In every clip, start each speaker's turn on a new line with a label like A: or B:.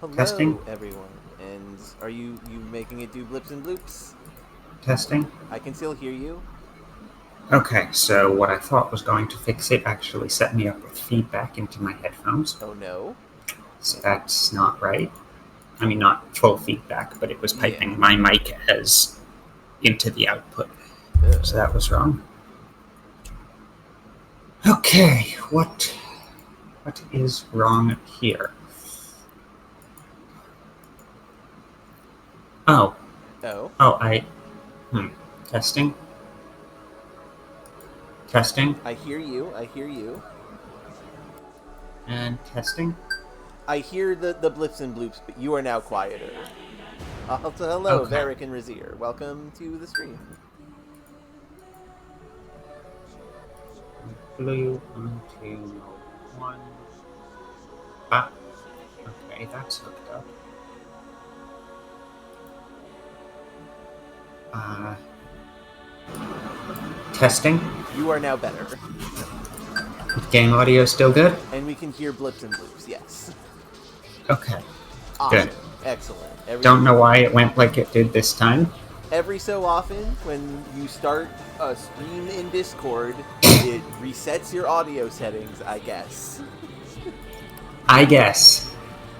A: Testing,
B: Hello, everyone. And are you making it do blips and bloops?
A: testing.
B: I can still hear you.
A: Okay, so what I thought was going to fix it actually set me up with feedback into my headphones.
B: Oh no.
A: So that's not right. I mean, not full feedback, but it was
B: Yeah.
A: piping my mic as into the output. So
B: Ugh.
A: that was wrong. Okay, what is wrong here? Oh,
B: Oh.
A: oh, testing, testing,
B: I hear you. I hear you.
A: and testing.
B: I hear the blips and bloops, but you are now quieter. Also, hello,
A: Okay.
B: Varric and Razir. Welcome to the stream.
A: Blue onto mode 1. Ah, okay, that's hooked up. Uh, testing.
B: You are now better.
A: Game audio still good?
B: And we can hear blips and bloops, yes.
A: Okay, good.
B: Awesome. Excellent.
A: Don't know why it went like it did this time.
B: Every so often, when you start a stream in Discord, it resets your audio settings, I guess.
A: I guess.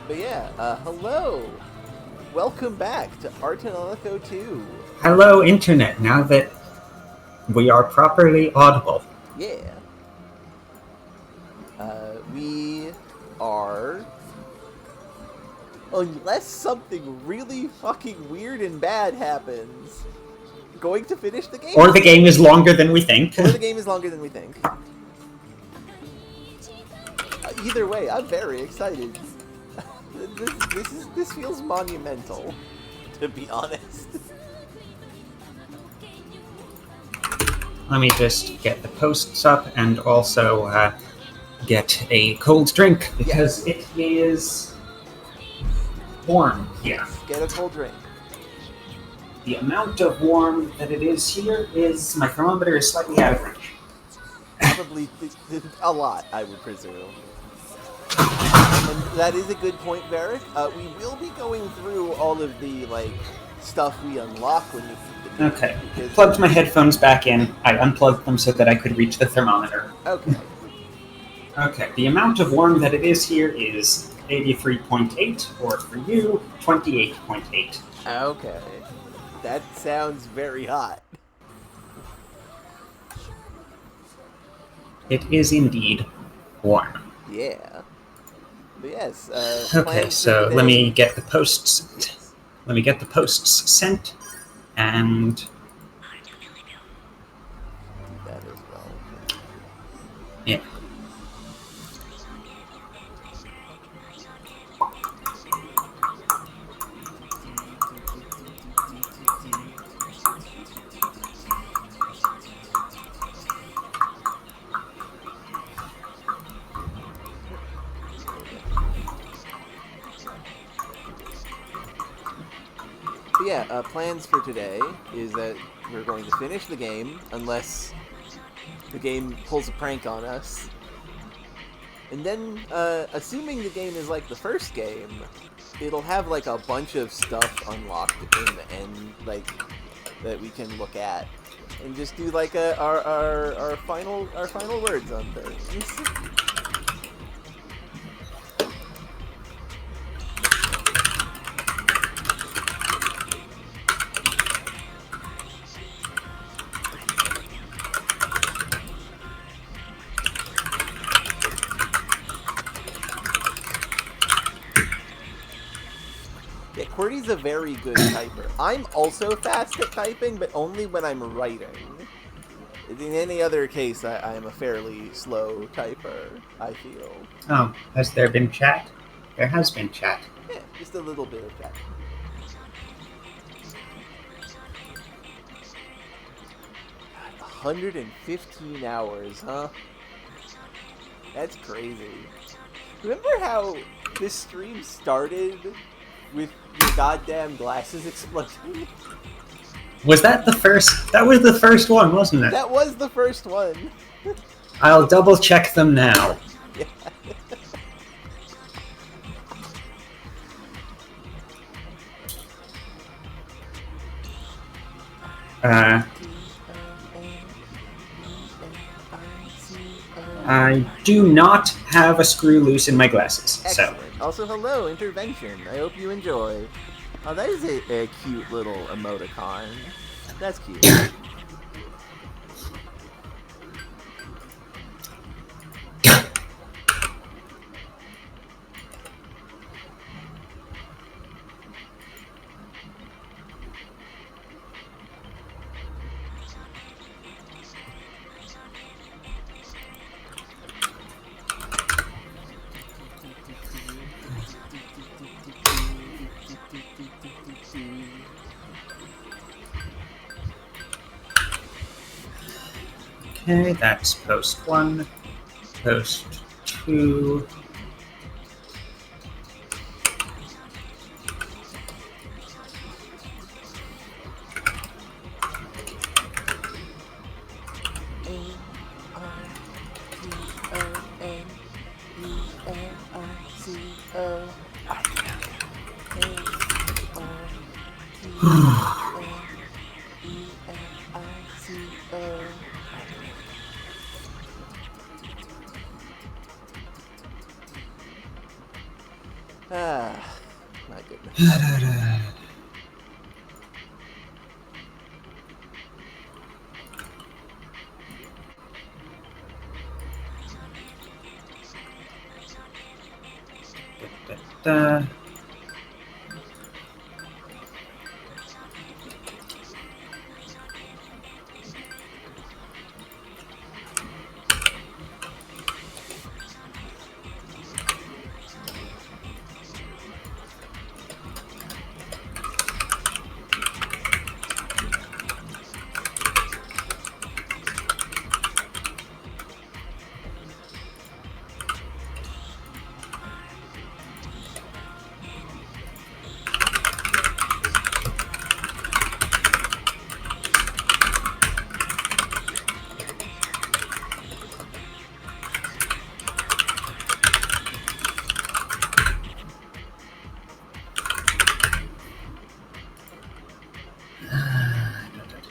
B: But yeah, hello. Welcome back to Tonelico 2.
A: Hello, Internet, now that we are properly audible.
B: Yeah. We are, unless something really fucking weird and bad happens, going to finish the game.
A: Or the game is longer than we think.
B: Or the game is longer than we think. Either way, I'm very excited. This feels monumental, to be honest.
A: Let me just get the posts up and also get a cold drink because it is warm here.
B: Get a cold drink.
A: The amount of warm that it is here is, my thermometer is slightly average.
B: Probably a lot, I would presume. And that is a good point, Varric. We will be going through all of the, stuff we unlock when you beat the game.
A: Okay. Plugged my headphones back in. I unplugged them so that I could reach the thermometer.
B: Okay.
A: Okay. The amount of warm that it is here is 83.8, or for you, 28.8.
B: Okay. That sounds very hot.
A: It is indeed warm.
B: Yeah. But yes,
A: Okay, so let me get the posts. Let me get the posts sent, and
B: do that as well.
A: yeah.
B: But yeah, plans for today is that we're going to finish the game, unless the game pulls a prank on us. And then, assuming the game is like the first game, it'll have like a bunch of stuff unlocked in the end, that we can look at, and just do like our final words on things. Yeah, QWERTY's a very good typer. I'm also fast at typing, but only when I'm writing. In any other case, I am a fairly slow typer, I feel.
A: Oh, has there been chat? There has been chat.
B: Yeah, just a little bit of that. God, 115 hours, huh? That's crazy. Remember how this stream started with your goddamn glasses exploding?
A: Was that the first? That was the first one, wasn't it?
B: That was the first one.
A: I'll double check them now.
B: Yeah.
A: Uh, I do not have a screw loose in my glasses, so.
B: Excellent. Also, hello, Intervention. I hope you enjoy. Oh, that is a cute little emoticon. That's cute.
A: Okay, that's post 1, post 2.
B: Ah, my goodness.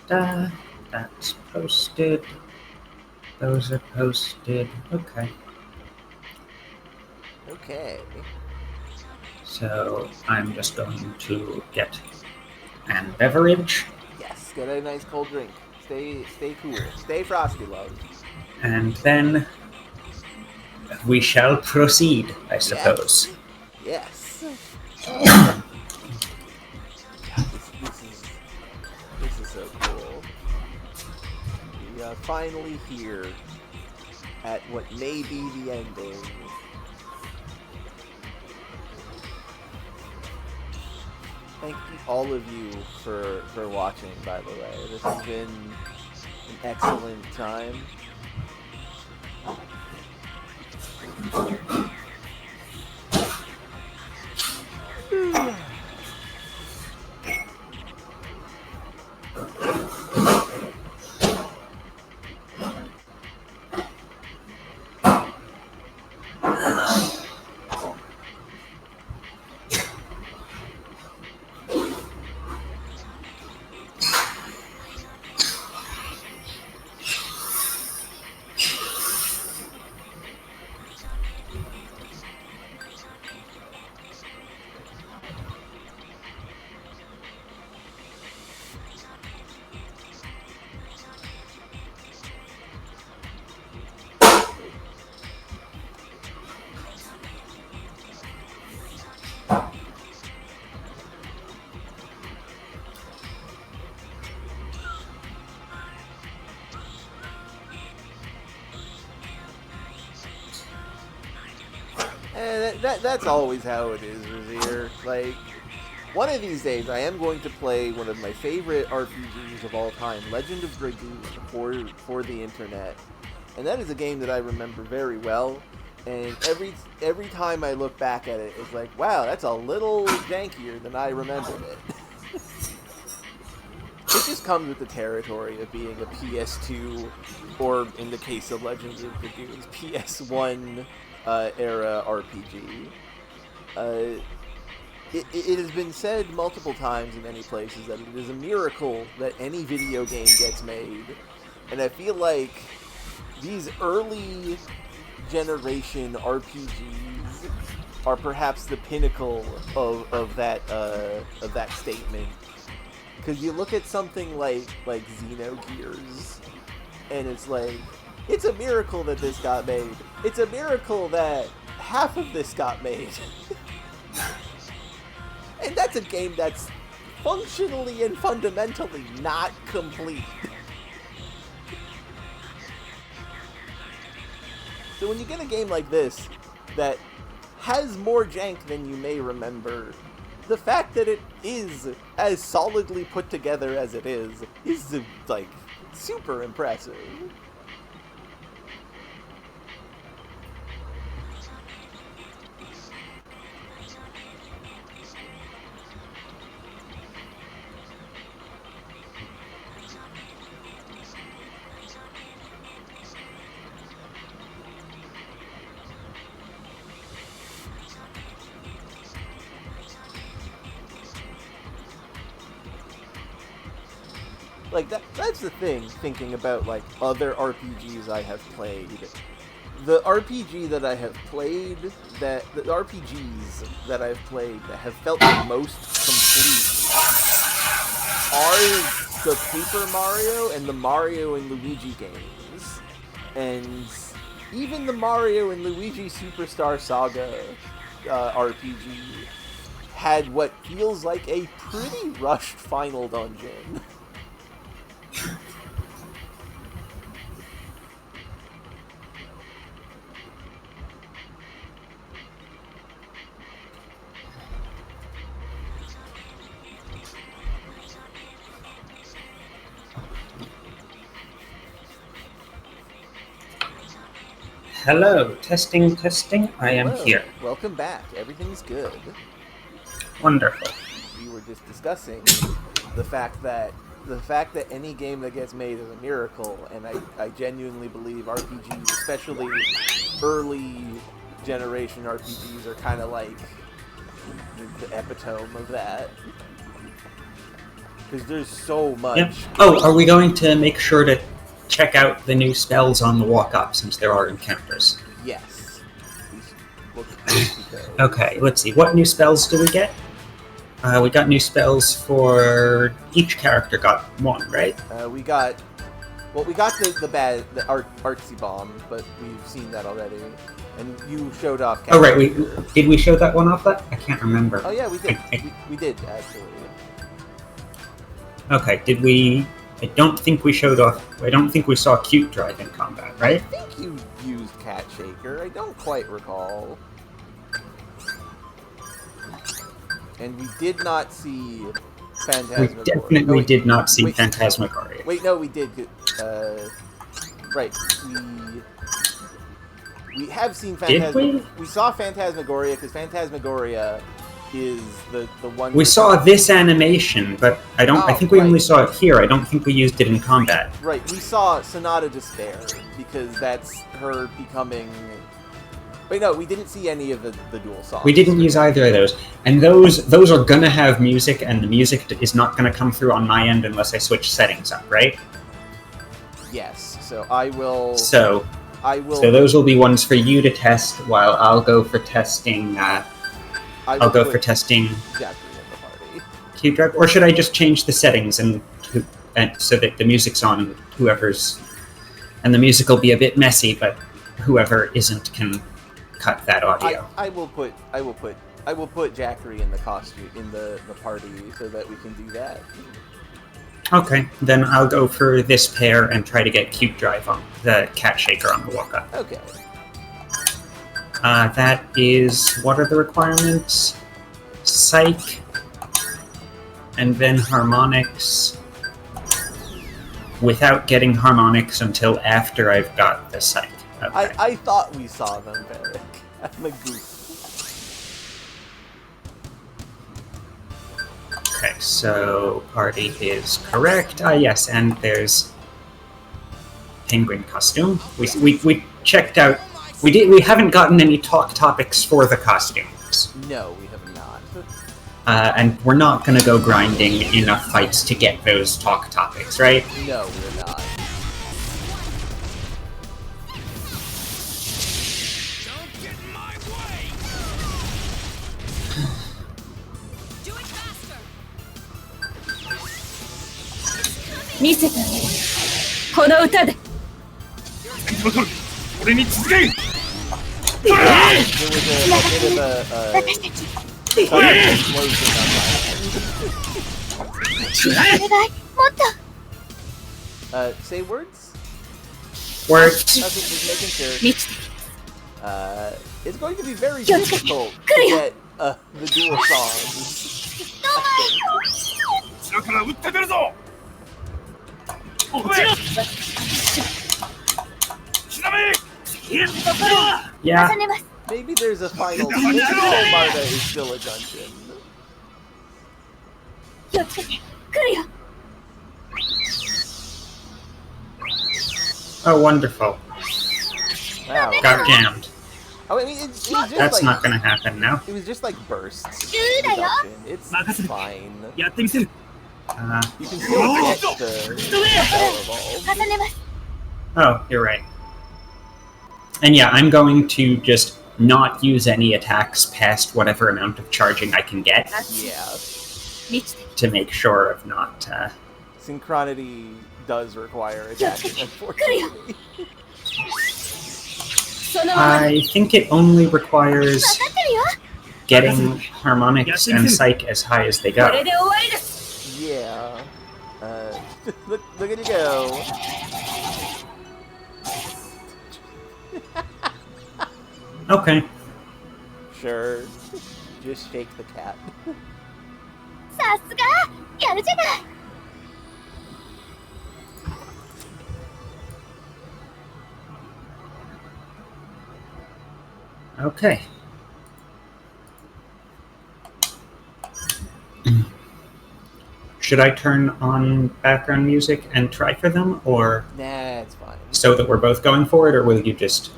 A: Da. That's posted. Those are posted. Okay.
B: Okay.
A: So I'm just going to get an beverage,
B: Yes, get a nice cold drink. Stay cool. Stay frosty, love.
A: and then we shall proceed, I
B: Yes.
A: suppose.
B: Yes. This is so cool. We are finally here at what may be the ending. Thank all of you for watching, by the way. This has been an excellent time. That's always how it is, Razier. Like, one of these days, I am going to play one of my favorite RPGs of all time, Legend of Dragoon, for the internet, and that is a game that I remember very well. And every time I look back at it, it's like, wow, that's a little jankier than I remembered it. It just comes with the territory of being a PS2, or in the case of Legends of Dragoons, PS1 era RPG. it has been said multiple times in many places that it is a miracle that any video game gets made. And I feel like these early generation RPGs are perhaps the pinnacle of that statement. Because you look at something like Xenogears, and it's like, it's a miracle that this got made. It's a miracle that half of this got made. And that's a game that's functionally and fundamentally not complete. So when you get a game like this that has more jank than you may remember, the fact that it is as solidly put together as it is like, super impressive. Like, that's the thing, thinking about, like, other RPGs I have played. The RPGs that I've played that have felt the most complete are the Paper Mario and the Mario and Luigi games. And even the Mario and Luigi Superstar Saga RPG had what feels like a pretty rushed final dungeon.
A: Hello, testing. I am here.
B: Welcome back. Everything's good.
A: Wonderful.
B: We were just discussing the fact that any game that gets made is a miracle, and I genuinely believe RPGs, especially early generation RPGs, are kind of like the epitome of that. Because there's so much.
A: Yep. Oh, are we going to make sure to check out the new spells on the walk up, since there are encounters?
B: Yes.
A: Okay, let's see. What new spells do we get? We got new spells for each character. Got one, right?
B: We got the artsy bomb, but we've seen that already. And you showed off.
A: Oh right, did we show that one off? I can't remember.
B: Oh yeah, we did. We did actually.
A: Okay, did we? I don't think we showed off. I don't think we saw Cute Drive in combat, right?
B: I think you used Cat Shaker. I don't quite recall. And we did not see Phantasmagoria.
A: We definitely did not see Phantasmagoria.
B: Wait, no, we did. Right, we have seen Phantasmagoria.
A: Did we?
B: We saw Phantasmagoria because Phantasmagoria is the one.
A: We saw this animation, but I don't. I think we only saw it here. I don't think we used it in combat.
B: Right, we saw Sonata Despair because that's her becoming. Wait, no, we didn't see any of the dual songs.
A: We didn't use either of those, and those are gonna have music, and the music is not gonna come through on my end unless I switch settings up, right?
B: Yes. So I will.
A: So those will be ones for you to test, while I'll go for testing. I'll go for testing. Cute Drive, or should I just change the settings and so that the music's on whoever's, and the music will be a bit messy, but whoever isn't can cut that audio.
B: I will put Jackery in the costume in the party so that we can do that.
A: Okay, then I'll go for this pair and try to get Cute Drive on the Cat Shaker on the walk up.
B: Okay.
A: That is, what are the requirements? Psych, and then harmonics, without getting harmonics until after I've got the psych. Okay.
B: I thought we saw them, Barrick. I'm a goof.
A: Okay, so party is correct. Yes, and there's penguin costume. We checked out. We haven't gotten any talk topics for the costumes.
B: No, we have not. not.
A: And we're not going to go grinding enough fights to get those talk topics, right?
B: No, we're not.
C: Don't get in my way. Do it faster.
D: 見せてあげるこの歌で
C: 俺に続け
B: There was a bit of a sudden explosion on my end. Say words?
A: Words.
B: Okay, just making sure.
D: 満ちて
B: It's going to be very difficult to get the dual songs.
C: 後ろから撃ってくるぞ。お前。ひらめ。
A: Yeah.
D: 重ねます
B: Maybe there's a final. Maybe Marta is still a dungeon.
D: 気をつけて来るよ
A: Oh, wonderful.
B: Wow.
A: Got jammed.
B: Oh, I mean, it was just
A: That's
B: like
A: not going to happen now.
B: it was just like bursts.
D: 急だよ
B: Reduction. It's fine.
C: やってみせる。
B: You can still get the spell evolve.
D: 重ねます
A: Oh, you're right. And yeah, I'm going to just not use any attacks past whatever amount of charging I can get
B: Yeah.
D: 満ちて
A: to make sure of not...
B: Synchronity does require attacking, unfortunately.
D: そのまま
A: I think it only requires
D: 分かってるよ
A: getting harmonics and psych as high as they
D: こ
A: go.
D: れで終わりです
B: Yeah. Look at you go.
A: Okay.
B: Sure. Just shake the cat.
D: さすがやるじゃない
A: Okay. Should I turn on background music and try for them, or
B: Nah, it's fine.
A: so that we're both going for it, or will you just...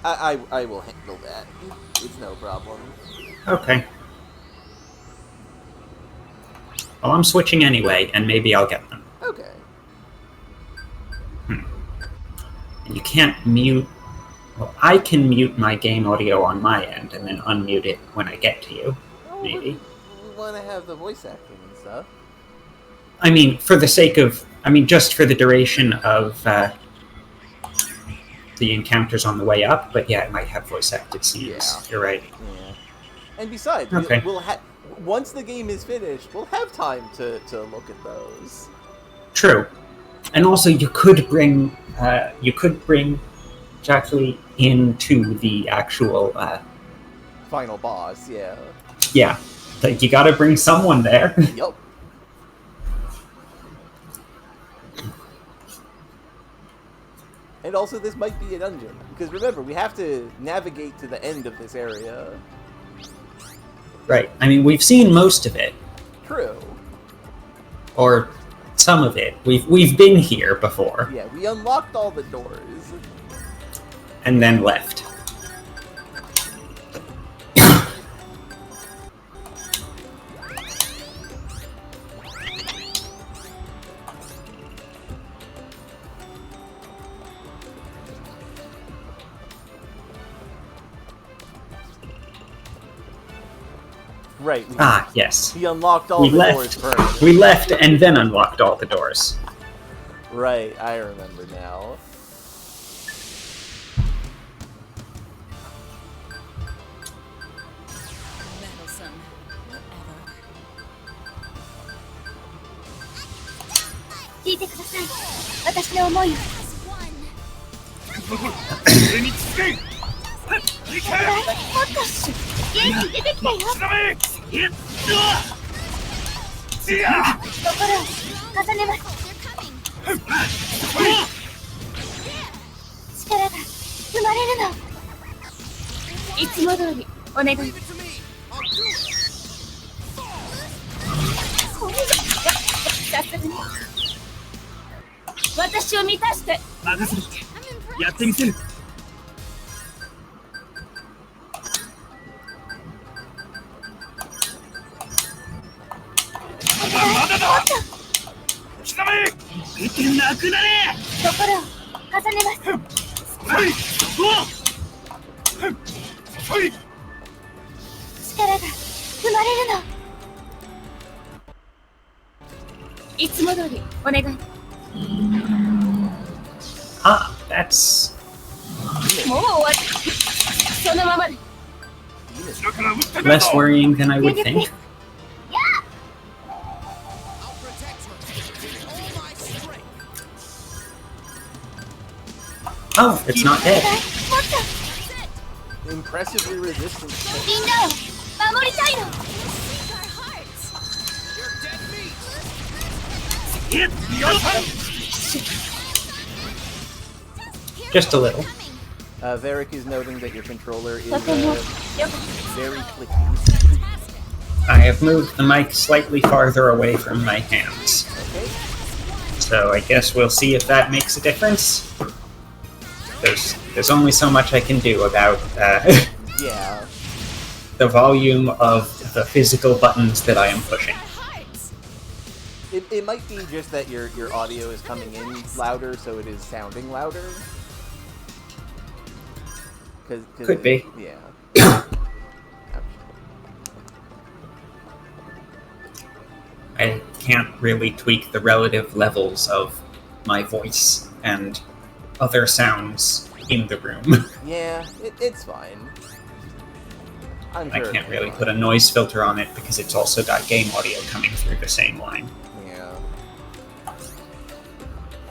B: I will handle that. It's no problem.
A: Okay. Well, I'm switching anyway, and maybe I'll get them.
B: Okay.
A: And you can't mute... Well, I can mute my game audio on my end, and then unmute it when I get to you.
B: Oh,
A: Maybe.
B: We want to have the voice acting and stuff.
A: I mean, for the sake of... I mean, just for the duration of the encounters on the way up, but yeah, it might have voice-acted scenes.
B: Yeah.
A: You're right.
B: Yeah. And besides,
A: Okay.
B: we'll have once the game is finished, we'll have time to look at those.
A: True. And also, you could bring Jackley into the actual...
B: Final boss, yeah.
A: yeah. Like, you gotta bring someone there.
B: Yup. And also, this might be a dungeon. Because remember, we have to navigate to the end of this area.
A: Right. I mean, we've seen most of it.
B: True.
A: Or some of it. We've been here before.
B: Yeah, we unlocked all the doors.
A: And then left.
B: Right.
A: Ah, yes.
B: We unlocked all
A: We
B: the doors
A: left.
B: first.
A: We left and then unlocked all the doors.
B: Right, I remember now.
C: Meddlesome. Whatever.
D: 聞いてください私の思いを
C: 俺に続け。行け。
D: もっと元気出てきたよ
C: ひらめ。いっと。や。
D: 心を重ねます力が生まれるのいつも通りお願いさすがに私を満たして
C: 任せる。やってみせる。刻め出てなくなれ
D: 心を重ねます。
C: はいはい
D: 力が生まれるの。いつも通りお願い。
A: Ah, that's
D: もう終わり。そのままで。
C: 後ろから撃ってくる
A: less
C: ぞ
A: worrying than I would think. Oh, it's not
D: も
A: dead.
D: っと
B: Impressively resistant.
D: みんなを守りたいの。
A: Just a little.
B: Varric is noting that your controller is
D: とてもよかっ
B: very clicky.
A: I have moved the mic slightly farther away from my hands.
B: Okay.
A: So I guess we'll see if that makes a difference. There's only so much I can do about
B: Yeah.
A: the volume of the physical buttons that I am pushing.
B: It might be just that your audio is coming in louder, so it is sounding louder.
A: Could be.
B: Yeah.
A: I can't really tweak the relative levels of my voice and other sounds in the room.
B: Yeah, it's fine. I'm
A: I
B: sure
A: can't
B: it'll
A: really
B: be
A: put a
B: fine.
A: noise filter on it because it's also got game audio coming through the same line.
B: Yeah.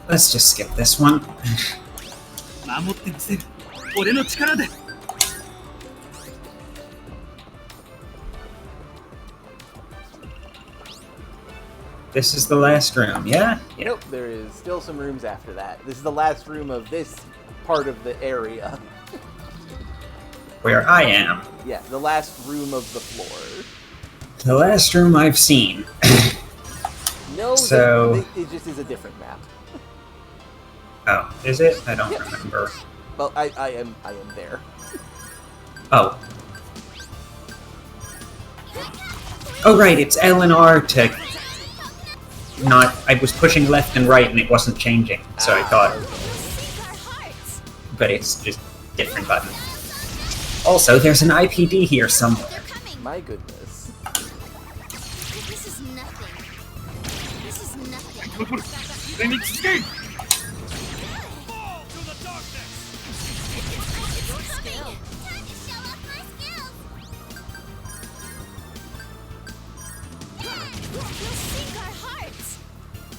A: Let's just skip this one.
C: 守ってみせる俺の力で
A: This is the last room, yeah? Yeah.
B: Nope, there is still some rooms after that. This is the last room of this part of the area.
A: Where I am.
B: Yeah, the last room of the floor.
A: The last room I've seen.
B: No,
A: So-
B: it just is a different map.
A: Oh, is it? I don't
B: Yep.
A: remember.
B: Well, I am there.
A: Oh. Oh, right, it's L and R to not... I was pushing left and right and it wasn't changing, so I thought... But it's just different button. Also, there's an IPD here somewhere.
D: They're coming.
B: My goodness.
D: This is nothing. This is nothing.
C: 残る上に続け
D: Skill. Time to show off my skills. You'll sink our hearts.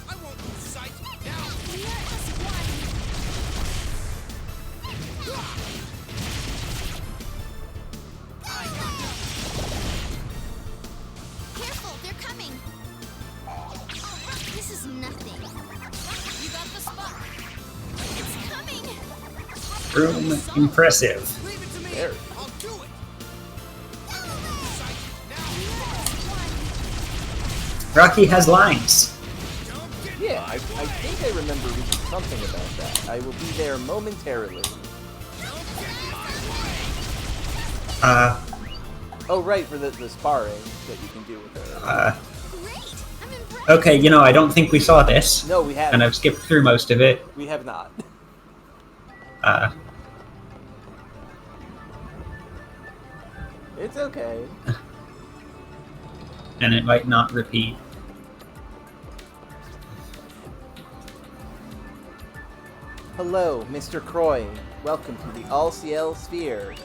C: I won't lose sight
D: We are as one. Careful, they're coming. This is nothing. You got the spot. It's coming.
A: Room impressive.
C: Leave it to me
B: There.
C: I'll do it
A: Rocky has lines.
B: Yeah, I think I remember reading something about that. I will be there momentarily. Oh, right, for the sparring that you can do with her.
D: Great. I'm impressed.
A: Okay, you know, I don't think we saw this.
B: No, we haven't.
A: And I've skipped through most of it.
B: We have not. It's okay.
A: And it might not repeat.
B: Hello, Mr. Croy. Welcome to the All-Ciel Sphere.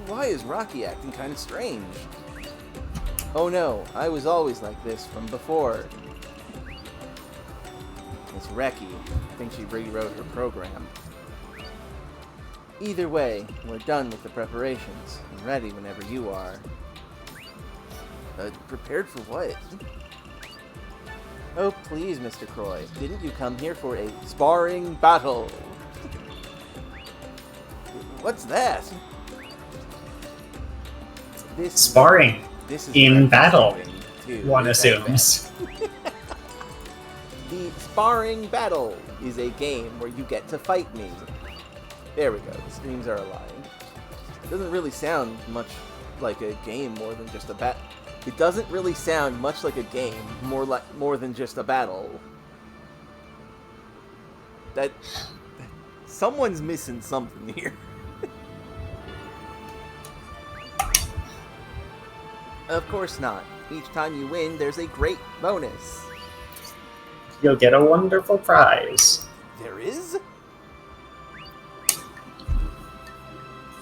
B: Why is Rocky acting kind of strange? Oh no, I was always like this from before. It's Reki. I think she rewrote her program. Either way, we're done with the preparations. I'm ready whenever you are. Prepared for what? Oh, please, Mr. Croy. Didn't you come here for a sparring battle? What's that? This
A: Sparring
B: This is
A: in
B: what
A: battle,
B: I'm doing, too.
A: one
B: Is that
A: assumes.
B: The Sparring Battle is a game where you get to fight me. There we go. The streams are aligned. It doesn't really sound much like a game more than just a battle. It doesn't really sound much like a game, more than just a battle. That someone's missing something here. Of course not. Each time you win, there's a great bonus.
A: You'll get a wonderful prize.
B: There is?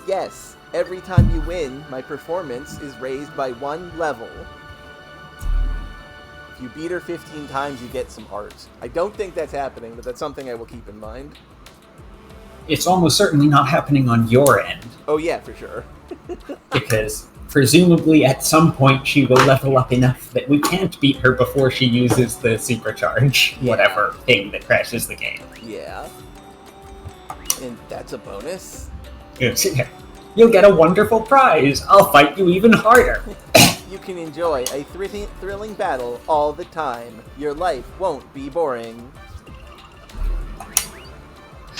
B: Yes. Every time you win, my performance is raised by 1 level. If you beat her 15 times, you get some art. I don't think that's happening, but that's something I will keep in mind.
A: It's almost certainly not happening on your end,
B: Oh yeah, for sure.
A: because presumably at some point she will level up enough that we can't beat her before she uses the supercharge, whatever thing that crashes the game.
B: Yeah. And that's a bonus?
A: You'll get a wonderful prize. I'll fight you even harder.
B: You can enjoy a thrilling battle all the time. Your life won't be boring.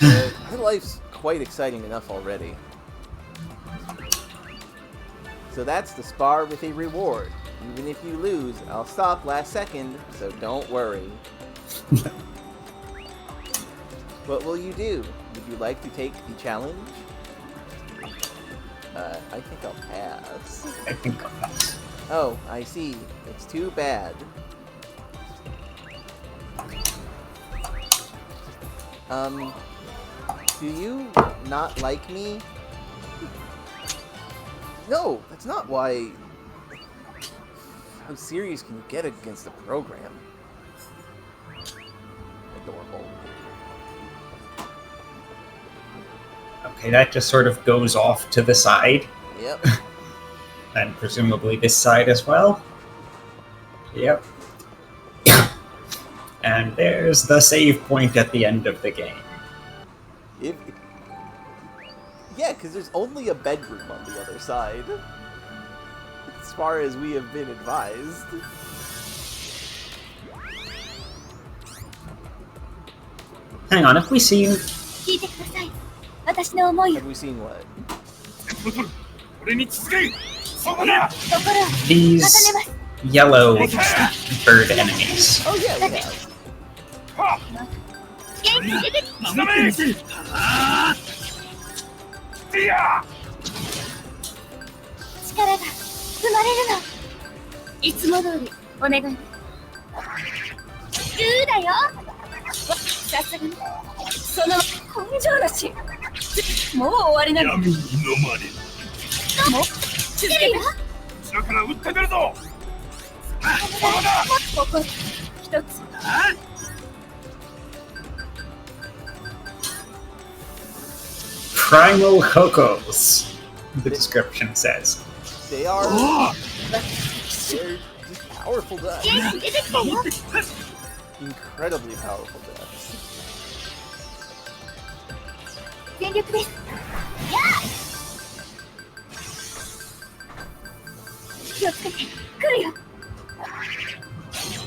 B: My life's quite exciting enough already. So that's the spar with a reward. Even if you lose, I'll stop last second, so don't worry. What will you do? Would you like to take the challenge? I think I'll pass.
A: I think I'll pass.
B: Oh, I see. It's too bad. Do you not like me? No, that's not why. How serious can you get against a program? Adorable.
A: Okay, that just sort of goes off to the side.
B: Yep.
A: And presumably this side as well. Yep. And there's the save point at the end of the game.
B: Yeah, because there's only a bedroom on the other side. As far as we have been advised.
A: Hang on, have we seen...
D: 聞いてください。私の思いを
B: Have we seen what?
C: 俺に続けそこだ
D: 心を重ね
A: these
D: ます。
A: yellow bird enemies?
B: Oh yeah, we have.
D: 元気出てき
C: 刻めいや
D: 力が生まれるの。いつも通りお願い。グーだよ。さすがにその根性なし。もう終わりなの。
C: 闇に飲まれる
D: もう続けるよ。
C: 後ろから撃って出るぞ
D: ここ一つ。
A: Primal Hokos, the description says.
B: They are. They're just powerful ducks.
D: 元気出てきたよ。
B: Incredibly powerful ducks.
D: 全力です。やあ。気をつけて来るよ。グ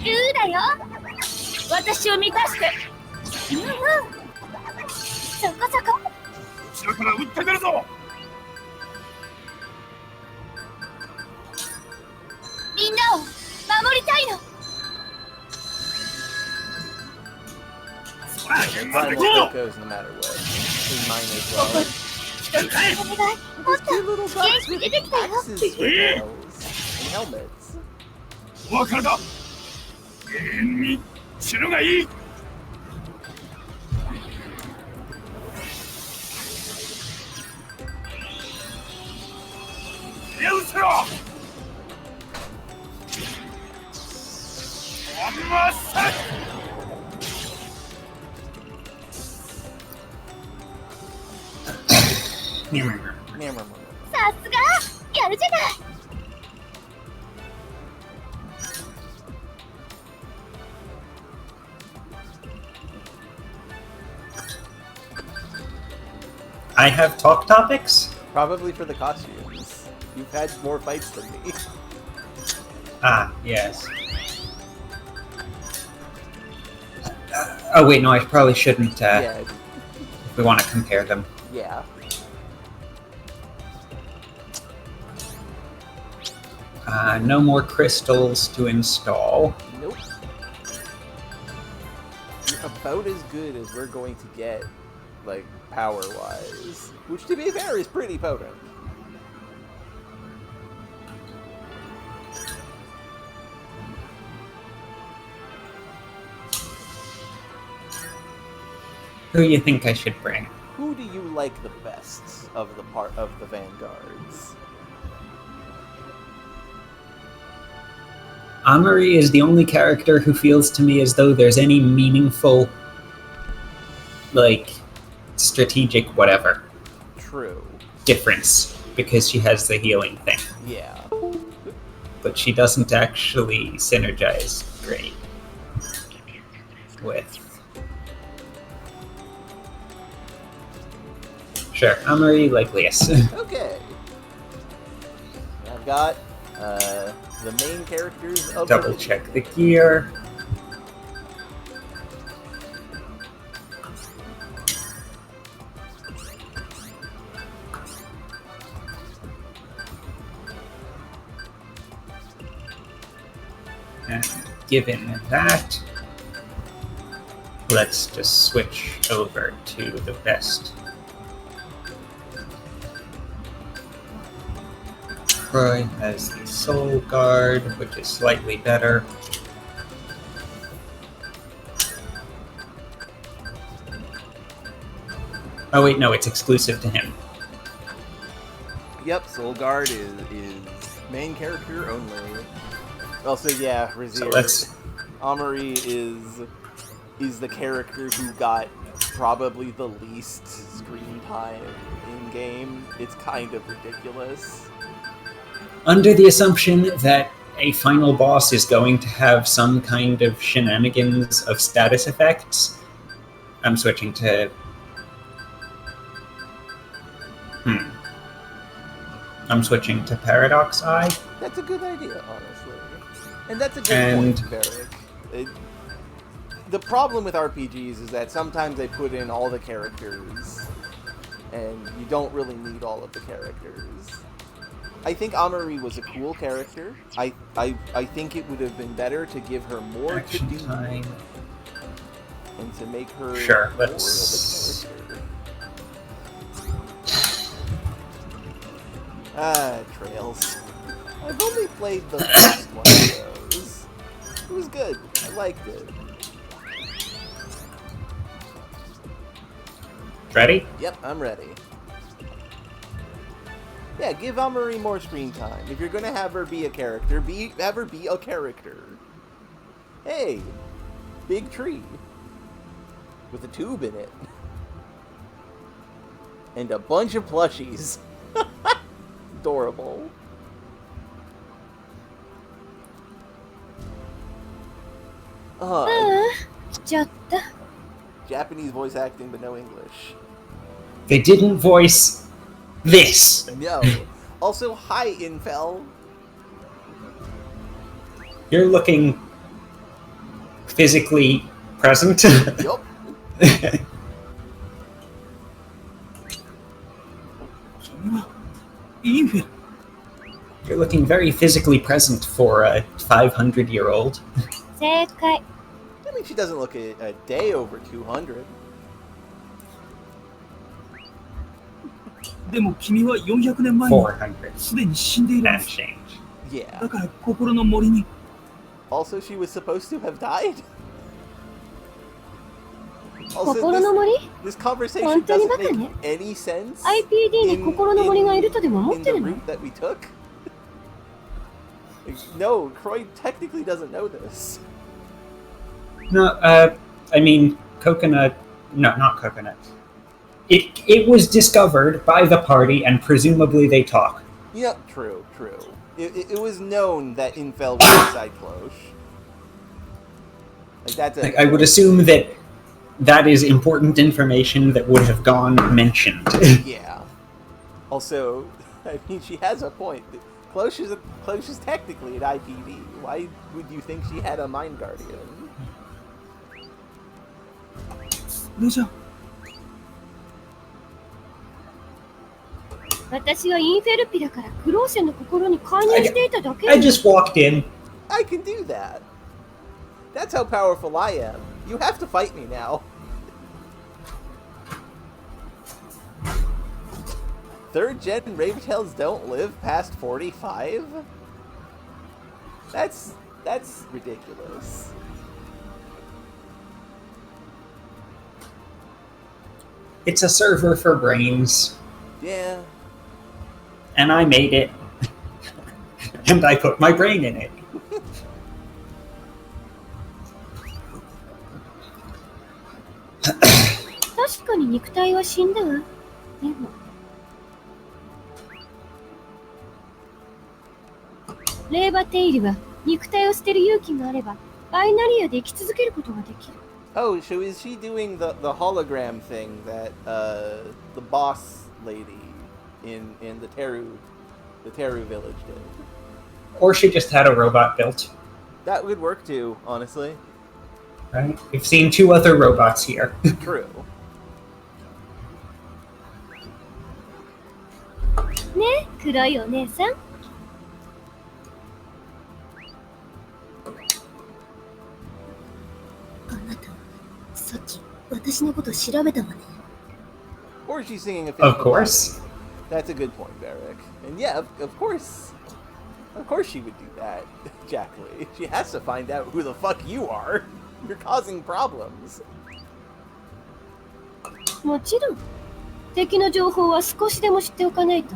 D: ーだよ。私を満たして。うんうん。そこそこ。
C: 後ろから撃って出るぞ
D: みんなを守りたいの。
B: Primal Hokos no matter what. In mine as well.
D: 一つお願い。もっと
B: Two little
D: 元
B: ducks
D: 気
B: with
D: 出てきたよ。
B: axes for tails and helmets.
C: お別れだ永遠に死ぬがいい 手を失せろまっさ
D: さすがやるじゃない。
A: I have talk topics?
B: Probably for the costumes. You've had more fights than me.
A: Ah, yes. Oh wait, no, I probably shouldn't,
B: Yeah,
A: if we want to compare them.
B: yeah.
A: No more crystals to install.
B: Nope. You're about as good as we're going to get, like, power-wise. Which, to be fair, is pretty potent.
A: Who you think I should bring?
B: Who do you like the best of the vanguards?
A: Amari is the only character who feels to me as though there's any meaningful, like, strategic whatever
B: True.
A: difference, because she has the healing thing.
B: Yeah.
A: But she doesn't actually synergize great with... Sure, Amari likeliest.
B: Okay. I've got the main characters of
A: Double check the gear. And given that, let's just switch over to the best. Troy has the Soul Guard, which is slightly better. Oh wait, no, it's exclusive to him.
B: Yep, Soul Guard is main character only. Also, yeah, Razier.
A: So
B: Amari is the character who got probably the least screen time in game. It's kind of ridiculous.
A: Under the assumption that a final boss is going to have some kind of shenanigans of status effects, I'm switching to... I'm switching to Paradox Eye.
B: That's a good idea, honestly. And that's a good point, Varric. The problem with RPGs is that sometimes they put in all the characters, and you don't really need all of the characters. I think Amari was a cool character. I think it would have been better to give her more
A: Action
B: to do
A: time.
B: and to make her
A: Sure,
B: more
A: let's...
B: of a character. Ah, Trails. I've only played the first one of those. It was good. I liked it.
A: Ready?
B: Yep, I'm ready. Yeah, give Amari more screen time. If you're gonna have her be a character, have her be a character. Hey, big tree with a tube in it, and a bunch of plushies. Adorable. Oh,
D: 来ちゃった
B: Japanese voice acting, but no English.
A: They didn't voice this.
B: No. Also, hi, Infel.
A: You're looking physically present.
B: Yup.
C: Infel.
A: You're looking very physically present for a 500-year-old.
D: 正解
B: I mean, she doesn't look a day over 200.
C: でも君は400年前に
A: 400.
C: すでに死んでいるんで
A: That
C: す。
A: change.
B: Yeah.
C: だから心の森に
B: Also, she was supposed to have died? Also,
D: 心の森
B: this conversation
D: 本当に
B: doesn't
D: バカ
B: make
D: ね
B: any sense
D: IPD に心の森がいるとでも思っ
B: in
D: て
B: the
D: るの
B: route that we took. No, Croy technically doesn't know this.
A: No, I mean, coconut... No, not coconut. It was discovered by the party, and presumably they talk.
B: Yeah, true. It was known that Infel was inside Cloche. Like, that's a...
A: I would assume that is important information that would have gone mentioned.
B: Yeah. Also, I mean, she has a point. Cloche is technically an IPD. Why would you think she had a Mind Guardian?
C: それじゃ
D: 私はインフェルピだからクローセンの心に介入していただけ。
A: I just walked in.
B: I can do that. That's how powerful I am. You have to fight me now. Third gen Raventails don't live past 45? That's ridiculous.
A: It's a server for brains.
B: Yeah.
A: And I made it. And I put my brain in it.
D: 「確かに肉体は死んだわ。でもレーバテイルは肉体を捨てる勇気があればバイナリアで生き続けることができる。
B: Oh, so is she doing the hologram thing that the boss lady in the Teru village did?
A: Or she just had a robot built.
B: That would work too, honestly.
A: Right? We've seen 2 other robots here.
B: True.
D: ね、黒いお姉さん。あなた、さっき私のこと調べたわね。
B: Or she's singing a
A: Of
B: physical
A: course.
B: ballad. That's a good point, Barrick. And yeah, of course. Of course she would do that, Jackley. She has to find out who the fuck you are. You're causing problems.
D: もちろん、敵の情報は少しでも知っておかないと。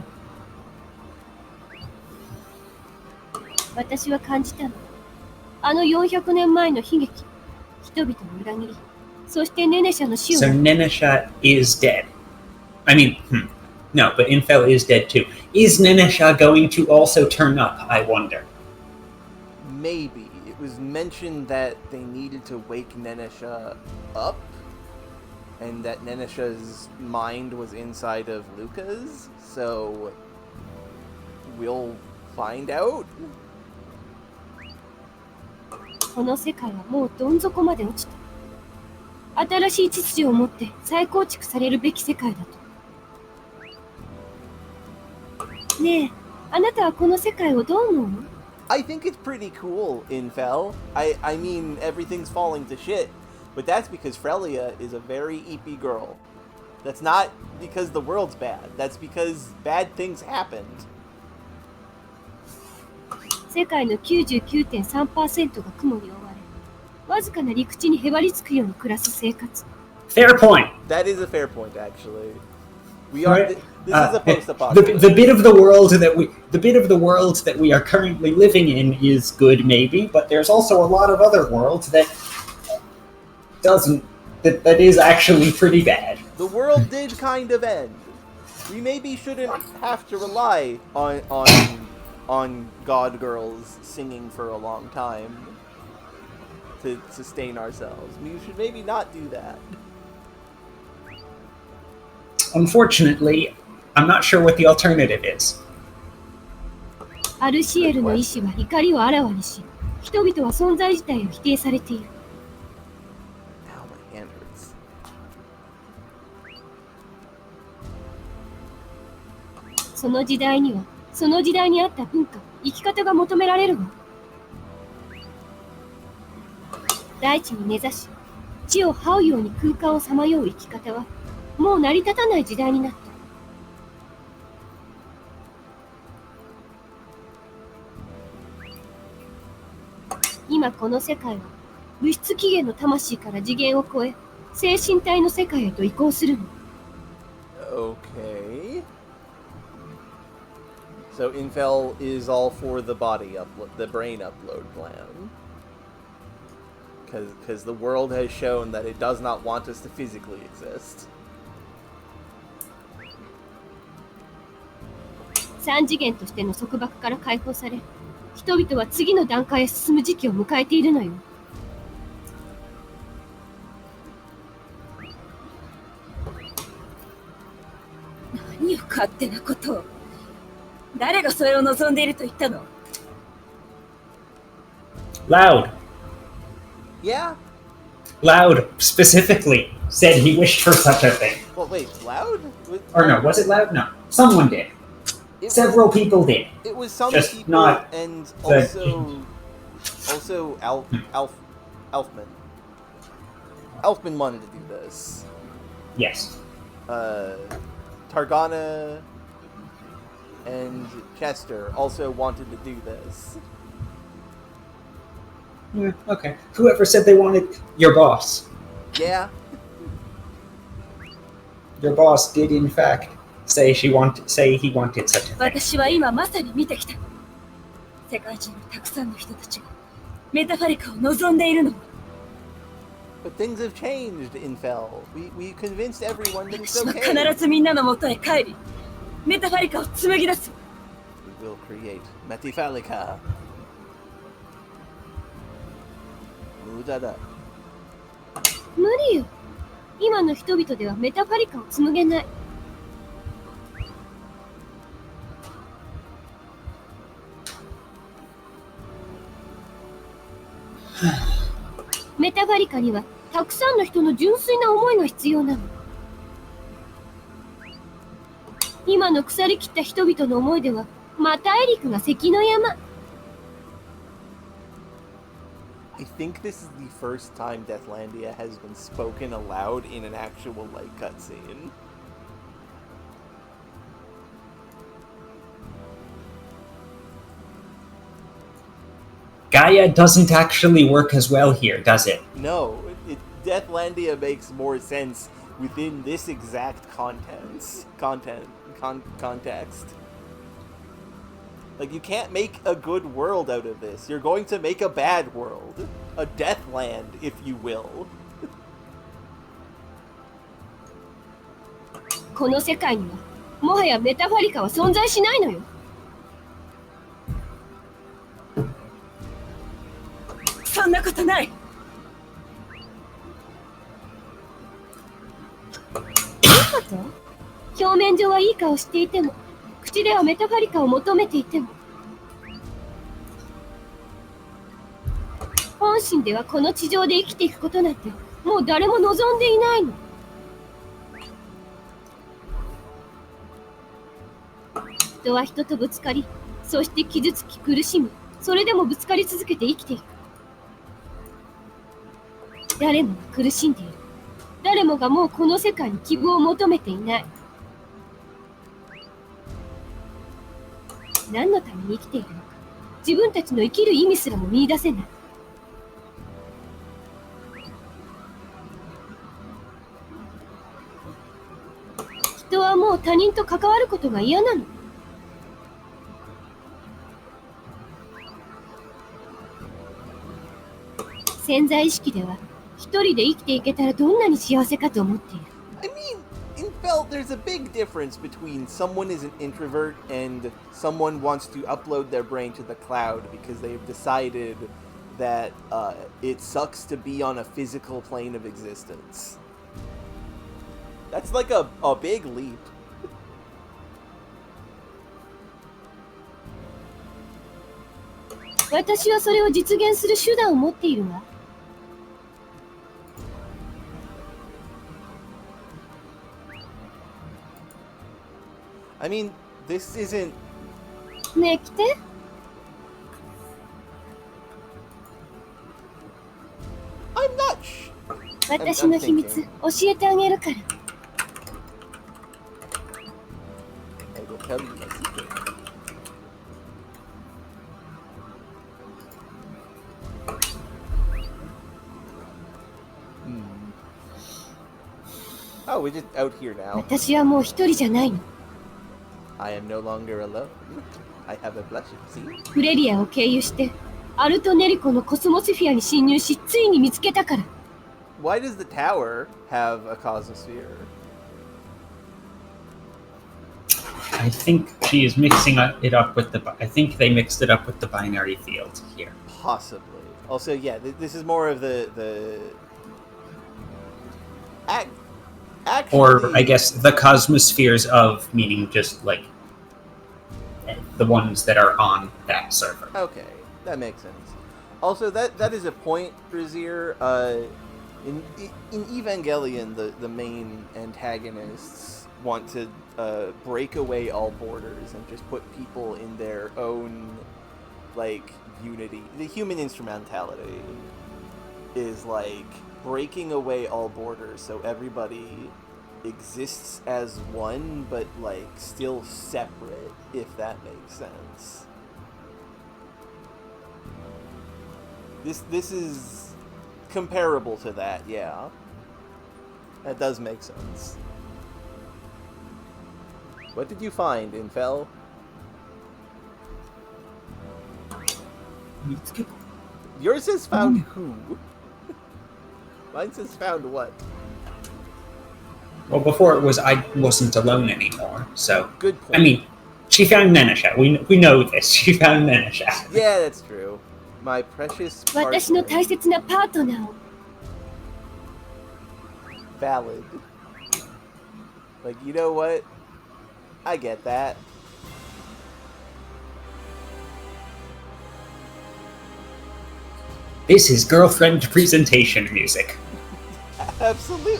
D: 私は感じたの。あの400年前の悲劇、人々の裏切り、そしてネネシャの死を。
A: So Nenesha is dead. I mean, no, but Infel is dead too. Is Nenesha going to also turn up, I wonder?
B: Maybe. It was mentioned that they needed to wake Nenesha up, and that Nenesha's mind was inside of Luca's, so we'll find out.
D: この世界はもうどん底まで落ちた。新しい秩序を持って再構築されるべき世界だと。ねえ、あなたはこの世界をどう思う？
B: I think it's pretty cool, Infel. I mean, everything's falling to shit, but that's because Frelia is a very eepy girl. That's not because the world's bad. That's because bad things happened.
D: 世界の 99.3% が雲に覆われ、わずかな陸地にへばりつくように暮らす生活。
A: Fair point.
B: That is a fair point, actually. We are.
A: Right.
B: This is a post-apocalypse.
A: The bit of the world that we are currently living in is good, maybe, but there's also a lot of other worlds that is actually pretty bad.
B: The world did kind of end. We maybe shouldn't have to rely on god girls singing for a long time to sustain ourselves. We should maybe not do that.
A: Unfortunately, I'm not sure what the alternative is.
D: アルシエルの意志は怒りをあらわにし、人々は存在自体を否定されている。
B: Ow, my hand hurts.
D: その時代には、その時代に合った文化、生き方が求められるわ。大地に根ざし、地を這うように空間をさまよう生き方は、もう成り立たない時代になった。今この世界は、物質起源の魂から次元を超え、精神体の世界へと移行するの。
B: Okay. So Infel is all for the body upload, the brain upload plan. Because the world has shown that it does not want us to physically exist.
D: 三次元としての束縛から解放され、人々は次の段階へ進む時期を迎えているのよ。何を勝手なことを。誰がそれを望んでいると言ったの？
A: Loud.
B: Yeah?
A: Loud specifically said he wished for such a thing.
B: Well, wait, Loud?
A: Or no, was it Loud? No. Someone did. Several people did.
B: It was some
A: Just
B: people,
A: not
B: and
A: the-
B: also Elfman. Elfman wanted to do this.
A: Yes.
B: Targana and Chester also wanted to do this.
A: Yeah, okay. Whoever said they wanted your boss.
B: Yeah.
A: Your boss did in fact say he wanted such a thing.
D: 私は今まさに見てきた。世界中のたくさんの人たちがメタファリカを望んでいるの。
B: But things have changed, Infel. We convinced everyone that it's
D: 私は
B: okay.
D: 必ずみんなの元へ帰り、メタファリカを紡ぎ出す。
B: We will create Metifalica. 無駄だ。
D: 無理よ。今の人々ではメタファリカを紡げない。メタファリカにはたくさんの人の純粋な思いが必要なの。今の腐りきった人々の思いではまたエリクが関の山。
B: I think this is the first time Deathlandia has been spoken aloud in an actual, like, cutscene.
A: Gaia doesn't actually work as well here, does it?
B: No, Deathlandia makes more sense within this exact context. Like, you can't make a good world out of this. You're going to make a bad world. A Deathland, if you will.
D: この世界にはもはやメタファリカは存在しないのよ。そんなことない。どういうこと？表面上はいい顔していても、口ではメタファリカを求めていても、本心ではこの地上で生きていくことなんてもう誰も望んでいないの。人は人とぶつかり、そして傷つき苦しみ、それでもぶつかり続けて生きていく。誰もが苦しんでいる。誰もがもうこの世界に希望を求めていない。何のために生きているのか、自分たちの生きる意味すらも見出せない。人はもう他人と関わることが嫌なの。潜在意識では一人で生きていけたらどんなに幸せかと思っている。
B: I mean, Infel, there's a big difference between someone is an introvert and someone wants to upload their brain to the cloud because they've decided that it sucks to be on a physical plane of existence. That's like a big leap.
D: 「私はそれを実現する手段を持っているわ。
B: I mean, this isn't...
D: ねえ来て。
B: I'm not
D: 私の秘密教えてあげるから。
B: I will tell you my secret. Oh, we're just out here now.
D: 私はもう一人じゃないの。
B: I am no longer alone. I have a blush, see?
D: フレリアを経由してアルトネリコのコスモスフィアに侵入し、ついに見つけたから。
B: Why does the tower have a cosmosphere?
A: I think she is mixing it up with I think they mixed it up with the binary field here.
B: Possibly. Also, yeah, this is more of the actually,
A: Or I guess the cosmospheres of, meaning just like the ones that are on that server.
B: Okay, that makes sense. Also, that is a point, Brazier. In Evangelion, the main antagonists want to break away all borders and just put people in their own, like, unity. The human instrumentality is like breaking away all borders so everybody exists as one, but like still separate, if that makes sense. This is comparable to that, yeah. That does make sense. What did you find, Infel? Yours says found who? Mine says found what?
A: Well, before it was I wasn't alone anymore, so...
B: Good point.
A: I mean, she found Nenesha. We know this. She found Nenesha.
B: Yeah, that's true. My precious
D: 私の
B: partner.
D: 大切なパートナーを
B: Valid. Like, you know what? I get that.
A: This is girlfriend presentation music.
B: Absolutely.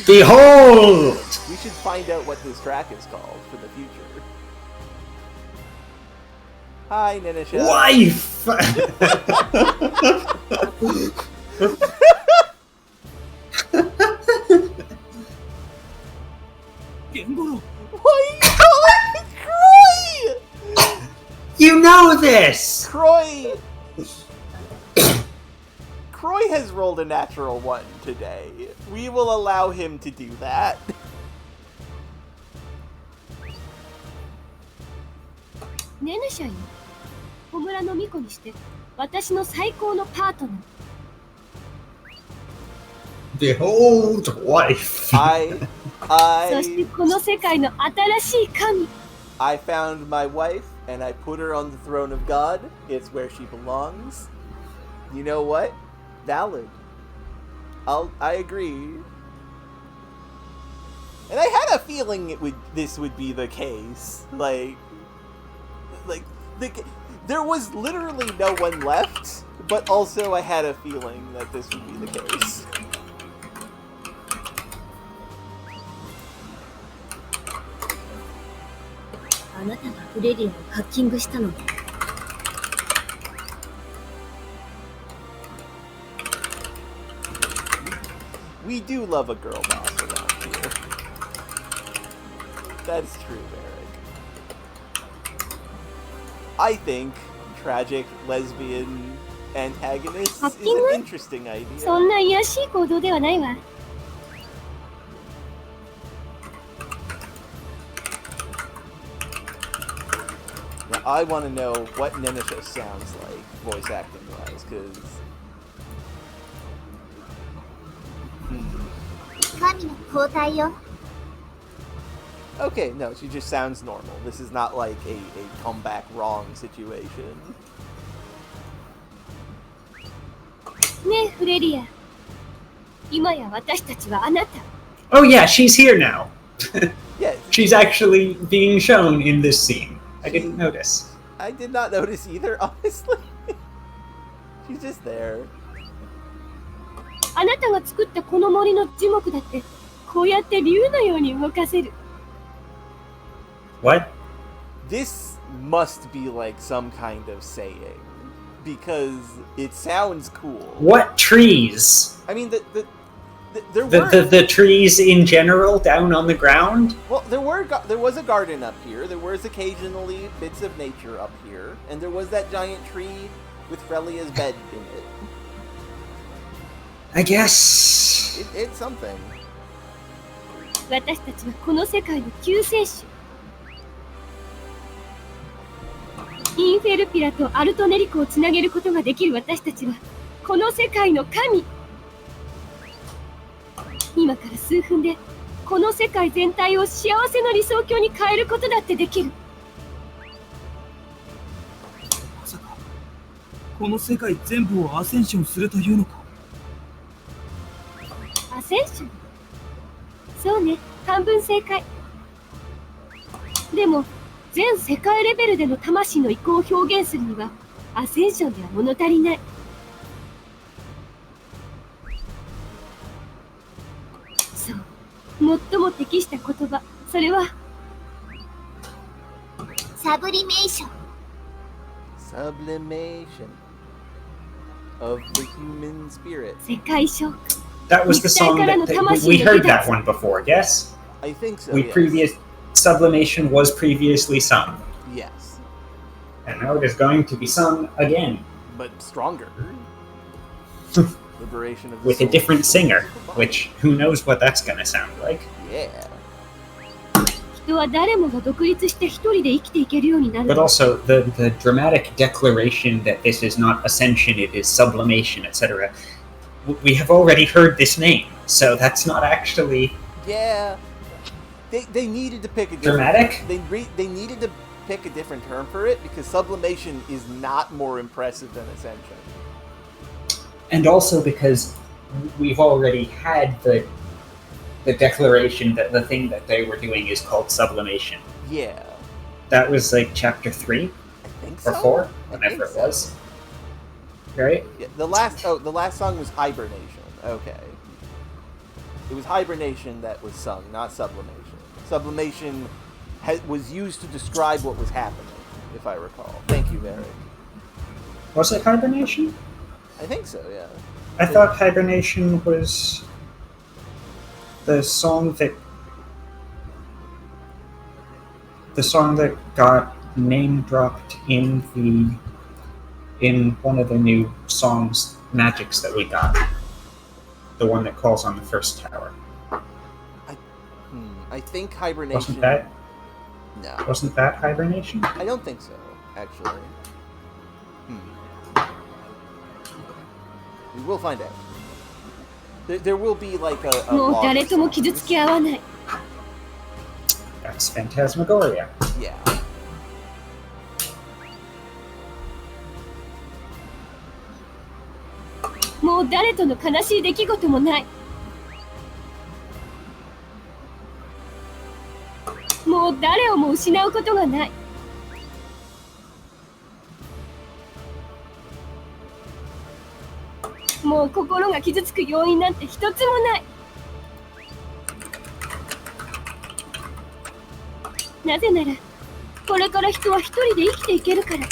A: Behold!
B: We should find out what this track is called for the future. Hi, Nenesha.
A: Wife!
B: Why are you calling me Croy?
A: You know this!
B: Croy! Croy has rolled a natural 1 today. We will allow him to do that.
D: ネネシャよ。小村の巫女にして私の最高のパートナー。
A: Behold, wife.
D: そしてこの世界の新しい神。
B: I found my wife and I put her on the throne of God. It's where she belongs. You know what? Valid. I agree. And I had a feeling this would be the case. There was literally no one left, but also I had a feeling that this would be the case. We do love a girl boss around here. That's true, Eric. I think tragic lesbian antagonist is an interesting idea.
D: そんな卑しい行動ではないわ。
B: Now, I want to know what Nenesha sounds like, voice acting wise, because. Okay, no, she just sounds normal. This is not like a comeback wrong situation.
D: ねえフレリア。今や私たちはあなた。
A: Oh yeah, she's here now.
B: Yes.
A: She's actually being shown in this scene. I didn't notice.
B: I did not notice either, honestly. She's just there.
D: あなたが作ったこの森の樹木だってこうやって竜のように動かせる。
A: What?
B: This must be like some kind of saying, because it sounds cool.
A: What trees?
B: I mean, there were
A: The trees in general down on the ground?
B: well, there was a garden up here. There was occasionally bits of nature up here, and there was that giant tree with Frelia's bed in it.
A: I guess.
B: It's something.
D: 私たちはこの世界の救世主。インフェルピラとアルトネリコをつなげることができる私たちはこの世界の神。今から数分でこの世界全体を幸せの理想郷に変えることだってできる。
C: まさかこの世界全部をアセンションするというのか。
D: アセンション。そうね、半分正解。でも全世界レベルでの魂の移行を表現するにはアセンションでは物足りない。そう。最も適した言葉、それはサブリメーション。
B: Sublimation of the human spirit.
D: 世界昇華。
A: That was the song that we heard that one before, yes?
B: I think so.
A: Previous sublimation was previously sung.
B: Yes.
A: And now it is going to be sung again.
B: But stronger. Liberation of the
A: with
B: soul.
A: a different singer, which who knows what that's going to sound like.
B: Yeah.
D: 人は誰もが独立して一人で生きていけるようになる。
A: But also the dramatic declaration that this is not ascension, it is sublimation, etc. We have already heard this name, so that's not actually
B: Yeah. They needed to pick a different...
A: dramatic.
B: They needed to pick a different term for it because sublimation is not more impressive than ascension.
A: And also because we've already had the declaration that the thing that they were doing is called sublimation.
B: Yeah.
A: That was like chapter 3
B: I think
A: or
B: so.
A: 4, whenever it was. Right?
B: Yeah, the last song was Hibernation. Okay. It was Hibernation that was sung, not Sublimation. Sublimation was used to describe what was happening, if I recall. Thank you, Eric.
A: Was it hibernation?
B: I think so, yeah.
A: I thought hibernation was the song that got name dropped in one of the new songs magics that we got. The one that calls on the first tower.
B: I think Hibernation...
A: Wasn't that?
B: No.
A: Wasn't that hibernation?
B: I don't think so, actually. We will find out. There will be like a
D: もう
B: log
D: 誰
B: of
D: とも傷
B: songs.
D: つき合わない。
A: That's Phantasmagoria.
B: Yeah.
D: もう誰との悲しい出来事もない。もう誰をも失うことがない。もう心が傷つく要因なんて一つもない。なぜなら、これから人は一人で生きていけるから。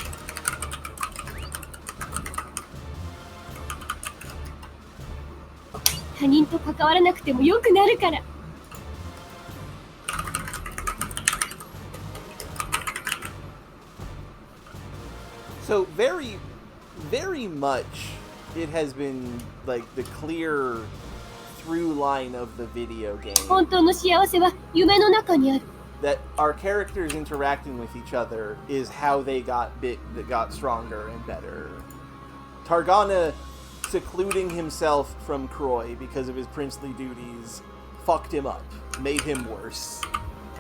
D: 他人と関わらなくてもよくなるから。
B: So very, very much it has been like the clear through line of the video game
D: 本当の幸せは夢の中にある。
B: that our characters interacting with each other is how they got stronger and better. Targana secluding himself from Croy because of his princely duties fucked him up, made him worse.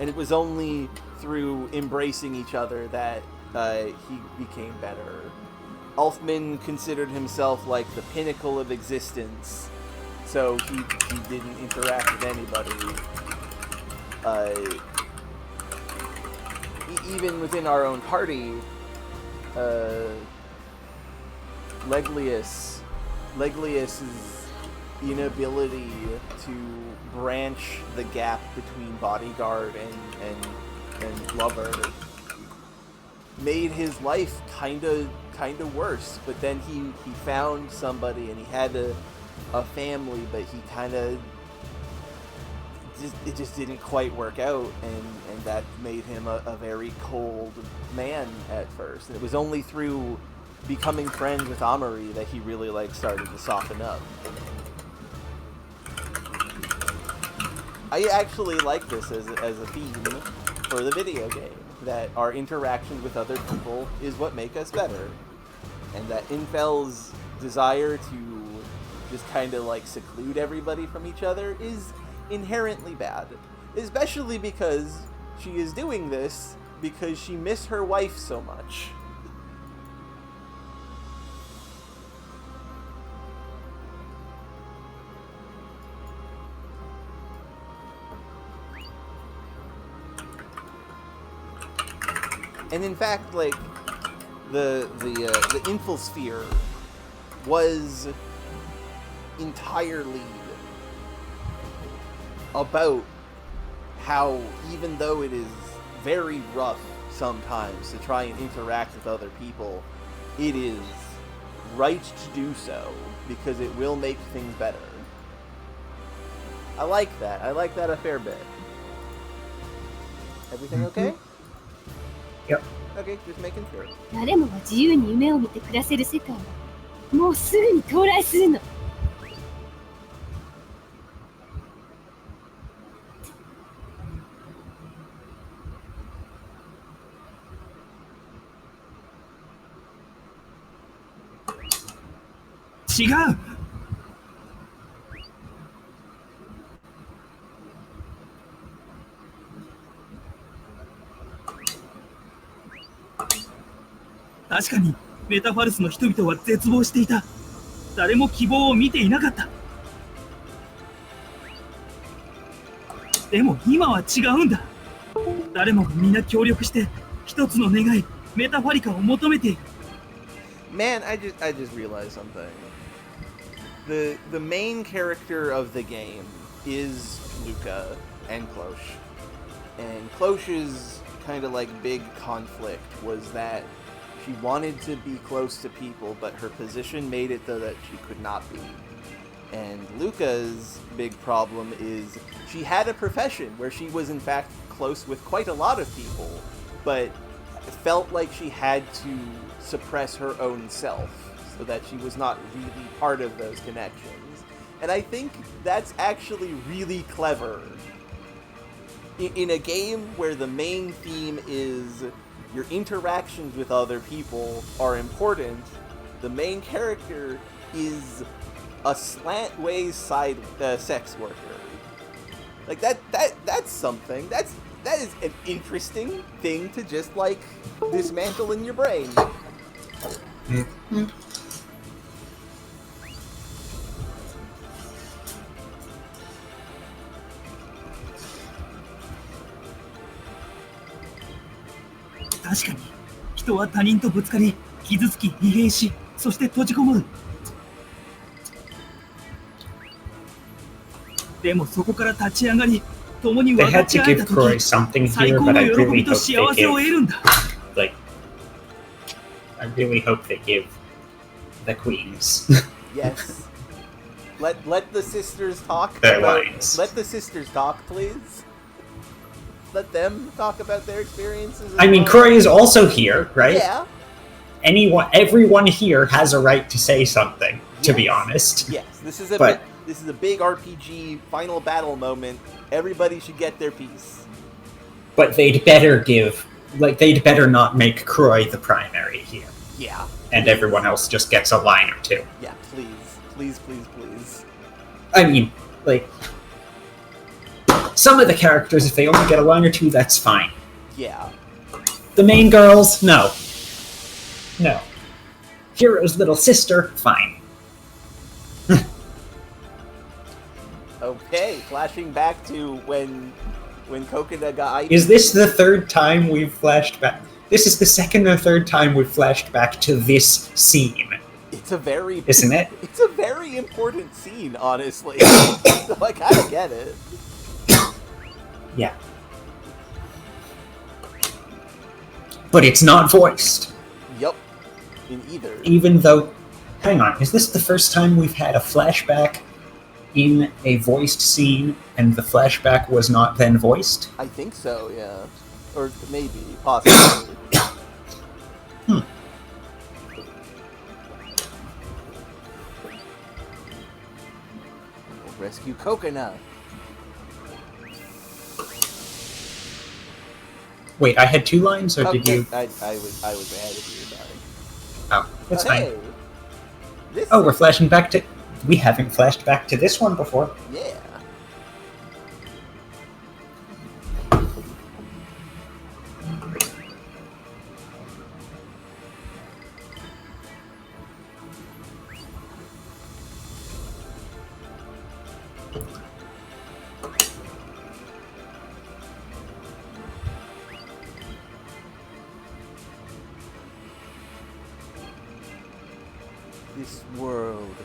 B: And it was only through embracing each other that he became better. Ulfman considered himself like the pinnacle of existence, so he didn't interact with anybody. Even within our own party, Leglius's inability to branch the gap between bodyguard and lover made his life kind of worse. But then he found somebody and he had a family, but he kind of it just didn't quite work out, and that made him a very cold man at first. And it was only through becoming friends with Amari that he really started to soften up. I actually like this as a theme for the video game, that our interactions with other people is what make us better, and that Infel's desire to just kind of seclude everybody from each other is inherently bad, especially because she is doing this because she missed her wife so much. And in fact, the Infel sphere was entirely about how, even though it is very rough sometimes to try and interact with other people, it is right to do so because it will make things better. I like that. I like that a fair bit. Everything okay?
A: Yep.
B: Okay, just making sure.
D: 誰もが自由に夢を見て暮らせる世界はもうすぐに到来するの。
C: 違う。確かにメタファルスの人々は絶望していた。誰も希望を見ていなかった。でも今は違うんだ。誰もがみんな協力して一つの願い、メタファリカを求めている。
B: Man, I just realized something. The main character of the game is Luca and Cloche. And Cloche's kind of like big conflict was that she wanted to be close to people, but her position made it so that she could not be. And Luca's big problem is she had a profession where she was in fact close with quite a lot of people, but felt like she had to suppress her own self so that she was not really part of those connections. And I think that's actually really clever. In a game where the main theme is your interactions with other people are important, the main character is a slant-ways side sex worker. Like that's something. That is an interesting thing to just like dismantle in your brain.
A: Mm-hmm.
C: 確かに人は他人とぶつかり傷つき疲弊しそして閉じこもる。でもそこから立ち上がり共に
A: They
C: 分か
A: had
C: ち
A: to
C: 合え
A: give
C: た
A: Croy
C: 時
A: something
C: 最
A: here,
C: 高
A: but
C: の
A: I
C: 喜
A: really
C: びと
A: hope
C: 幸
A: they
C: せを
A: give
C: 得るんだ。
A: like I really hope they give the queens
B: Yes. Let the sisters talk.
A: Their
B: about,
A: lines.
B: Let the sisters talk, please. Let them talk about their experiences. As
A: I mean
B: well.
A: Croy is also here, right?
B: Yeah.
A: Everyone here has a right to say something, to be
B: Yes.
A: honest.
B: Yes. This is a
A: But-
B: this is a big RPG final battle moment. Everybody should get their piece.
A: But they'd better they'd better not make Croy the primary here.
B: Yeah.
A: And everyone else just gets a line or two.
B: Yeah, please. Please, please, please.
A: I mean, like, some of the characters, if they only get a line or two, that's fine.
B: Yeah.
A: The main girls, no. No. Hero's little sister, fine.
B: Okay, flashing back to when Coconut got
A: Is this the third time we've flashed back? This is the second or third time we've flashed back to this scene,
B: It's a very
A: isn't it?
B: It's a very important scene, honestly. So I kind of get it.
A: Yeah. But it's not voiced.
B: Yup. In either.
A: Even though... Hang on, is this the first time we've had a flashback in a voiced scene, and the flashback was not then voiced?
B: I think so, yeah. Or maybe, possibly. Rescue Coconut.
A: Wait, I had two lines, or did you...
B: I was ahead of you, sorry.
A: Oh, that's fine.
B: Hey! This
A: Oh, we're flashing back to... We haven't flashed back to this one before.
B: Yeah. This world.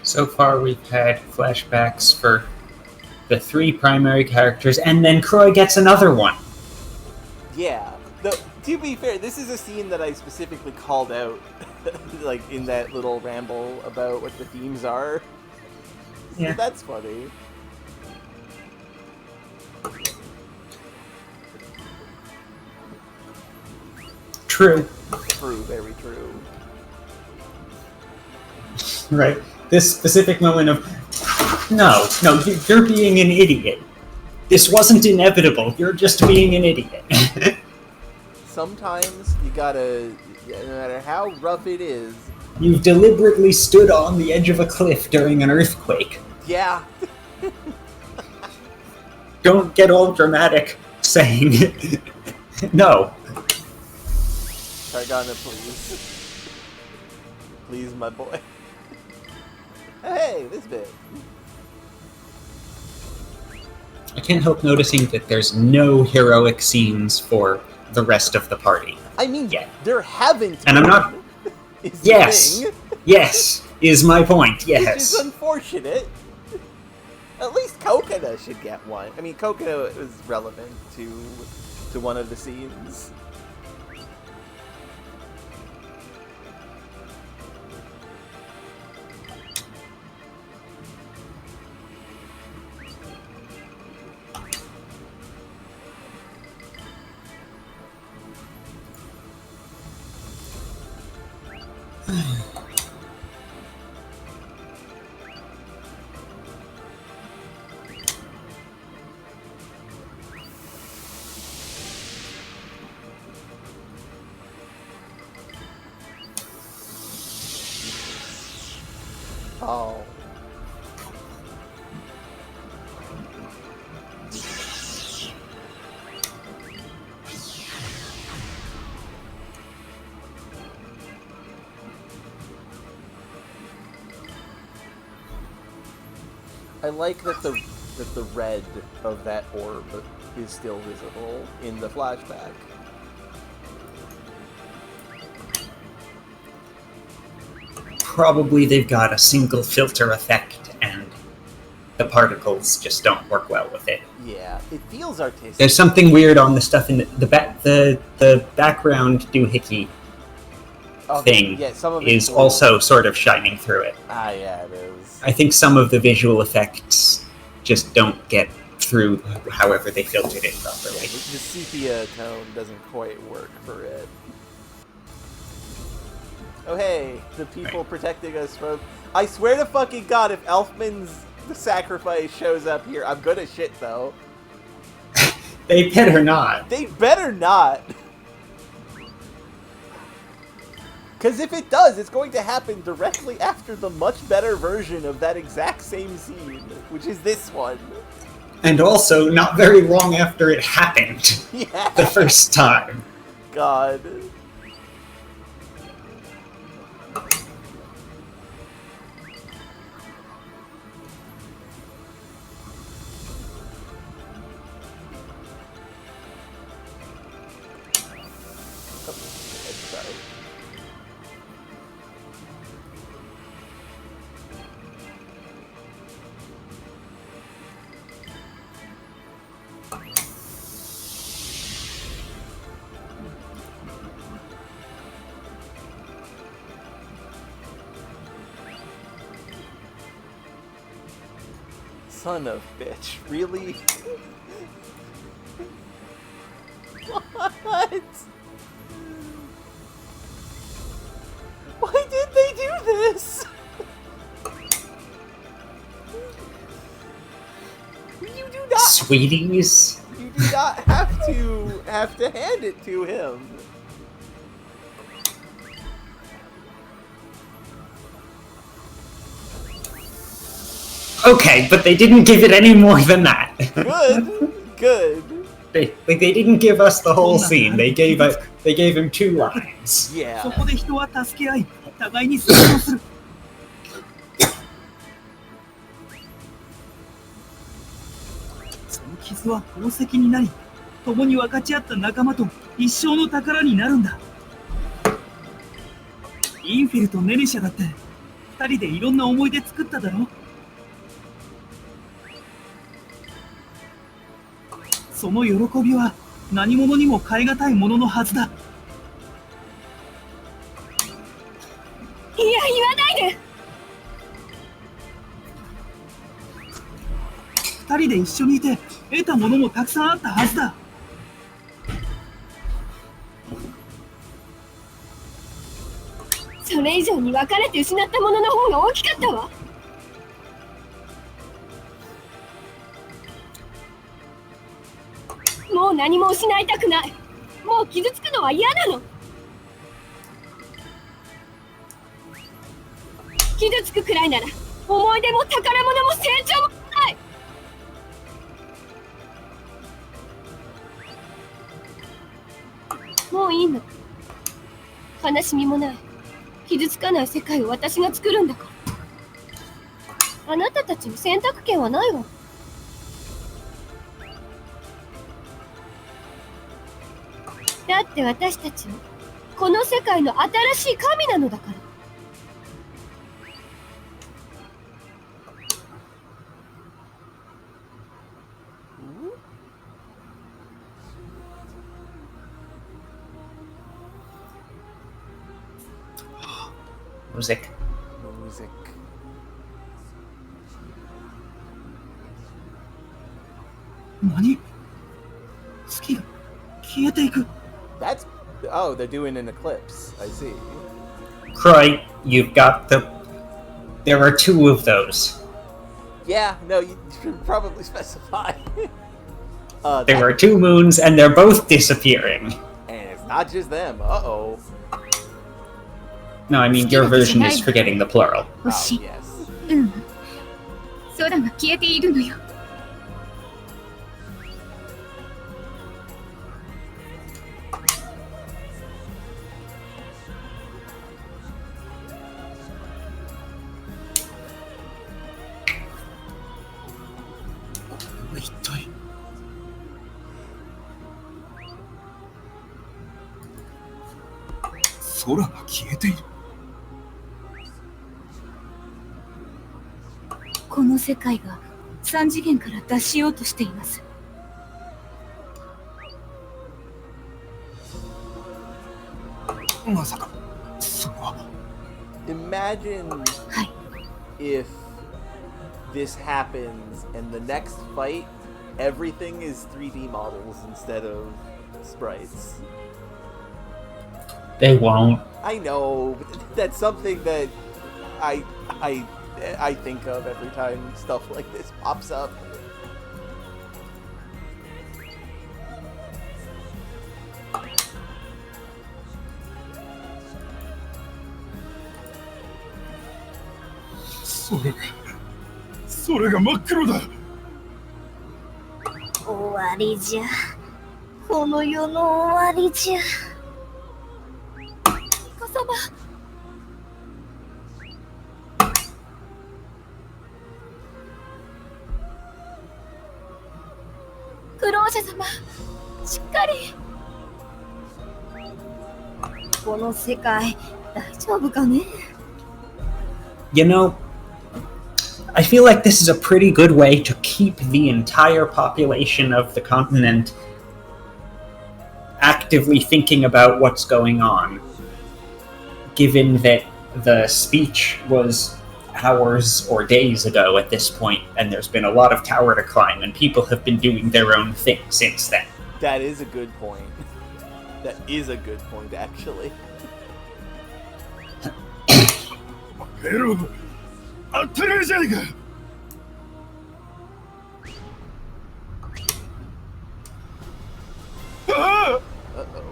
A: So far, we've had flashbacks for the 3 primary characters, and then Croy gets another one.
B: Yeah. Though, to be fair, this is a scene that I specifically called out, like in that little ramble about what the themes are. So
A: Yeah.
B: that's funny.
A: True.
B: True, very true.
A: Right. This specific moment of, no, you're being an idiot. This wasn't inevitable. You're just being an idiot.
B: Sometimes you gotta, no matter how rough it is.
A: You've deliberately stood on the edge of a cliff during an earthquake.
B: Yeah.
A: Don't get all dramatic saying no.
B: Targana, please. Please, my boy. Hey, this bit.
A: I can't help noticing that there's no heroic scenes for the rest of the party.
B: I mean,
A: Yeah.
B: there haven't
A: And I'm not...
B: been, is the
A: Yes!
B: thing,
A: Yes! Is my point,
B: which is
A: yes.
B: unfortunate. At least Kokona should get one. I mean, Kokona was relevant to one of the scenes. Oh. I like that the red of that orb is still visible in the flashback.
A: Probably they've got a single filter effect, and the particles just don't work well with it.
B: Yeah, it feels artistic.
A: There's something weird on the stuff in the background doohickey thing
B: Yeah, some of
A: is
B: it's
A: also sort of shining through it.
B: Ah, yeah, it is.
A: I think some of the visual effects just don't get through however they filtered it properly.
B: The sepia tone doesn't quite work for it. Oh hey, the people protecting us from... I swear to fucking god, if Elfman's the sacrifice shows up here, I'm gonna shit though.
A: They better not.
B: They better not! Because if it does, it's going to happen directly after the much better version of that exact same scene, which is this one.
A: And also, not very long after it happened.
B: Yeah.
A: The first time.
B: God. Oh, sorry. Son of bitch, really? What? Why did they do this? You do not.
A: Sweeties?
B: You do not have to hand it to him.
A: Okay, but they didn't give it any more than that.
B: Good, good.
A: They didn't give us the whole scene. They gave him 2 lines.
B: Yeah.
C: そこで人は助け合い、互いに成長する。その傷は宝石になり、共に分かち合った仲間と一生の宝になるんだ。インフェルとネネシャだって二人でいろんな思い出作っただろ。その喜びは何者にも代え難いもののはずだ。
D: いや、言わないで。
C: 二人で一緒にいて得たものもたくさんあったはずだ。
D: それ以上に別れて失ったものの方が大きかったわ。もう何も失いたくない。もう傷つくのは嫌なの。傷つくくらいなら思い出も宝物も成長もない。もういいの。悲しみもない、傷つかない世界を私が作るんだから。あなたたちに選択権はないわ。だって私たちはこの世界の新しい神なのだから。
A: Music.
B: Music.
C: 何？月が消えていく。
B: That's oh, they're doing an eclipse. I see.
A: Croy, you've got the... There are two of those.
B: Yeah, no, you should probably specify.
A: There are two moons, and they're both disappearing.
B: And it's not just them. Uh-oh.
A: No, I mean, your version is forgetting the plural.
B: Oh, yes.
E: 空が消えているのよ。
C: 一体。空が消えている。
E: この世界が三次元から脱しようとしています。
C: まさか、それは。
B: Imagine
E: はい。
B: if this happens and the next fight, everything is 3D models instead of sprites.
A: They won't.
B: I know, but that's something that I think of every time stuff like this pops up.
C: So れが真っ黒だ。
E: 終わりじゃ。この世の終わりじゃ。イカ様。クローシャ様、しっかり。この世界、大丈夫かね？
A: You know, I feel like this is a pretty good way to keep the entire population of the continent actively thinking about what's going on, given that the speech was hours or days ago at this point, and there's been a lot of tower to climb, and people have been doing their own thing since then.
B: That is a good point. That is a good point, actually.
C: エロ、当たり前じゃねえか。ああ。
B: Uh-oh.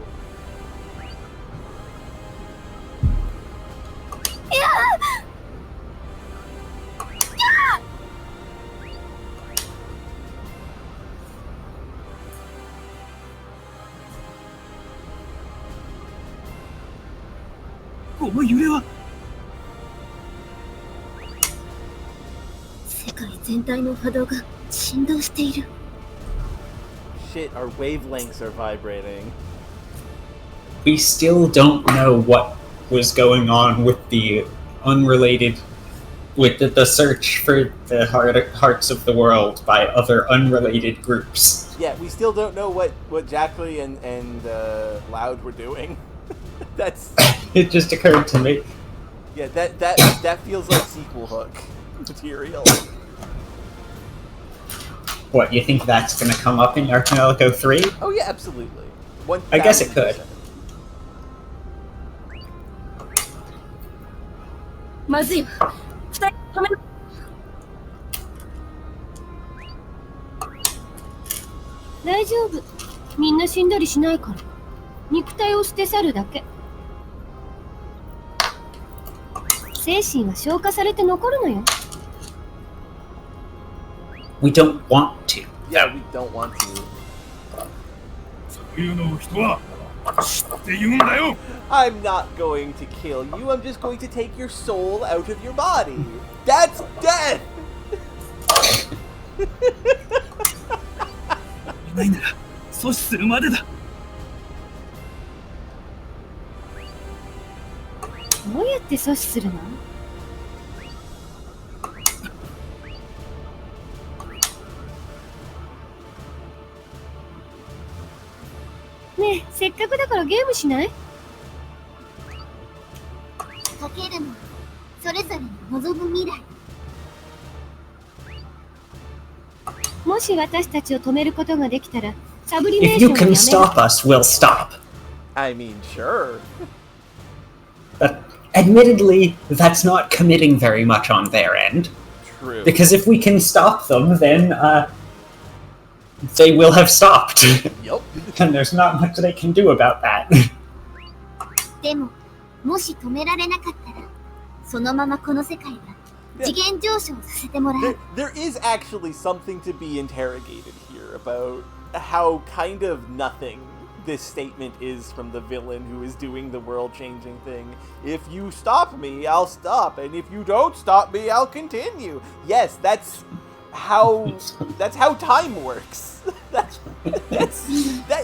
C: この揺れは。
E: 世界全体の波動が振動している。
B: Shit, our wavelengths are vibrating.
A: We still don't know what was going on with the unrelated with the search for the hearts of the world by other unrelated groups.
B: Yeah, we still don't know what Jackley and Loud were doing. That's
A: It just occurred to me.
B: yeah. That feels like sequel hook material.
A: What, you think that's going to come up in Tonelico 3?
B: Oh yeah, absolutely.
A: I guess it could.
D: まずいわ。二人止めな。大丈夫。みんな死んだりしないから。肉体を捨て去るだけ。精神は消化されて残るのよ。
A: We don't want to.
B: Yeah, we don't want to.
C: そういうのを人は知って言うんだよ。
B: I'm not going to kill you. I'm just going to take your soul out of your body. That's death.
C: ないなら阻止するまでだ。
D: どうやって阻止するの？ねえ、せっかくだからゲームしない？
E: かけるのはそれぞれの望む未来。
D: もし私たちを止めることができたら、サブリメー
A: If
D: ショ
A: you
D: ンを
A: can
D: やめる。
A: stop us, we'll stop.
B: I mean, sure.
A: Admittedly, that's not committing very much on their end.
B: True.
A: Because if we can stop them, then they will have stopped.
B: Yup.
A: And there's not much they can do about that.
E: でも、もし止められなかったら、そのままこの世界は次元上昇させてもらう。
B: There is actually something to be interrogated here about how kind of nothing this statement is from the villain who is doing the world-changing thing. If you stop me, I'll stop, and if you don't stop me, I'll continue. Yes, that's how time works. that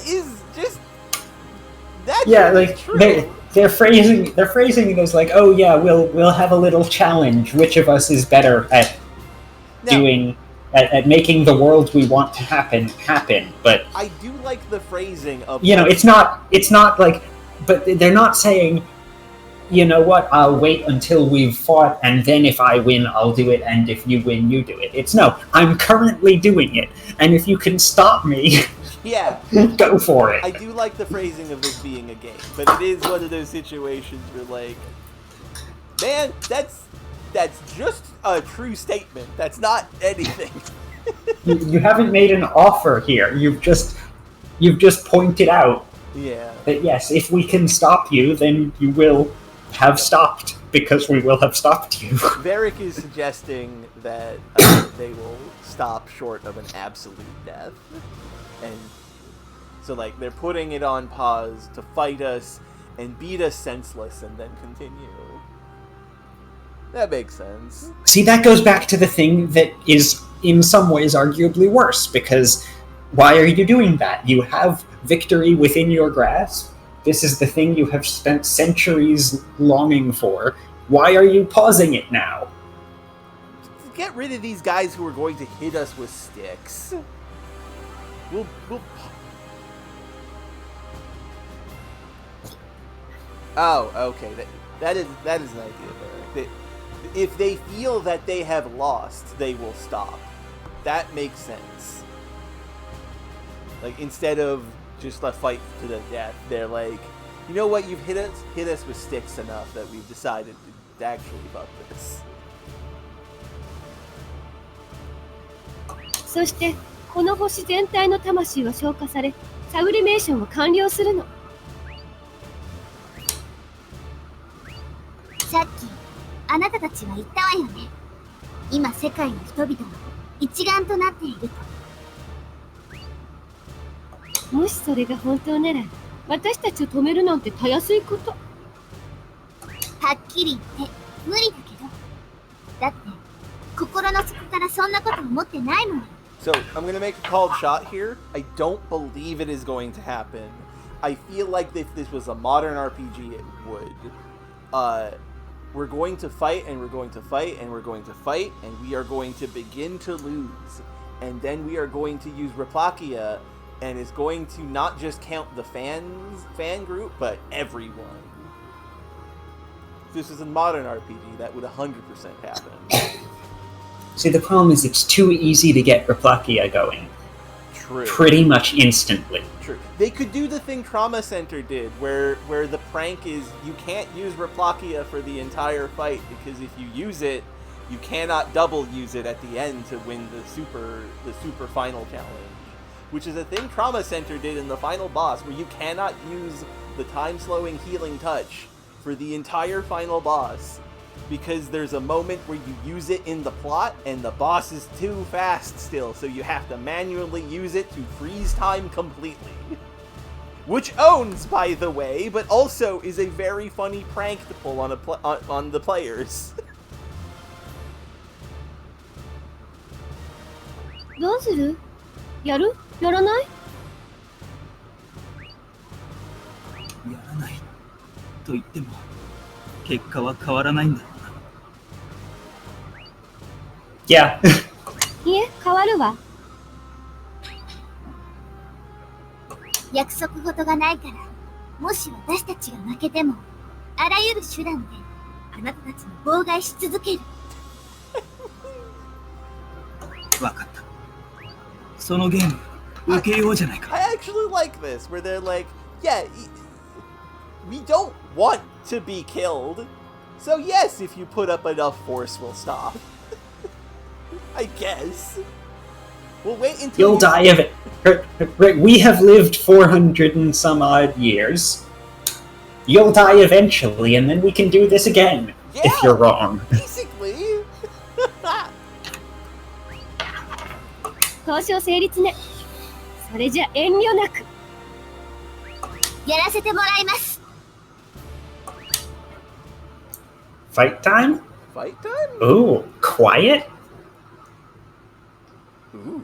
B: is just
A: Yeah, like
B: true.
A: they're phrasing it as like, oh yeah, we'll have a little challenge. Which of us is better at doing at making the world we want to happen? But
B: I do like the phrasing of
A: it's not like, but they're not saying, you know what, I'll wait until we've fought, and then if I win, I'll do it, and if you win, you do it. It's no, I'm currently doing it, and if you can stop me,
B: yeah,
A: go for it.
B: I do like the phrasing of this being a game, but it is one of those situations where, like, man, that's just a true statement. That's not anything.
A: You haven't made an offer here. You've just pointed out that yes, if we can stop you, then you will have stopped, because we will have stopped you.
B: Varric is suggesting that they will stop short of an absolute death. And so, like, they're putting it on pause to fight us and beat us senseless and then continue. That makes sense.
A: See, that goes back to the thing that is, in some ways, arguably worse, because why are you doing that? You have victory within your grasp. This is the thing you have spent centuries longing for. Why are you pausing it now?
B: Get rid of these guys who are going to hit us with sticks. We'll Oh, okay. That is an idea there. If they feel that they have lost, they will stop. That makes sense. Like, instead of just a fight to the death, they're like, you know what, you've hit us with sticks enough that we've decided to actually fuck this.
D: そしてこの星全体の魂は消化され、サブリメーションは完了するの。
E: さっきあなたたちは言ったわよね。今世界の人々は一丸となっていると。
D: もしそれが本当なら、私たちを止めるなんてたやすいこと。
E: はっきり言って無理だけど。だって心の底からそんなこと思ってないもん。
B: So, I'm gonna make a called shot here. I don't believe it is going to happen. I feel like if this was a modern RPG, it would. we're going to fight, and we're going to fight, and we're going to fight, and we are going to begin to lose. And then we are going to use Replakia, and it's going to not just count the fan group, but everyone. If this is a modern RPG, that would 100% happen.
A: See, the problem is it's too easy to get Replakia going.
B: True.
A: Pretty much instantly.
B: True. They could do the thing Trauma Center did, where the prank is you can't use Replakia for the entire fight, because if you use it, you cannot double use it at the end to win the super final challenge. Which is a thing Trauma Center did in the final boss, where you cannot use the time-slowing healing touch for the entire final boss, because there's a moment where you use it in the plot, and the boss is too fast still, so you have to manually use it to freeze time completely. Which owns, by the way, but also is a very funny prank to pull on the players.
D: どうする？やる？やらない？
C: やらないと言っても結果は変わらないんだろうな。
A: Yeah.
D: いえ、変わるわ。
E: 約束事がないから、もし私たちが負けても、あらゆる手段であなたたちを妨害し続ける。
C: わかった。そのゲーム受けようじゃないか。
B: I actually like this, where they're like, yeah, we don't want to be killed, so yes, if you put up enough force, we'll stop. I guess. We'll wait until
A: You'll die of it. Right, we have lived 400 and some odd years. You'll die eventually, and then we can do this again.
B: Yeah,
A: if you're wrong.
B: Basically.
D: 交渉成立ね。それじゃ遠慮なく。
E: やらせてもらいます。
A: Fight time?
B: Fight time?
A: Ooh, quiet?
B: Ooh.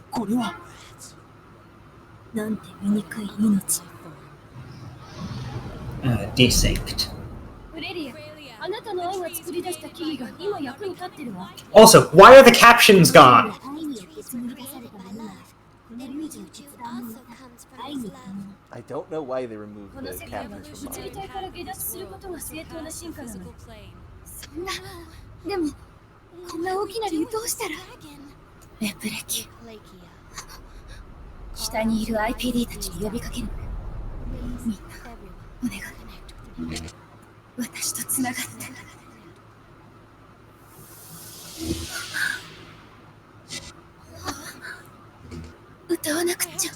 C: これは
E: なんて醜い命。
A: Desynced.
D: フレリア、あなたの愛が作り出した木々が今役に立ってるわ。
A: Also, why are the captions gone?
E: 愛によって紡ぎ出されたものは、この唯一の決断を得た愛によるもの。
B: I don't know why they removed
D: この
B: the
D: 世界は
B: captures
D: 物
B: from
D: 理
B: mine.
D: 体から下脱することが正当な進化なのに。そんな、でも、こんな大きな理由どうしたら？レプレキ。下にいる IPD たちに呼びかけるのよ。みんな、お願い。私とつながって。歌わなくっちゃ。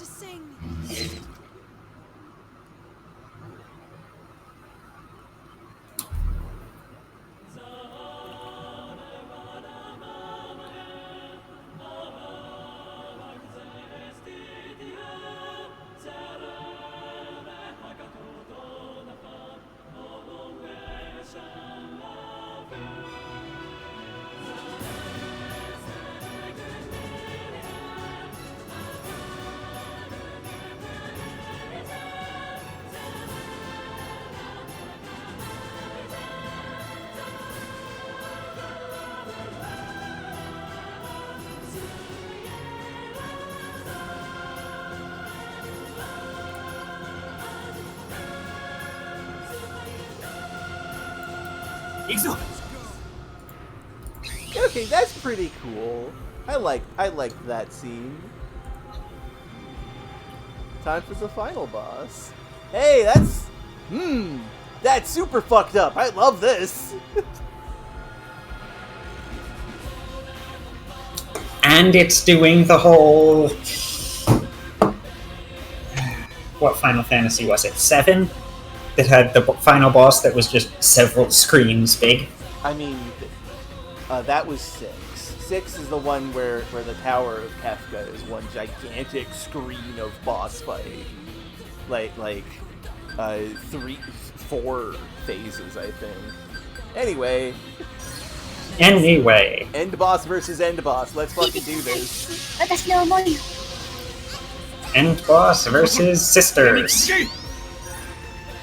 C: 行くぞ。
B: Okay, that's pretty cool. I like that scene. Time for the final boss. Hey, that's super fucked up. I love this.
A: And it's doing the whole... What Final Fantasy was it? 7? That had the final boss that was just several screens big.
B: I mean, that was 6. 6 is the one where the Tower of Kefka is one gigantic screen of boss fight. Like 4 phases, I think. Anyway,
A: Anyway.
B: end boss versus end boss. Let's fucking do this.
E: 私の思いを。
A: End boss versus sisters.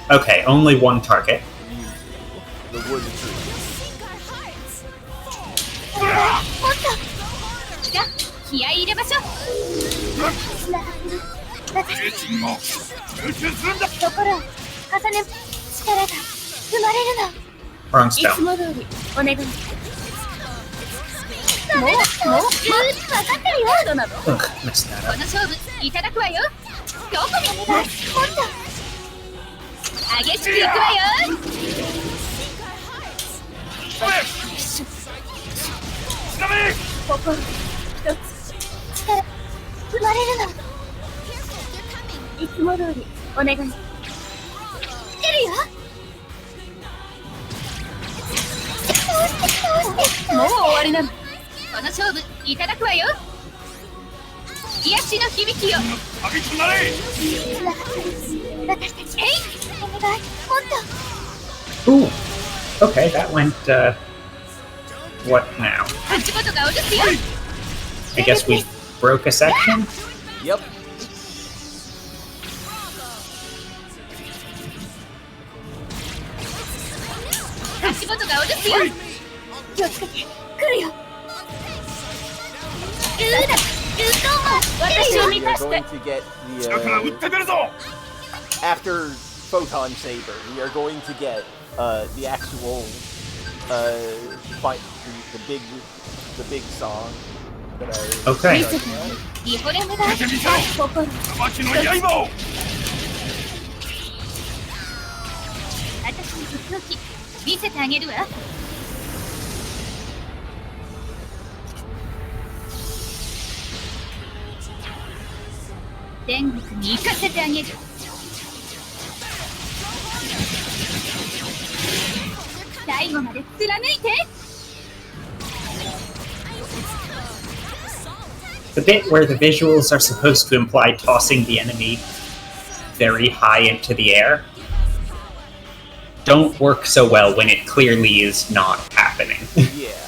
A: Okay, only one target.
B: The wood tree.
D: じゃあ気合い入れましょう。
E: ところを重ね力が生まれるの。
A: Wrong
E: いつ
A: stone.
E: も通りお願い。もう分かってるよ。どうなの？
A: Ugh, messed that
D: こ
A: up.
D: の勝負いただくわよ。どこに
E: お願い。もっ
D: 激しくいくわよ。
E: と心一つ力生まれるの。いつも通りお願い。出るよ。
D: もう終わりなの。この勝負いただくわよ。癒しの響きよ。
E: つながってる。私たち。お願い。もっと。
A: Ooh. Okay, that went, what now?
D: 足元が落とすよ。
A: I guess we broke a section?
B: Yep.
D: 足元が落とすよ。
E: 気をつけて。来るよ。私を
B: We
E: 満
B: are
E: たして。
B: going to get the after Photon Saber. We are going to get the actual fight, the big song that I.
A: Okay.
D: リフォルムが
E: 心。
D: 私の空気見せてあげるわ。天国に行かせてあげる。最後まで貫いて。
A: The bit where the visuals are supposed to imply tossing the enemy very high into the air don't work so well when it clearly is not happening.
B: Yeah.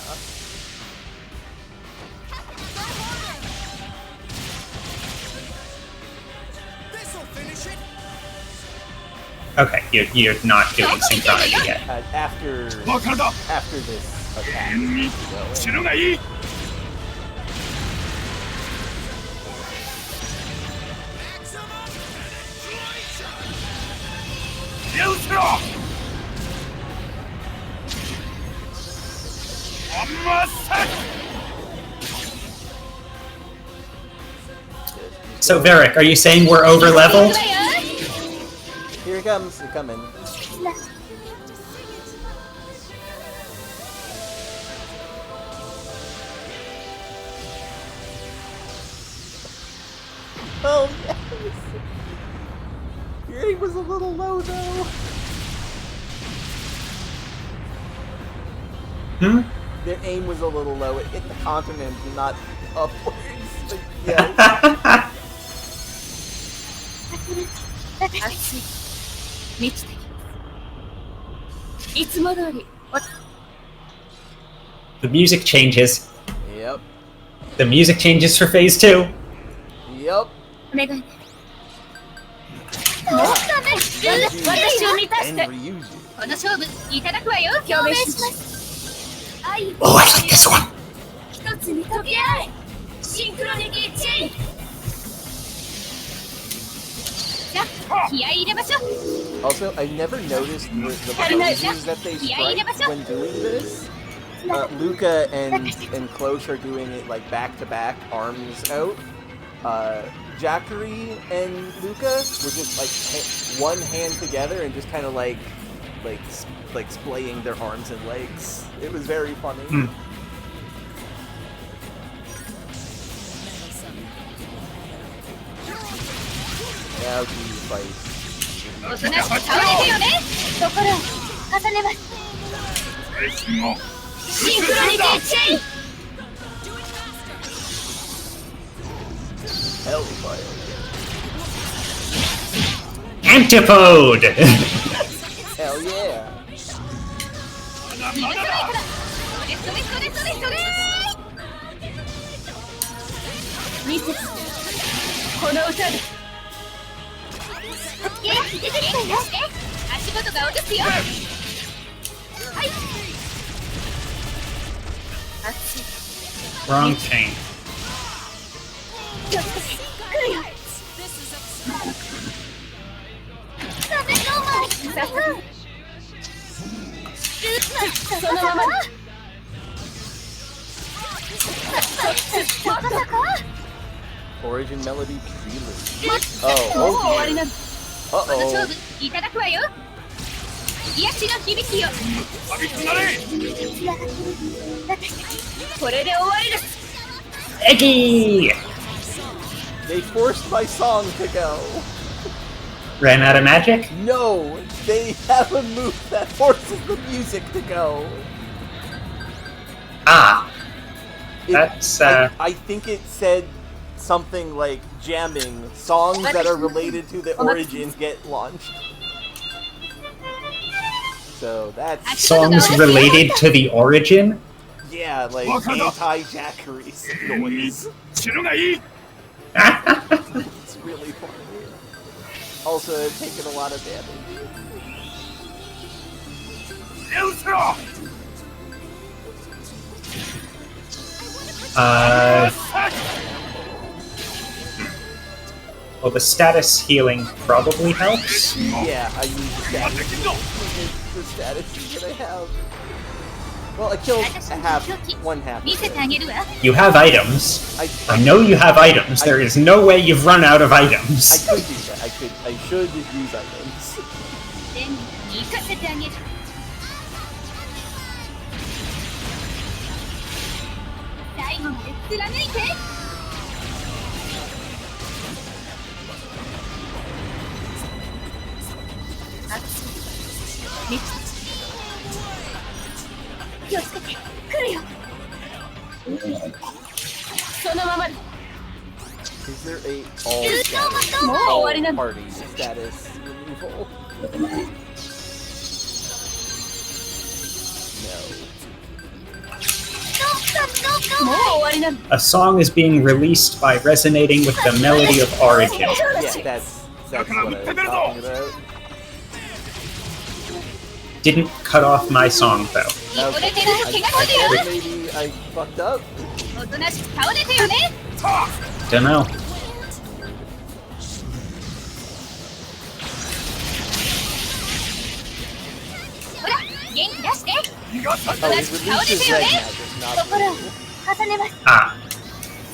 A: Okay, you're not doing synchronized yet.
B: After this attack.
A: So, Varric, are you saying we're over leveled?
B: Here it comes. It's coming. Oh yes. Your aim was a little low though.
A: Hmm?
B: Their aim was a little low. It hit the continent, not upwards. But yeah.
E: 私たち満ちてきます。いつも通り。
A: The music changes.
B: Yep.
A: The music changes for phase 2.
B: Yep.
E: お願いね。もうダメ。私を満たし
B: And
E: て。
B: reuse it.
D: この勝負いただくわよ。
E: 表明します。愛を
A: Oh, I like this one.
E: 一つに溶け合え。シンクロニティチェイン。
D: じゃあ気合い入れましょう。
B: Also, I never noticed the poses that they strike when doing this. Luca and Cloche are doing it like back to back, arms out. Jackery and Luca were just like one hand together and just kind of like splaying their arms and legs. It was very funny.
A: Hmm.
B: Now do you fight?
D: おとなしく倒れてよね。
E: ところを重ねます。シンクロニティチェイン。
B: Hellfire.
A: Antipode!
B: Hell yeah.
D: 逃がさないから。それそれそれそれそれ。
E: 見せて。この歌で。気出てきたよ。足元が落とすよ。はい。熱い。
A: Wrong chain.
E: 気をつけて。来るよ。ダメどうも。そのまま。まさか。
B: Origin melody prelude.
E: もう終わり
B: Oh,
E: な
B: okay.
E: の。この勝
B: Uh-oh.
E: 負いただくわよ。癒しの響きよ。これで終わりです。
A: Eggy!
B: They forced my song to go.
A: Ran out of magic?
B: No, they have a move that forces the music to go.
A: Ah.
B: It-
A: That's,
B: I think it said something like jamming. Songs that are related to the origin get launched. So that's...
A: songs related to the origin?
B: Yeah, like anti-jackery noise. It's really funny. Also, I've taken a lot of damage.
A: Well, the status healing probably helps.
B: Yeah, I use the status. The status that I have. Well, I killed one half.
E: 見せてあげるわ。
A: You have items.
B: I
A: I know you have items. There is no way you've run out of
B: I
A: items.
B: could do that. I should use items.
E: 天に行かせてあげる。最後まで貫いて。熱気をつけて。来るよ。そのままだ。
B: Is there a
E: もう終わりな
B: all
E: の。
B: party status removal? No.
E: もう終わりなの。
A: A song is being released by resonating with the melody of origin.
B: Yeah, that's what I was talking about.
A: Didn't cut off my song though.
E: 折れてると怪我するよ。
B: Maybe I fucked up.
E: おとなしく倒れてよね。
A: Dunno.
E: ほら、元気出して。
B: Oh, it releases red magic, not
E: 心を重ねます。
A: Ah,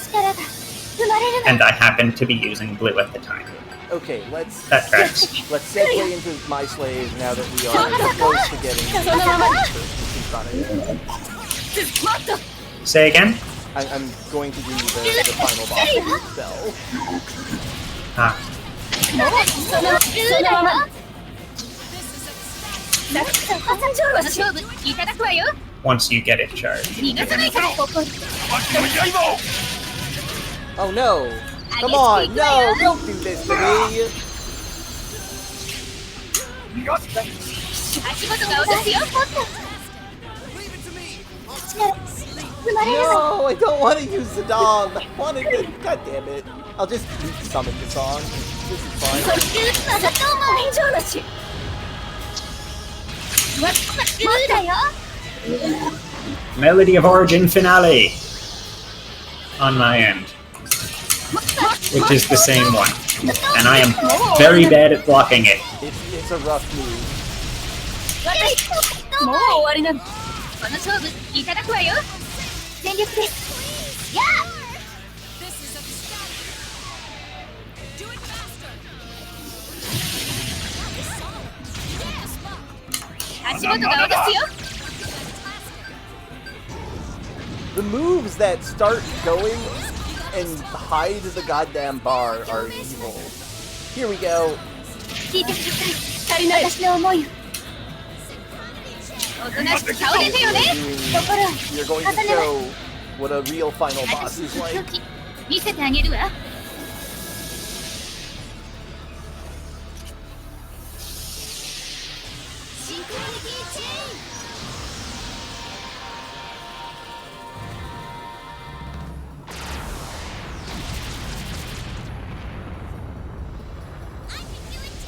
E: 力が生まれるの。
A: and I happened to be using blue at the time.
B: Okay, let's
A: That tracks.
B: segue into my slave now that we are close to getting to
E: そのままだ。
B: Synchronic.
E: もっと。
A: Say again?
B: I'm going to do the final boss spell.
A: Ah,
E: そのまま。この勝負いただくわよ。
A: once you get it charged.
E: 逃がさないから。
B: Oh no! Come on! No! Don't do this to me!
E: 足元が落とすよ。もっと。力生まれるの。
B: No! I don't want to use the dom! I wanted to. God damn it. I'll just summon the song. This is fine.
E: まさかお前以上のし。もっとよ。
A: Melody of Origin finale on my end, which is the same one, and I am very bad at blocking it.
B: It's a rough move.
E: もう終わりなの。この勝負いただくわよ。全力です。やあ。足元が落とすよ。
B: The moves that start going and hide the goddamn bar are evil. Here we go.
E: 聞いてください。足りない私の思いを。おとなしく倒れてよね。心を
B: You're going to show what a real final boss is
E: 私の
B: like.
E: 狂気見せてあげるわ。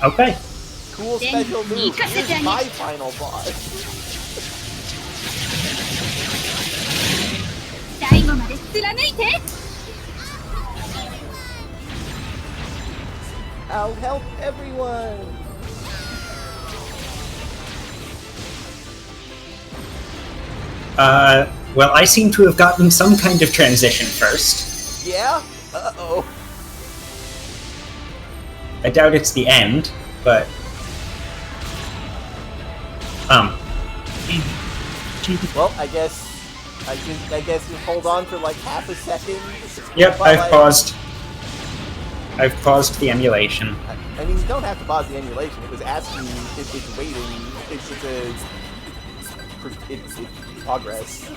B: I
A: Okay.
B: Cool special move. Here's my final boss.
D: 最後まで貫いて
B: I'll help everyone.
A: Well, I seem to have gotten some kind of transition first.
B: Yeah? Uh-oh.
A: I doubt it's the end, but...
C: 聞いて
B: Well, I guess just hold on for like half a second.
A: Yep,
B: while
A: I've paused. I've paused the emulation.
B: I mean, you don't have to pause the emulation. It was asking if it's waiting. It's progress.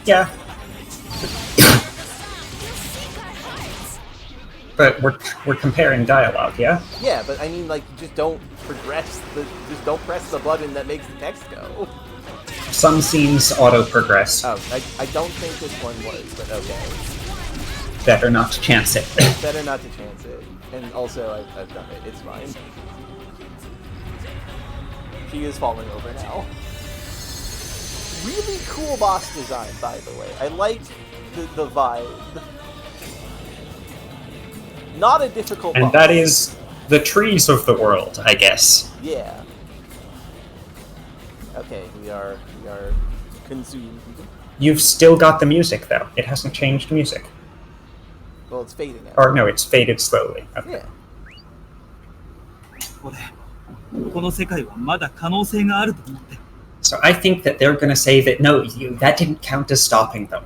A: Yeah. But we're comparing dialogue, yeah?
B: Yeah, but I mean, like, just don't press the button that makes the text go.
A: Some scenes auto-progress.
B: Oh, I don't think this one was, but okay.
A: Better not to chance it.
B: Better not to chance it. And also, I've done it. It's fine. She is falling over now. Really cool boss design, by the way. I like the vibe. Not a difficult boss.
A: And that is the trees of the world, I guess.
B: Yeah. Okay, we are consumed.
A: You've still got the music, though. It hasn't changed music.
B: Well, it's fading out.
A: Or no, it's faded slowly. Okay.
B: Yeah.
C: この世界はまだ可能性があると思って
A: So I think that they're going to say that, no, that didn't count as stopping them.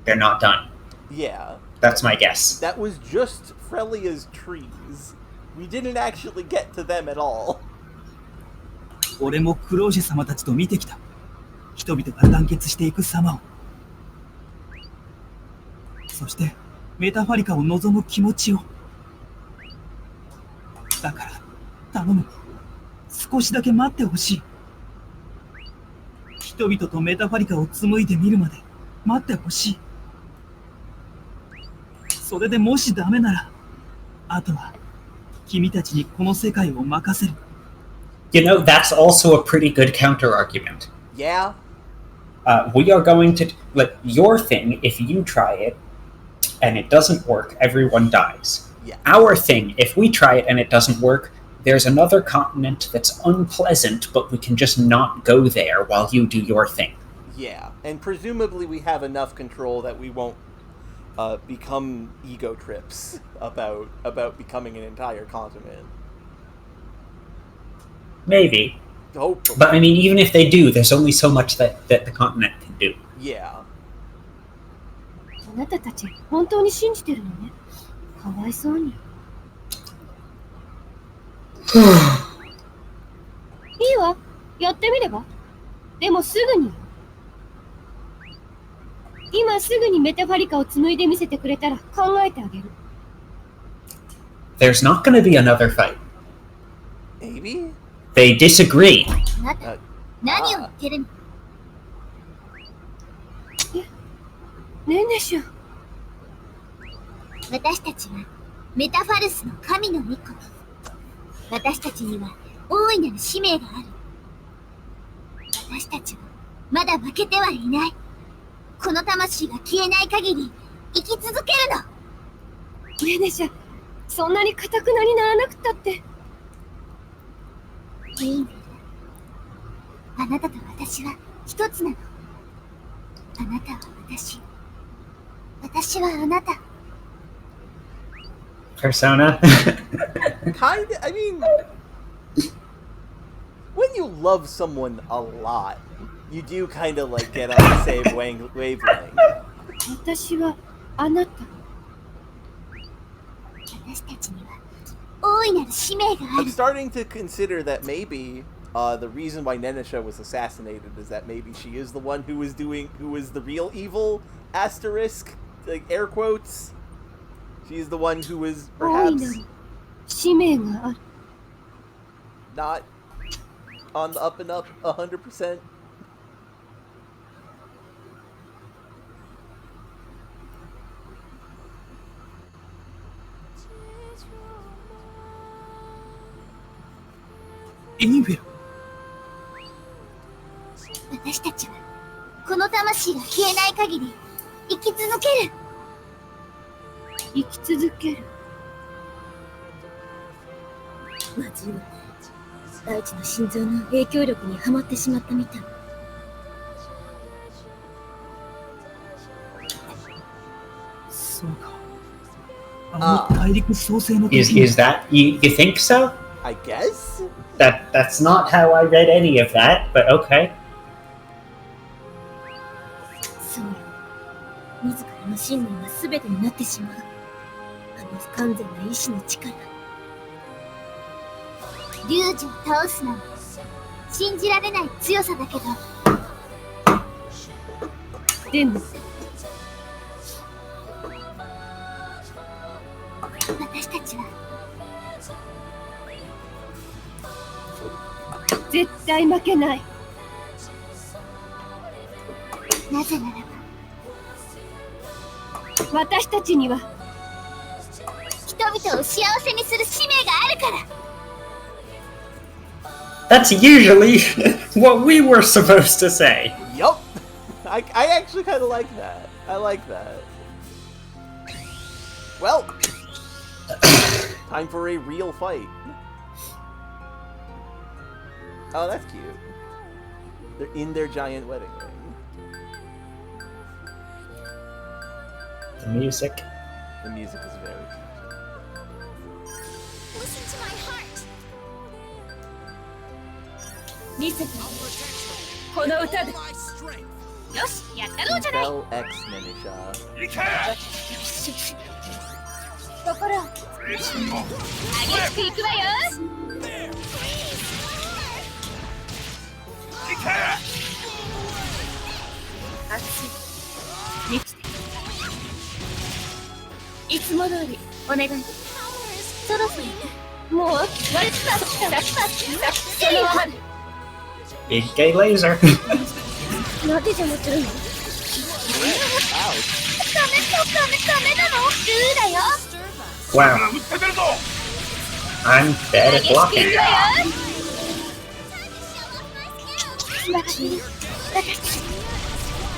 A: They're not done.
B: Yeah.
A: That's my guess.
B: That was just Frelia's trees. We didn't actually get to them at all.
C: 俺もクロージェ様たちと見てきた人々が団結していく様をそしてメタファリカを望む気持ちをだから頼む少しだけ待ってほしい人々とメタファリカを紡いでみるまで待ってほしいそれでもしダメならあとは君たちにこの世界を任せる
A: You know, that's also a pretty good counter-argument.
B: Yeah?
A: We are going to... Like, your thing, if you try it, and it doesn't work, everyone dies.
B: Yeah.
A: Our thing, if we try it and it doesn't work, there's another continent that's unpleasant, but we can just not go there while you do your thing.
B: Yeah. And presumably we have enough control that we won't become ego trips about becoming an entire continent.
A: Maybe.
B: Hopefully.
A: But, I mean, even if they do, there's only so much that the continent can do.
B: Yeah.
D: あなたたち本当に信じてるのねかわいそうにいいわやってみればでもすぐに今すぐにメタファリカを紡いでみせてくれたら考えてあげる
A: There's not going to be another fight.
B: Maybe?
A: They disagree.
E: あなた何を言ってるの
D: ネネシャ
E: 私たちはメタファルスの神の御子私たちには大いなる使命がある私たちはまだ負けてはいないこの魂が消えない限り生き続けるの
D: ネネシャそんなに堅くなにならなくたって
E: インフェルあなたと私は一つなのあなたは私私はあなた
A: Persona.
B: Kinda, I mean... When you love someone a lot, you do kinda, like, get on the same wavelength.
D: 私はあなた
E: 私たちには大いなる使命があ
B: I'm
E: る
B: starting to consider that maybe the reason why Nenesha was assassinated is that maybe she is the one who was the real evil, asterisk, like air quotes. She's the one who was
D: 大い
B: perhaps
D: なる使命がある
B: not on the up and up 100%.
C: インフェル。
E: 私たちはこの魂が消えない限り生き続ける。
D: 生き続ける。
E: まずいわね。大地の心臓の影響力にはまってしまったみたい。
C: そうか。あの大陸創生の時
A: Is
C: に
A: that you think so?
B: I guess?
A: That's not how I read any of that, but okay.
E: そうよ。自らの信念が全てになってしまう。あの不完全な意志の力。龍樹を倒すなんて信じられない強さだけど、
D: でも
E: 私たちは
D: 絶対負けない。
E: なぜならば
D: 私たちには
E: 人々を幸せにする使命があるから。
A: That's usually what we were supposed to say.
B: Yup! I actually kind of like that. I like that. Well, time for a real fight. Oh, that's cute. They're in their giant wedding ring.
A: The music.
B: The music is very cute.
E: Listen to my heart.
D: 見せてこの歌で。よし、やったろうじゃない。
B: Infel X Nenesha.
D: 心を激しくいくわよ。熱い満ちていつも通りお願い。そろそろもう割れたそのままで。
A: Big gay laser.
D: なんでじゃなするの？ダメなの？ルーだよ。
A: Wow. I'm bad at blocking.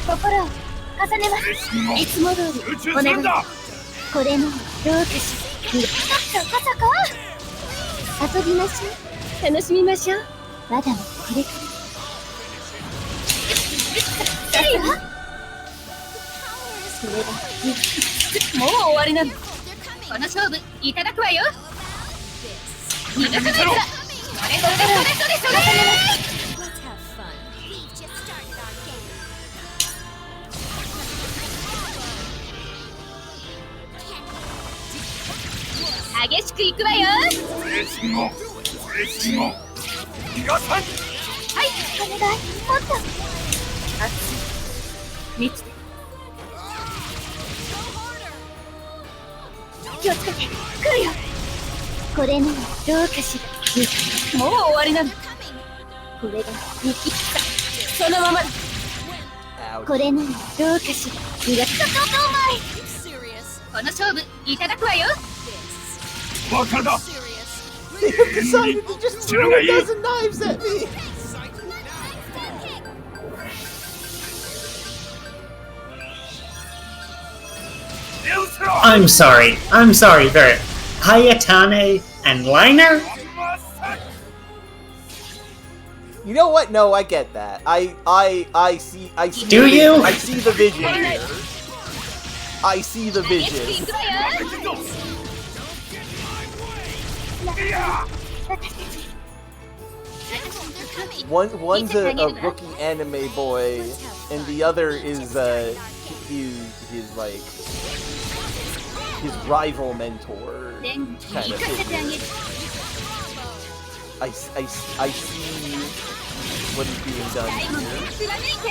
E: 心を重ねます。いつも通りお願い。これのどうかしら。そこ遊びましょう。
D: 楽しみましょう。
E: まだまだこれから。
D: いいよ。
E: それが
D: もう終わりなの。この勝負いただくわよ。逃がさないから。それ。激しくいくわよ。はい、
E: お願い。もっと
D: 満ちて。気をつけて。来るよ。
E: これならどうかしら。
D: もう終わりなの。
E: これが
D: 生きったそのままだ。
B: Ouch.
E: これならどうかしら。逃がすことうまい。
D: この勝負いただくわよ。
C: バカだ。
B: They have decided to just throw a dozen knives at me!
A: I'm sorry, Barrett. Hayatane and Liner?
B: You know what? No, I get that. I see.
A: Do you?
B: I see the vision here. I see the
D: 激しくい
B: vision.
D: くわよ。
B: One's a rookie anime boy, and the other is his like his rival mentor
D: 連に
B: kind
D: 行
B: of
D: かせてあ
B: figure.
D: げる。
B: I see what is being done
D: 最後まで
B: here.
D: 貫いて。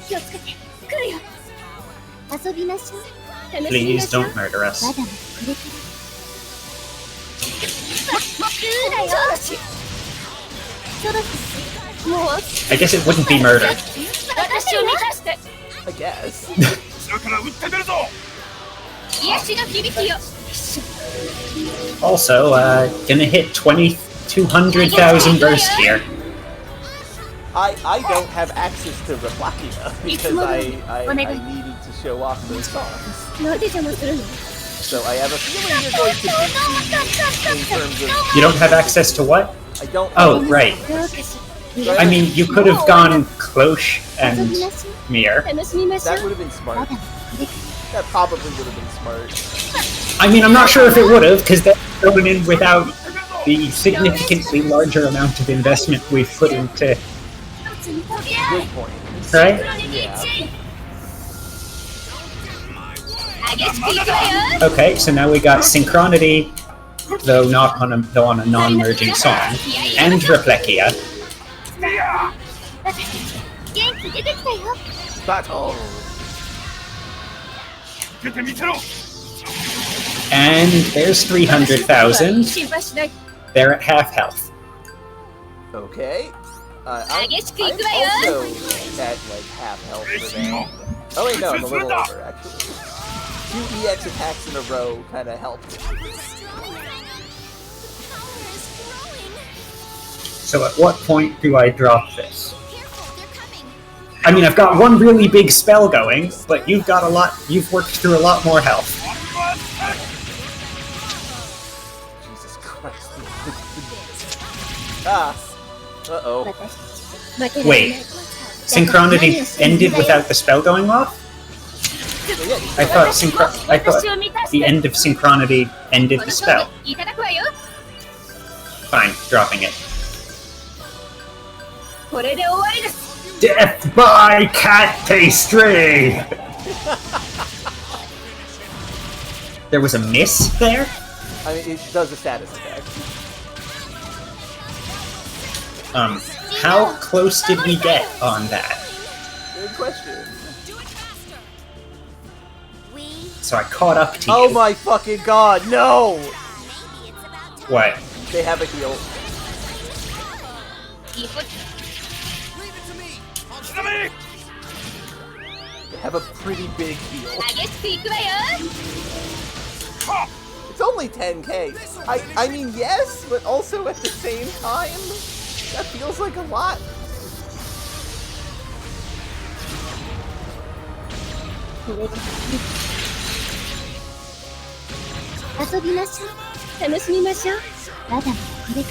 D: 気をつけて。来るよ。
E: 遊びましょう。
D: 楽しみま
A: Please
D: しょう。
A: don't murder
E: ま
A: us.
E: だまだこれから。
D: だよ。
E: そろそ
D: もう
A: I guess it wouldn't be murder.
D: 私を満たして。
B: I guess.
C: 後ろから撃って出るぞ。
D: 癒しの響きよ。
A: Also, gonna hit 200,000 burst here.
B: I don't have access to Replakia because I needed to show off those songs.
D: なんで邪魔するの？
B: So I have a feeling you're going to beat me in terms of...
A: You don't have access to what?
B: I don't
A: Oh,
B: have...
A: right. I mean, you could have gone Cloche and Mir.
D: 楽しみましょ
B: That
D: う。
B: would have been smart. That probably would have been smart.
A: I mean, I'm not sure if it would have, because they're going in without the significantly larger amount of investment we've put into...
B: Good point.
A: Right?
B: Yeah.
D: 激しくいくわよ。
A: Okay, so now we got Synchronity, though on a non-merging song, and Replexia.
E: 元気出てきたよ。
B: Battle!
A: And there's 300,000.
D: 心配しない。
A: They're at half health.
B: Okay. I'm
D: 激しくいくわよ。
B: also at like half health for them. Oh wait, no, I'm a little over actually. 2 EX attacks in a row kind of helped.
A: So at what point do I drop this? I mean, I've got one really big spell going, but you've worked through a lot more health.
B: Jesus Christ. Ah. Uh-oh.
A: Wait, Synchronity ended without the spell going off? I thought the end of Synchronity ended the spell.
D: いただくわよ。
A: Fine, dropping it.
D: これで終わりです。
A: Death by cat pastry! There was a miss there?
B: I mean, it does a status effect.
A: How close did we get on that?
B: Good question.
A: So I caught up to
B: Oh
A: you.
B: my fucking god, no!
A: What?
B: They have a heal.
D: いいこ
B: They have a pretty big heal.
D: 激しくいくわよ。
B: It's only 10k. I mean, yes, but also at the same time, that feels like a lot.
E: 遊びましょう。
D: 楽しみましょう。
E: まだこれか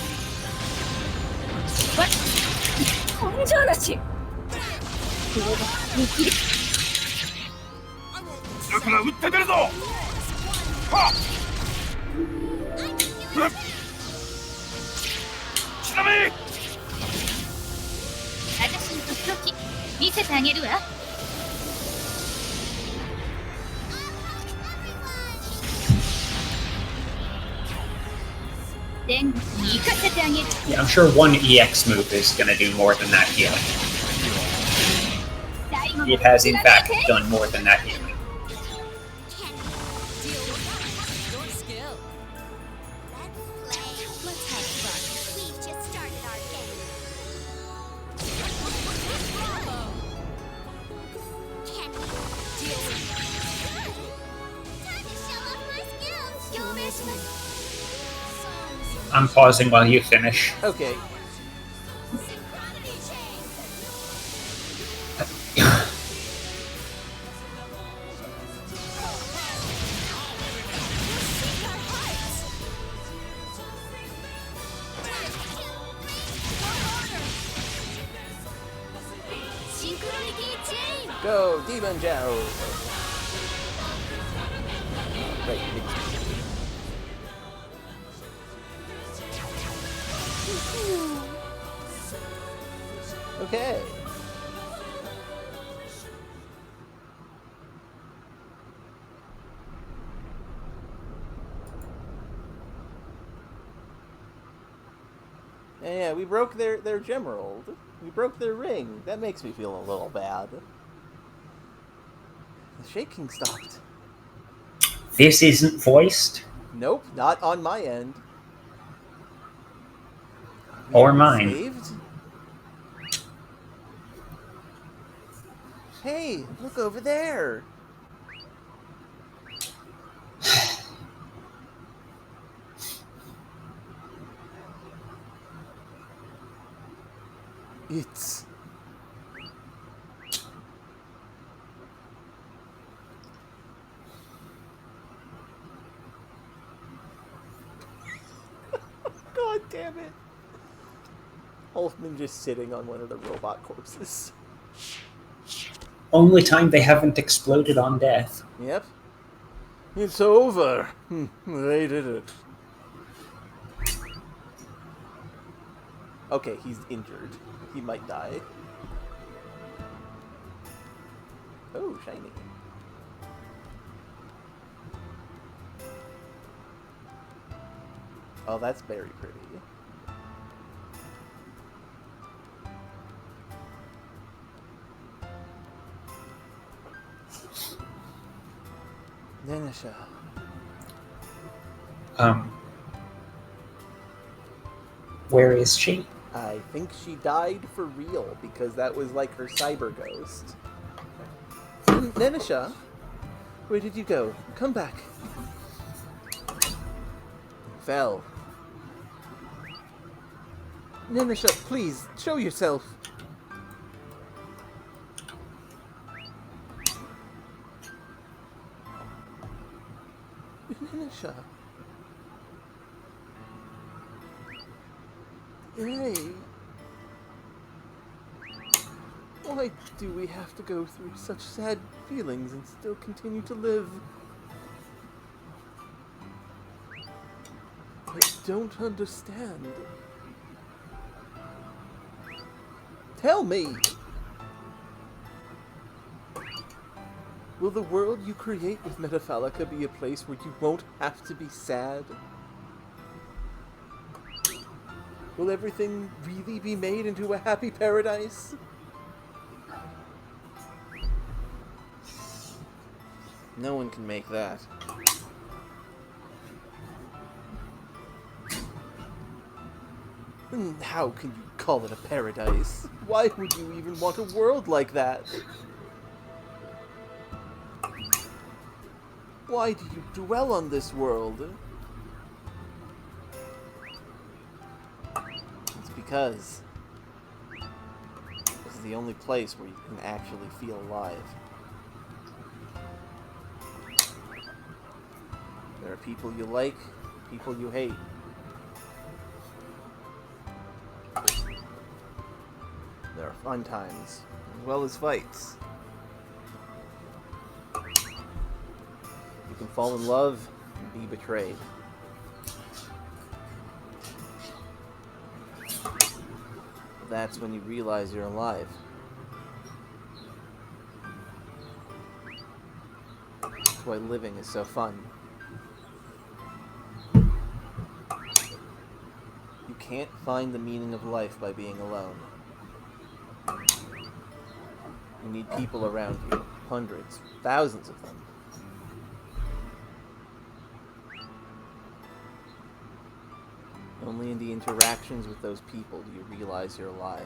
D: 根性なし。これが見切り。
C: だから撃って出るぞ。はっ。ちなみに。
D: 私のときどき見せてあげるわ。天国に行かせてあげる。
A: Yeah, I'm sure one EX move is gonna do more than that healing.
D: 最後
A: It has in fact done more than that healing. I'm pausing while you finish.
B: Okay. Go, Demon Joe! Right, okay. Yeah, we broke their gemerald. We broke their ring. That makes me feel a little bad. The shaking stopped.
A: This isn't voiced?
B: Nope, not on my end.
A: Or mine.
B: Saved? Hey, look over there. It's... God damn it. Wolfman just sitting on one of the robot corpses.
A: Only time they haven't exploded on death.
B: Yep. It's over. They did it. Okay, he's injured. He might die. Oh, shiny. Oh, that's very pretty. Nenesha.
A: Where is she?
B: I think she died for real, because that was like her cyber ghost. Nenesha? Where did you go? Come back. Fell. Nenesha, please, show yourself. Nenesha. Hey. Why do we have to go through such sad feelings and still continue to live? I don't understand. Tell me! Will the world you create with Metafalica be a place where you won't have to be sad? Will everything really be made into a happy paradise? No one can make that. And how can you call it a paradise? Why would you even want a world like that? Why do you dwell on this world? It's because this is the only place where you can actually feel alive. There are people you like, people you hate. There are fun times, as well as fights. You can fall in love and be betrayed. That's when you realize you're alive. That's why living is so fun. You can't find the meaning of life by being alone. You need people around you. Hundreds, thousands of them. Only in the interactions with those people do you realize you're alive.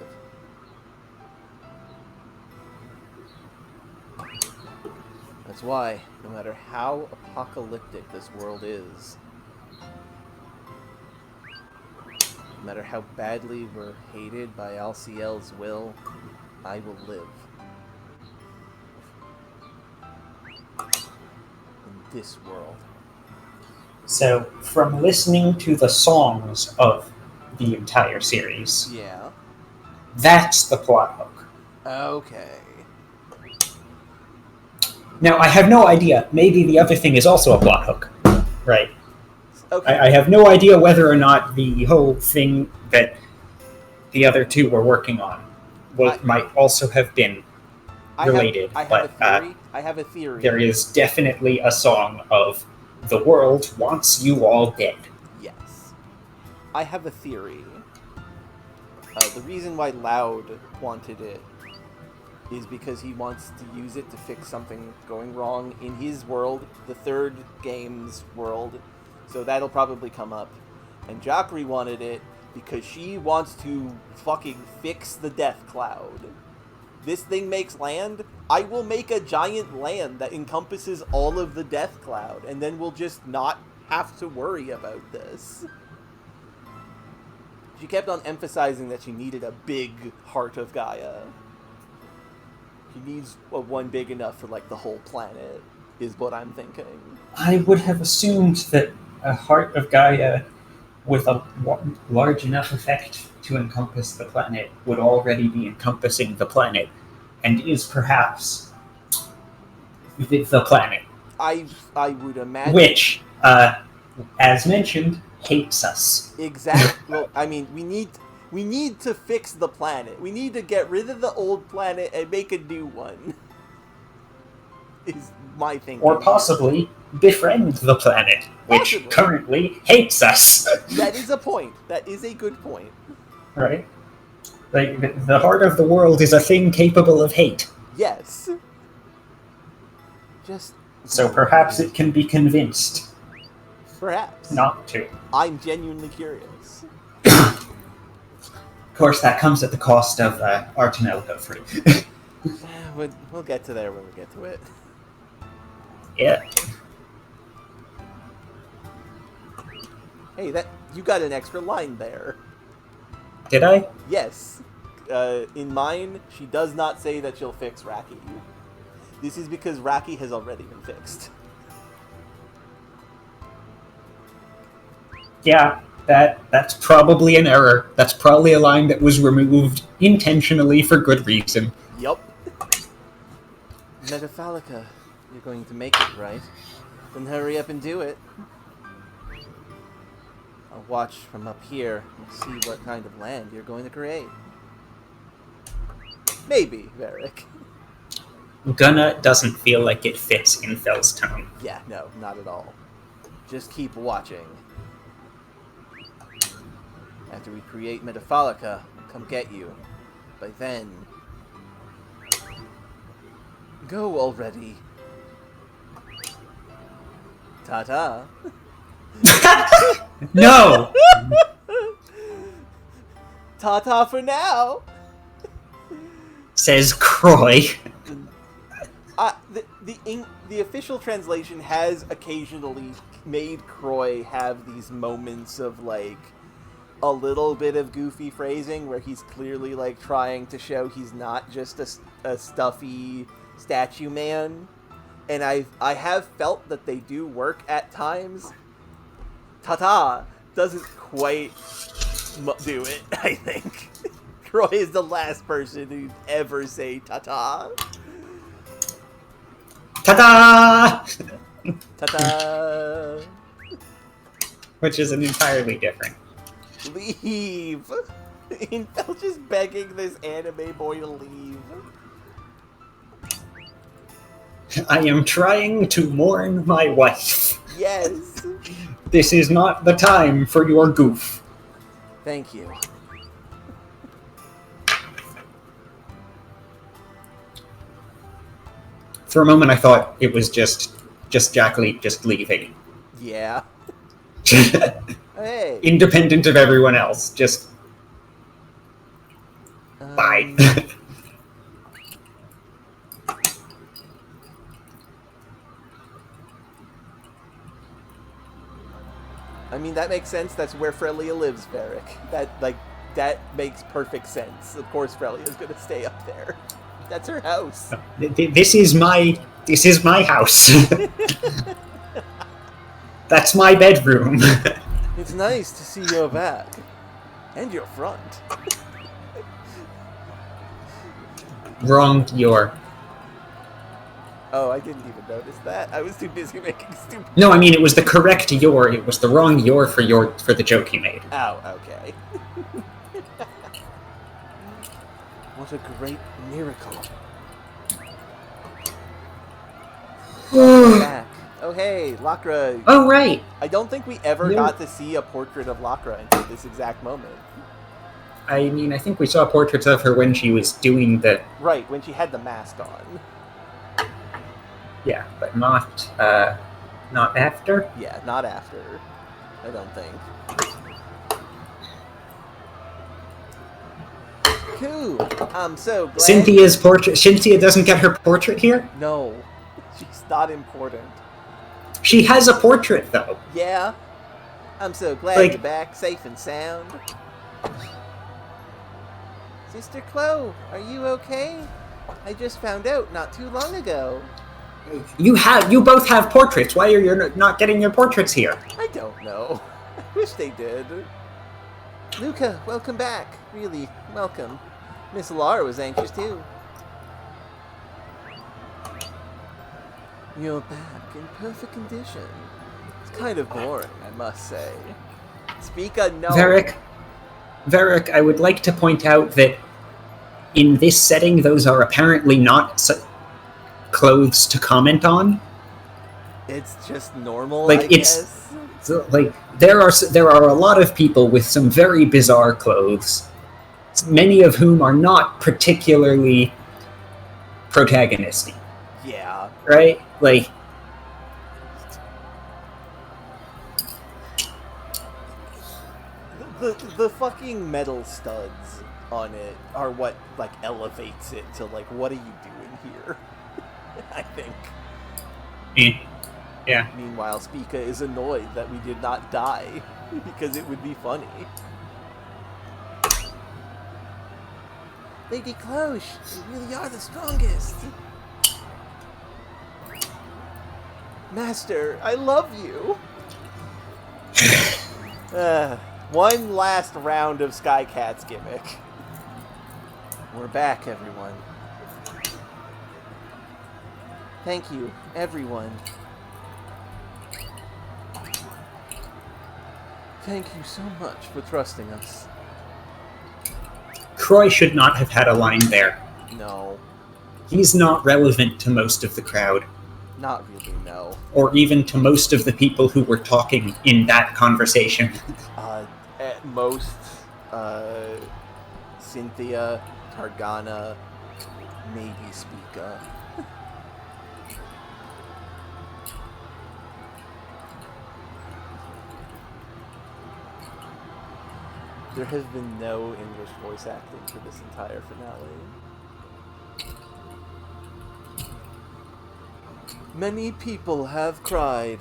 B: That's why, no matter how apocalyptic this world is, no matter how badly we're hated by LCL's will, I will live. In this world.
A: So, from listening to the songs of the entire series,
B: Yeah.
A: that's the plot hook.
B: Okay.
A: Now, I have no idea. Maybe the other thing is also a plot hook, right?
B: Okay.
A: I have no idea whether or not the whole thing that the other two were working on might also have been related.
B: I have a theory.
A: There is definitely a song of "The world wants you all dead."
B: Yes. I have a theory. The reason why Loud wanted it is because he wants to use it to fix something going wrong in his world, the third game's world. So that'll probably come up. And Jackery wanted it because she wants to fucking fix the death cloud. This thing makes land, I will make a giant land that encompasses all of the Death Cloud, and then we'll just not have to worry about this. She kept on emphasizing that she needed a big Heart of Gaia. She needs one big enough for, like, the whole planet, is what I'm thinking.
A: I would have assumed that a Heart of Gaia with a large enough effect to encompass the planet would already be encompassing the planet, and is perhaps the planet.
B: I would imagine...
A: Which, as mentioned, hates us.
B: Exactly. Well, I mean, we need to fix the planet. We need to get rid of the old planet and make a new one. Is my thinking.
A: Or possibly befriend the planet, which
B: Possibly.
A: currently hates us.
B: That is a point. That is a good point.
A: Right? Like, the heart of the world is a thing capable of hate.
B: Yes. Just...
A: So perhaps it can be convinced
B: Perhaps.
A: not to.
B: I'm genuinely curious.
A: Of course, that comes at the cost of our Tonelico free.
B: We'll get to there when we get to it.
A: Yeah.
B: Hey, you got an extra line there.
A: Did I?
B: Yes. In mine, she does not say that she'll fix Raki. This is because Raki has already been fixed.
A: Yeah, that's probably an error. That's probably a line that was removed intentionally for good reason.
B: Yup. Metaphalica, you're going to make it, right? Then hurry up and do it. I'll watch from up here and see what kind of land you're going to create. Maybe, Varric.
A: Gonna doesn't feel like it fits Infel's tone.
B: Yeah, no, not at all. Just keep watching. After we create Metaphalica, I'll come get you. By then... Go already. Ta-ta.
A: No!
B: Ta-ta for now!
A: Says Croy.
B: The official translation has occasionally made Croy have these moments of, like, a little bit of goofy phrasing where he's clearly, like, trying to show he's not just a stuffy statue man. And I have felt that they do work at times. Ta-ta doesn't quite do it, I think. Croy is the last person who'd ever say ta-ta.
A: Ta-da!
B: Ta-ta!
A: Which is an entirely different.
B: Leave! Infel just begging this anime boy to leave.
A: I am trying to mourn my wife.
B: Yes!
A: This is not the time for your goof.
B: Thank you.
A: For a moment I thought it was just Jack Lee just leaving.
B: Yeah. Hey!
A: Independent of everyone else. Just bye.
B: I mean, that makes sense. That's where Frelia lives, Varric. That makes perfect sense. Of course Frelia's gonna stay up there. That's her house.
A: This is my house. That's my bedroom.
B: It's nice to see your back. And your front.
A: Wrong, your.
B: Oh, I didn't even notice that. I was too busy making stupid...
A: No, I mean, it was the correct your. It was the wrong your for the joke you made.
B: Oh, okay. What a great miracle. Back. Oh, hey, Lakra.
A: Oh, right.
B: I don't think we ever got to see a portrait of Lakra until this exact moment.
A: I mean, I think we saw portraits of her when she was doing the...
B: Right, when she had the mask on.
A: Yeah, but not after?
B: Yeah, not after. I don't think. Cool. I'm so glad.
A: Cynthia's portrait. Cynthia doesn't get her portrait here?
B: No, she's not important.
A: She has a portrait, though.
B: Yeah. I'm so glad
A: Like-
B: you're back, safe and sound. Sister Chloe, are you okay? I just found out not too long ago.
A: You both have portraits. Why are you not getting your portraits here?
B: I don't know. I wish they did. Luca, welcome back. Really, welcome. Miss Laura was anxious too. You're back in perfect condition. It's kind of boring, I must say. Speak unknown.
A: Varric, I would like to point out that in this setting, those are apparently not clothes to comment on.
B: It's just normal,
A: Like,
B: I
A: it's-
B: guess.
A: So, like, there are a lot of people with some very bizarre clothes, many of whom are not particularly protagonisty,
B: Yeah.
A: right? Like,
B: The fucking metal studs on it are what, like, elevates it to, like, what are you doing here? I think.
A: yeah.
B: Meanwhile, Spica is annoyed that we did not die, because it would be funny. Lady Cloche, you really are the strongest. Master, I love you. One last round of Sky Cat's gimmick. We're back, everyone. Thank you, everyone. Thank you so much for trusting us.
A: Croy should not have had a line there.
B: No,
A: He's not relevant to most of the crowd,
B: not really, no.
A: or even to most of the people who were talking in that conversation.
B: At most, Cynthia, Targana, maybe Spica. There has been no English voice acting for this entire finale. Many people have cried.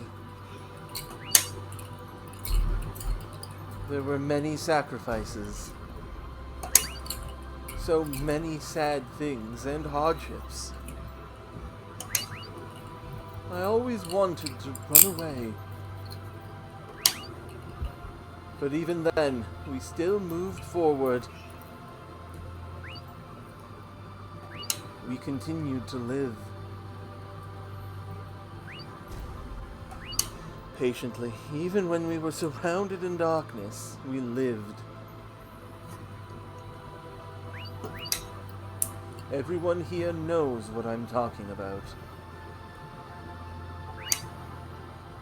B: There were many sacrifices. So many sad things and hardships. I always wanted to run away. But even then, we still moved forward. We continued to live. Patiently, even when we were surrounded in darkness, we lived. Everyone here knows what I'm talking about.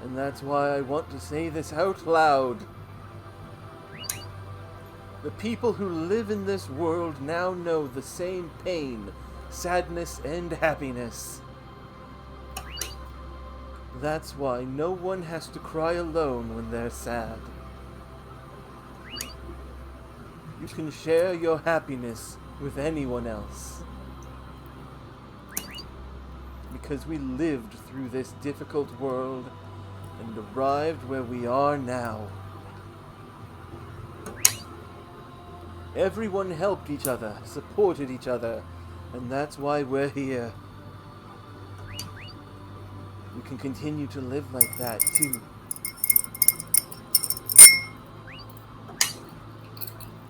B: And that's why I want to say this out loud. The people who live in this world now know the same pain, sadness, and happiness. That's why no one has to cry alone when they're sad. You can share your happiness with anyone else. Because we lived through this difficult world and arrived where we are now. Everyone helped each other, supported each other, and that's why we're here. We can continue to live like that, too.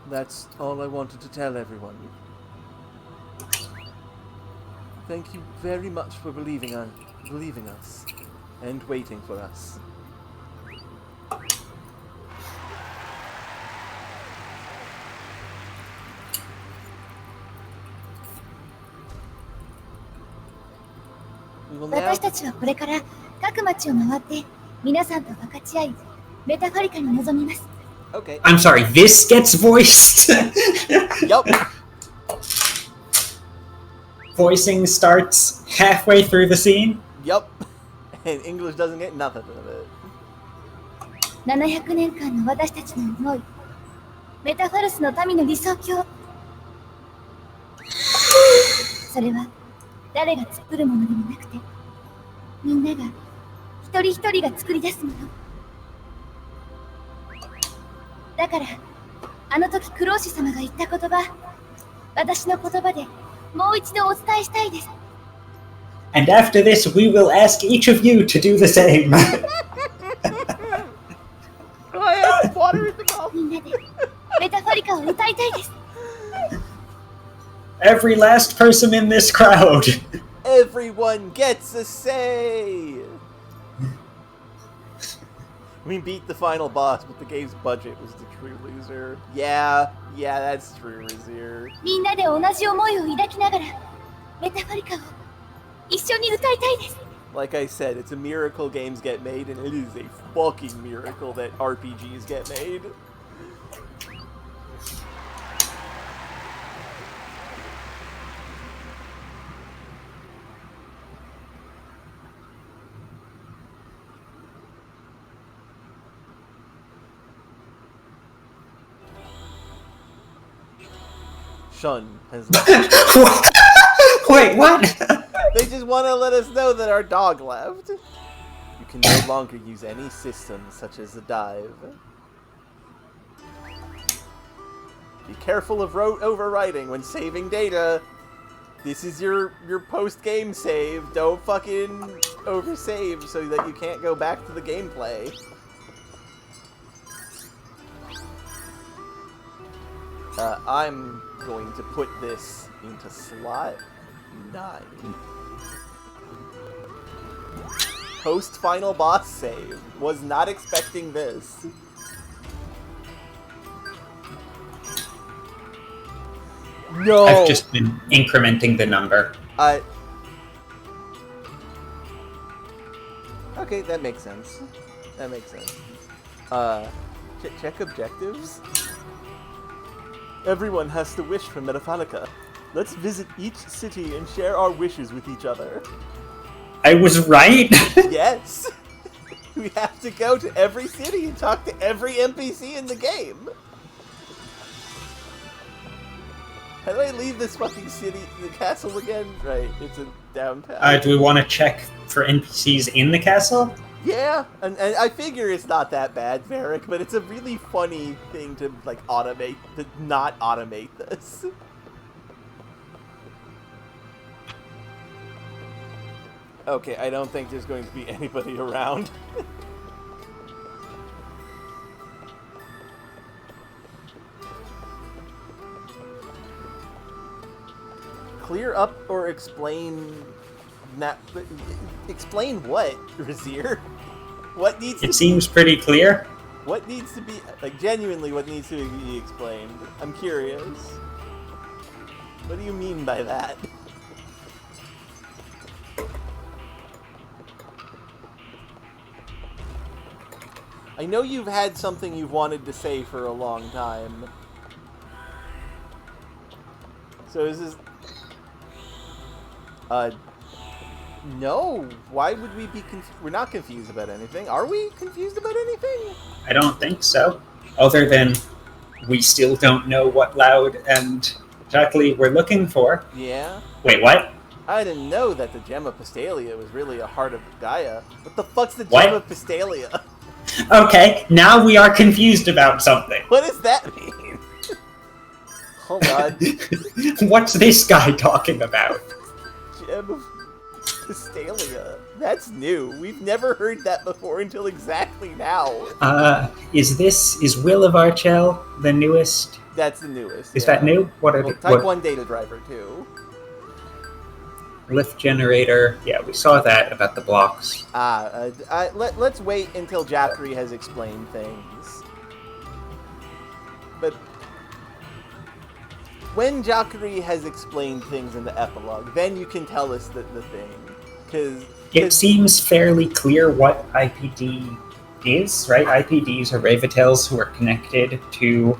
B: That's all I wanted to tell everyone. Thank you very much for believing us, and waiting for us. We will now...
E: 私たちはこれから各町を回って皆さんと分かち合いメタファリカに臨みます。
B: Okay.
A: I'm sorry, this gets voiced?
B: Yup.
A: Voicing starts halfway through the scene?
B: Yup. And English doesn't get nothing of it.
E: 700年間の私たちの思い、メタファルスの民の理想郷。
D: それは誰が作るものでもなくて、みんなが一人一人が作り出すもの。だからあの時クローシュ様が言った言葉、私の言葉でもう一度お伝えしたいです。
A: And after this, we will ask each of you to do the same.
B: Go ahead, water in the mouth.
D: みんなでメタファリカを歌いたいです。
A: Every last person in this crowd.
B: Everyone gets a say! We beat the final boss, but the game's budget was the true loser. Yeah, that's true, Razir.
D: みんなで同じ思いを抱きながらメタファリカを一緒に歌いたいです。
B: Like I said, it's a miracle games get made, and it is a fucking miracle that RPGs get made. Shun has left.
A: Wait, what?
B: They just want to let us know that our dog left. You can no longer use any systems such as the dive. Be careful of overwriting when saving data. This is your post-game save. Don't fucking oversave so that you can't go back to the gameplay. I'm going to put this into slot 9. Post-final boss save. Was not expecting this. No!
A: I've just been incrementing the number.
B: Okay, that makes sense. Check objectives? Everyone has to wish for Metaphanica. Let's visit each city and share our wishes with each other.
A: I was right?
B: Yes! We have to go to every city and talk to every NPC in the game! How do I leave this fucking city, the castle again? Right, it's a downtown.
A: Do we want to check for NPCs in the castle?
B: Yeah, and I figure it's not that bad, Varric, but it's a really funny thing to, like, automate, to not automate this. Okay, I don't think there's going to be anybody around. Clear up or explain... explain what, Razir? What needs to
A: It seems pretty clear.
B: What needs to be, like, genuinely what needs to be explained? I'm curious. What do you mean by that? I know you've had something you've wanted to say for a long time. So is this... No. Why would we be we're not confused about anything. Are we confused about anything?
A: I don't think so. Other than we still don't know what Loud and Jacqueline we're looking for.
B: Yeah.
A: Wait, what?
B: I didn't know that the Gem of Pistalia was really a heart of Gaia. What the fuck's the Gem
A: What?
B: of Pistalia?
A: Okay, now we are confused about something.
B: What does that mean? Hold on.
A: What's this guy talking about?
B: Gem of Pistalia. That's new. We've never heard that before until exactly now.
A: Is Will of Archel the newest?
B: That's the newest.
A: Is that new? What are
B: Well,
A: the
B: Type 1 data driver too.
A: lift generator? Yeah, we saw that about the blocks.
B: Let's wait until Jackery has explained things. But when Jackery has explained things in the epilogue, then you can tell us the thing.
A: It seems fairly clear what IPD is, right? IPDs are Ravitels who are connected to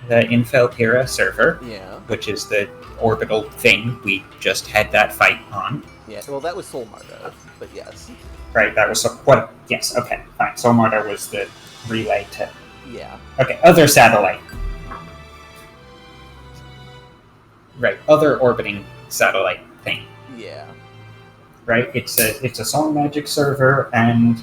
A: the Infel Pira server,
B: Yeah.
A: which is the orbital thing we just had that fight on.
B: Yeah, well, that was Solmarda, but yes.
A: Right, that was what? Yes, okay, fine. Solmarda was the relay to.
B: Yeah.
A: Okay, other satellite. Right, other orbiting satellite thing,
B: Yeah.
A: right? It's a song magic server, and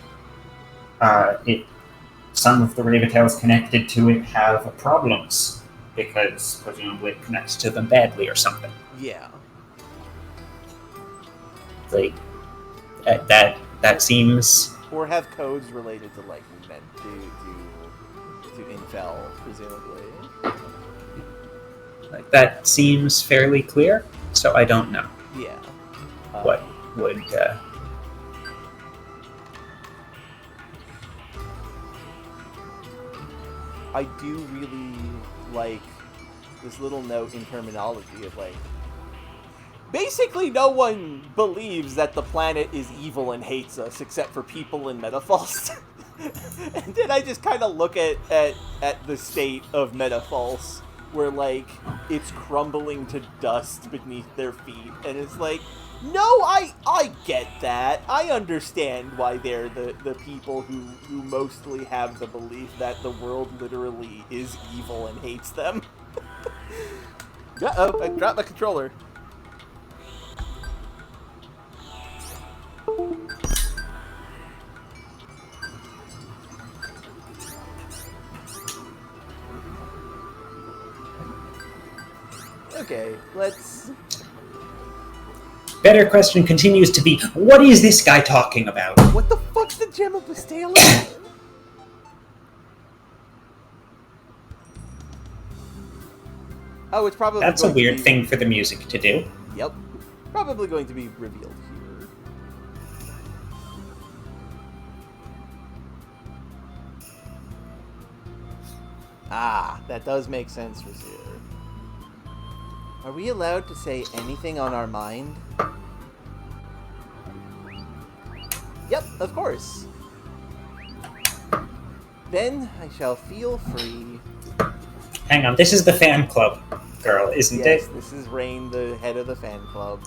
A: some of the Raventails connected to it have problems because presumably it connects to them badly or something.
B: Yeah.
A: Like that seems
B: Or have codes related to like to Infel, presumably.
A: like that seems fairly clear. So I don't know
B: Yeah.
A: what would.
B: I do really like this little note in terminology of like, basically no one believes that the planet is evil and hates us except for people in Metafalse. And then I just kind of look at the state of Metafalse, where like it's crumbling to dust beneath their feet, and it's like, no, I get that. I understand why they're the people who mostly have the belief that the world literally is evil and hates them. Uh-oh, I dropped my controller. Okay, let's...
A: Better question continues to be, what is this guy talking about?
B: What the fuck's the Gem of Bastila? Oh, it's probably
A: That's a
B: going to
A: weird
B: be...
A: thing for the music to do.
B: Yep. Probably going to be revealed here. Ah, that does make sense, Razir. Are we allowed to say anything on our mind? Yep, of course. Then I shall feel free.
A: Hang on, this is the fan club girl, isn't
B: Yes,
A: it?
B: this is Rain, the head of the fan club.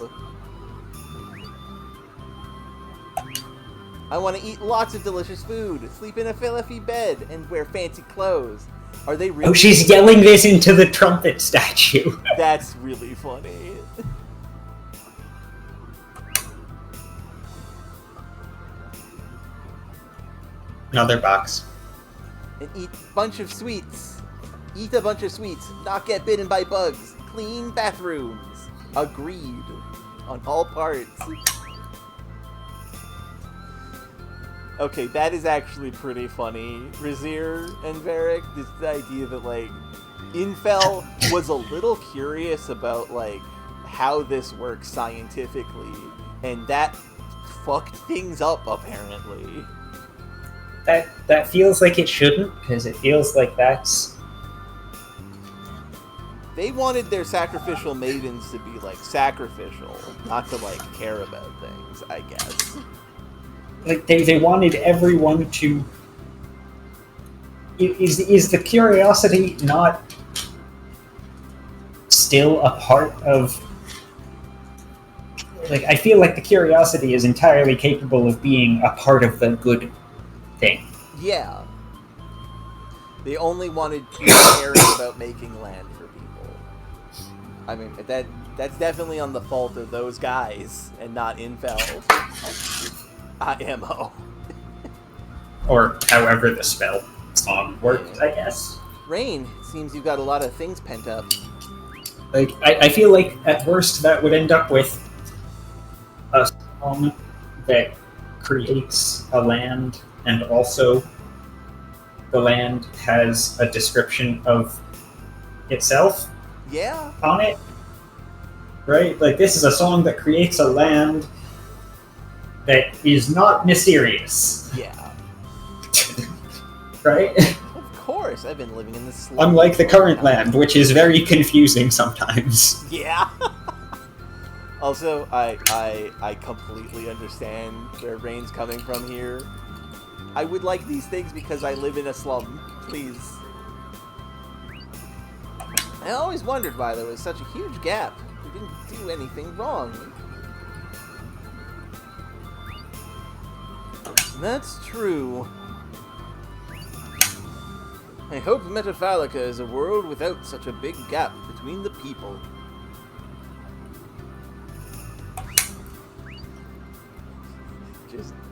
B: I want to eat lots of delicious food, sleep in a fluffy bed, and wear fancy clothes. Are they really...
A: Oh, she's yelling this into the trumpet statue.
B: That's really funny.
A: Another box.
B: And eat a bunch of sweets. Eat a bunch of sweets. Not get bitten by bugs. Clean bathrooms. Agreed. On all parts. Okay, that is actually pretty funny. Razir and Varric, this idea that, like, Infel was a little curious about, like, how this works scientifically, and that fucked things up, apparently.
A: That feels like it shouldn't, because it feels like that's...
B: They wanted their sacrificial maidens to be, like, sacrificial, not to, like, care about things, I guess.
A: Like, they wanted everyone to... Is the curiosity not still a part of... Like, I feel like the curiosity is entirely capable of being a part of the good thing.
B: Yeah. They only wanted people caring about making land for people. I mean, that's definitely on the fault of those guys, and not Infel. IMO.
A: Or however the spell song worked, I guess.
B: Rain, it seems you've got a lot of things pent up.
A: Like, I feel like at worst that would end up with a song that creates a land, and also the land has a description of itself
B: Yeah.
A: on it. Right? Like, this is a song that creates a land that is not mysterious.
B: Yeah.
A: Right?
B: Of course, I've been living in this slum.
A: Unlike the current land, which is very confusing sometimes.
B: Yeah. Also, I completely understand where Rain's coming from here. I would like these things because I live in a slum. Please. I always wondered why there was such a huge gap. We didn't do anything wrong. That's true. I hope Metaphalica is a world without such a big gap between the people.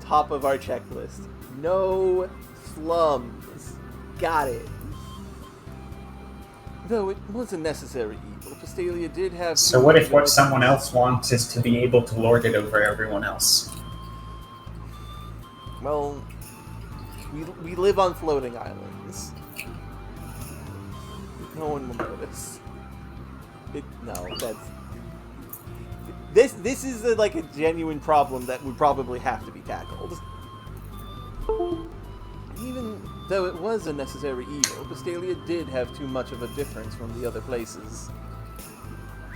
B: top of our checklist. No slums. Got it. Though it was a necessary evil, Pastalia did have...
A: So what if what someone else wants is to be able to lord it over everyone else?
B: Well, we live on floating islands. No one will notice. This is like a genuine problem that would probably have to be tackled. Even though it was a necessary evil, Pastalia did have too much of a difference from the other places.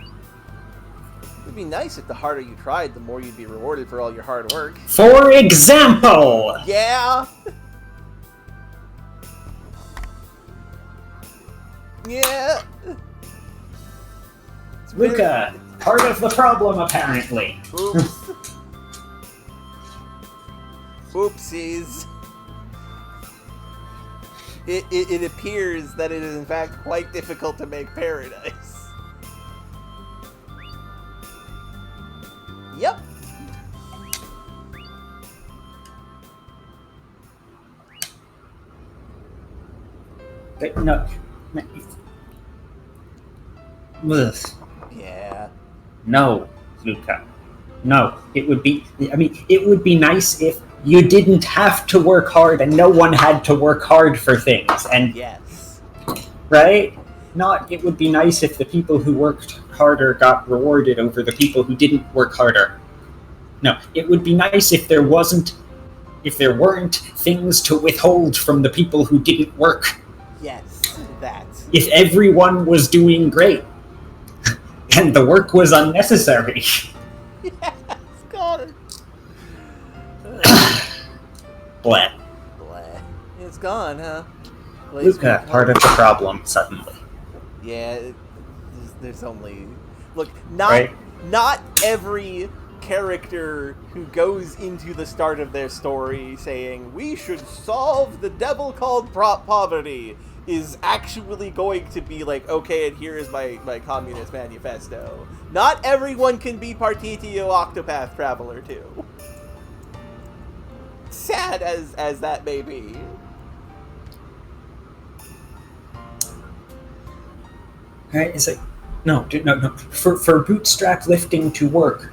B: It would be nice if the harder you tried, the more you'd be rewarded for all your hard work.
A: For example!
B: Yeah! Yeah!
A: Luca, part of the problem, apparently.
B: Oops. Oopsies. It appears that it is in fact quite difficult to make paradise. Yep.
A: No. Ugh.
B: Yeah.
A: No, Luca. No. It would be nice if you didn't have to work hard and no one had to work hard for things. And
B: Yes.
A: right? It would be nice if the people who worked harder got rewarded over the people who didn't work harder. No, it would be nice if there weren't things to withhold from the people who didn't work.
B: Yes, that.
A: If everyone was doing great and the work was unnecessary.
B: Yes, got it.
A: Bleh.
B: Bleh. It's gone, huh?
A: Luca, part of the problem, suddenly.
B: Yeah, there's only... Look,
A: Right?
B: not every character who goes into the start of their story saying, we should solve the devil called poverty, is actually going to be like, okay, and here is my communist manifesto. Not everyone can be Partitio Octopath Traveler, too. Sad as that may be.
A: Right? It's like, no. For bootstrap lifting to work,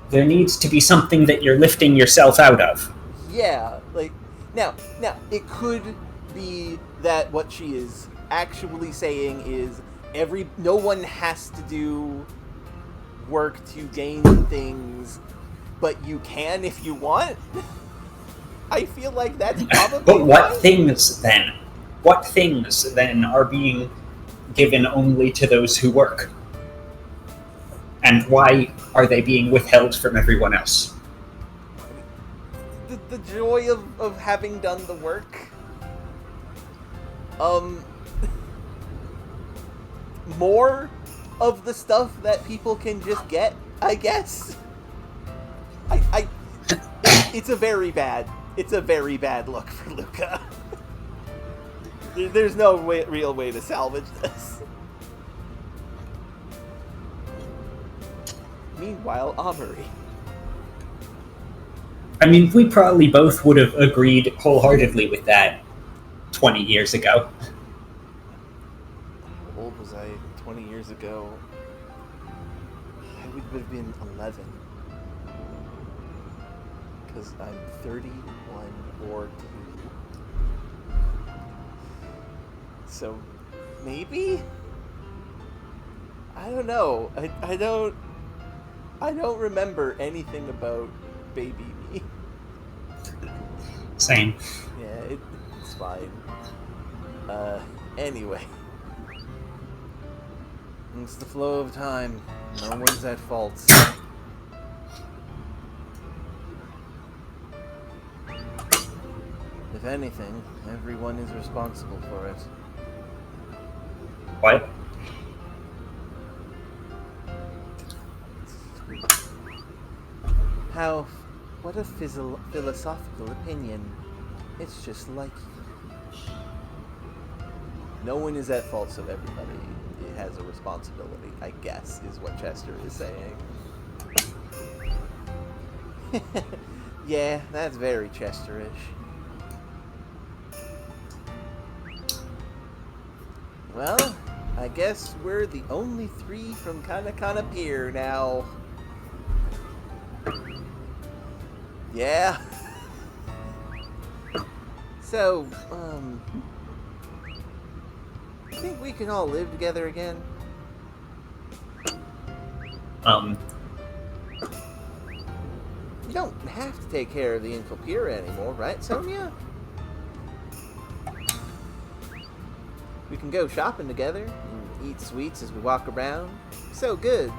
A: there needs to be something that you're lifting yourself out of.
B: Yeah, like, now, it could be that what she is actually saying is no one has to do work to gain things, but you can if you want. I feel like that's probably
A: But what
B: fine.
A: things then? What things then are being given only to those who work? And why are they being withheld from everyone else?
B: The joy of having done the work. More of the stuff that people can just get, I guess. It's a very bad look for Luca. There's no real way to salvage this. Meanwhile, Amory.
A: I mean, we probably both would have agreed wholeheartedly with that 20 years ago.
B: How old was I 20 years ago? I would have been 11. Because I'm 31 or 2. So, maybe? I don't know. I don't remember anything about baby me.
A: Same.
B: Yeah, it's fine. Anyway. It's the flow of time. No one's at fault. If anything, everyone is responsible for it.
A: What?
B: What a philosophical opinion. It's just like you. No one is at fault, so everybody has a responsibility, I guess, is what Chester is saying. Yeah, that's very Chesterish. Well, I guess we're the only three from Kana Pier now. Yeah. So, I think we can all live together again. You don't have to take care of the Infel Pier anymore, right, Sonia? We can go shopping together and eat sweets as we walk around. So good.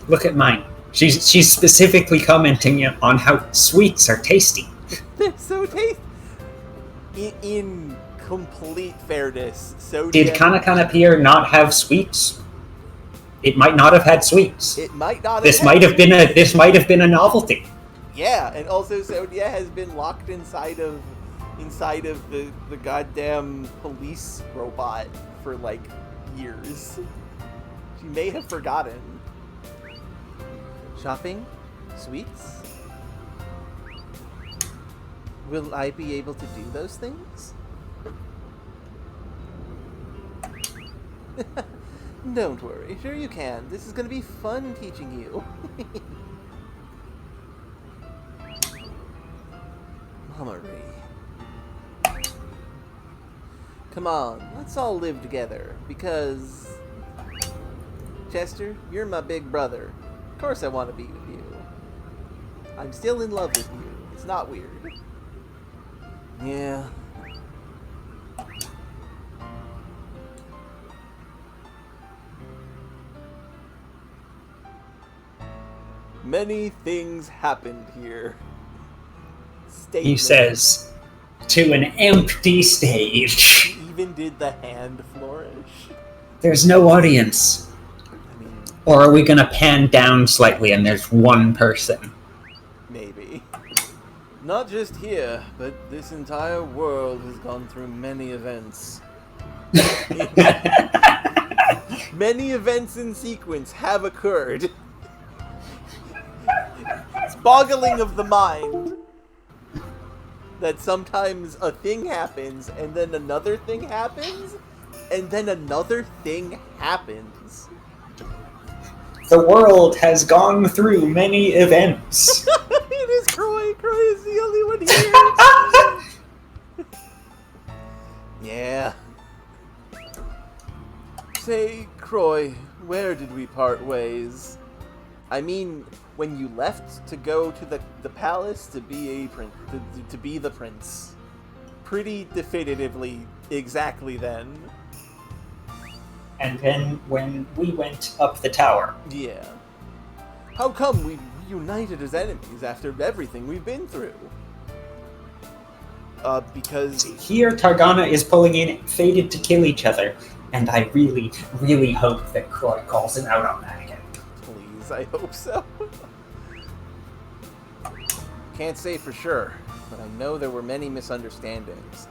A: Look at mine. She's specifically commenting on how sweets are tasty.
B: They're so tasty. In complete fairness, so
A: did Kana Pier not have sweets? It might not have had sweets.
B: It might not.
A: This might have been a novelty.
B: Yeah, and also Sonia has been locked inside of the goddamn police robot for like years. She may have forgotten. Shopping? Sweets? Will I be able to do those things? Don't worry. Sure you can. This is going to be fun teaching you. Mama Ray. Come on, let's all live together, because... Chester, you're my big brother. Of course I want to be with you. I'm still in love with you. It's not weird. Yeah. Many things happened here. Statement.
A: He says, to an empty stage.
B: He even did the hand flourish.
A: There's no audience. Or are we going to pan down slightly and there's one person?
B: Maybe. Not just here, but this entire world has gone through many events. Many events in sequence have occurred. It's boggling of the mind that sometimes a thing happens, and then another thing happens, and then another thing happens.
A: The world has gone through many events.
B: It is Croy. Croy is the only one here. Yeah. Say, Croy, where did we part ways? I mean, when you left to go to the palace to be a prince, to be the prince. Pretty definitively, exactly then.
A: And then when we went up the tower.
B: Yeah. How come we reunited as enemies after everything we've been through? Because...
A: Here, Targana is pulling in fated to kill each other, and I really, really hope that Croy calls him out on that again.
B: Please, I hope so. Can't say for sure, but I know there were many misunderstandings.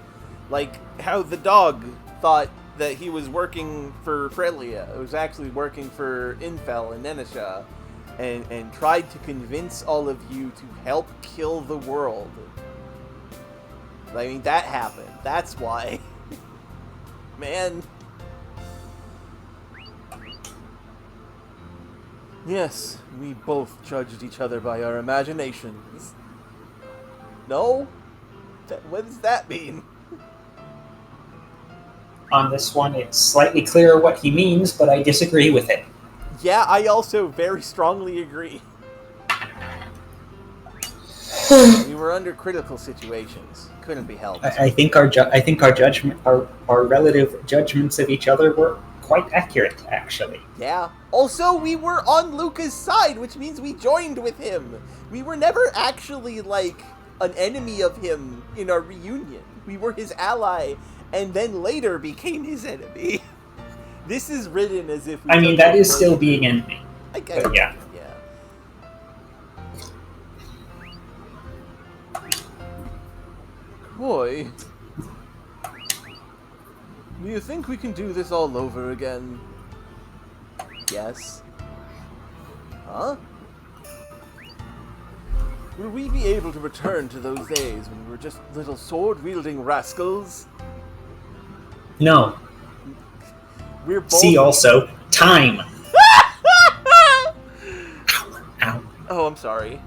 B: Like how the dog thought that he was working for Frelia. It was actually working for Infel and Nenesha, and tried to convince all of you to help kill the world. I mean, that happened. That's why. Man. Yes, we both judged each other by our imaginations. No? What does that mean?
A: On this one, it's slightly clearer what he means, but I disagree with it.
B: Yeah, I also very strongly agree. We were under critical situations. Couldn't be helped.
A: I think our judgment, our relative judgments of each other were quite accurate, actually.
B: Yeah. Also, we were on Luca's side, which means we joined with him. We were never actually, like, an enemy of him in our reunion. We were his ally, and then later became his enemy. This is written as if...
A: I mean, that is still being enemy.
B: I guess.
A: But yeah.
B: Boy, do you think we can do this all over again? Yes. Huh? Will we be able to return to those days when we were just little sword-wielding rascals?
A: No.
B: We're both...
A: See also, time. Ow.
B: Oh, I'm sorry.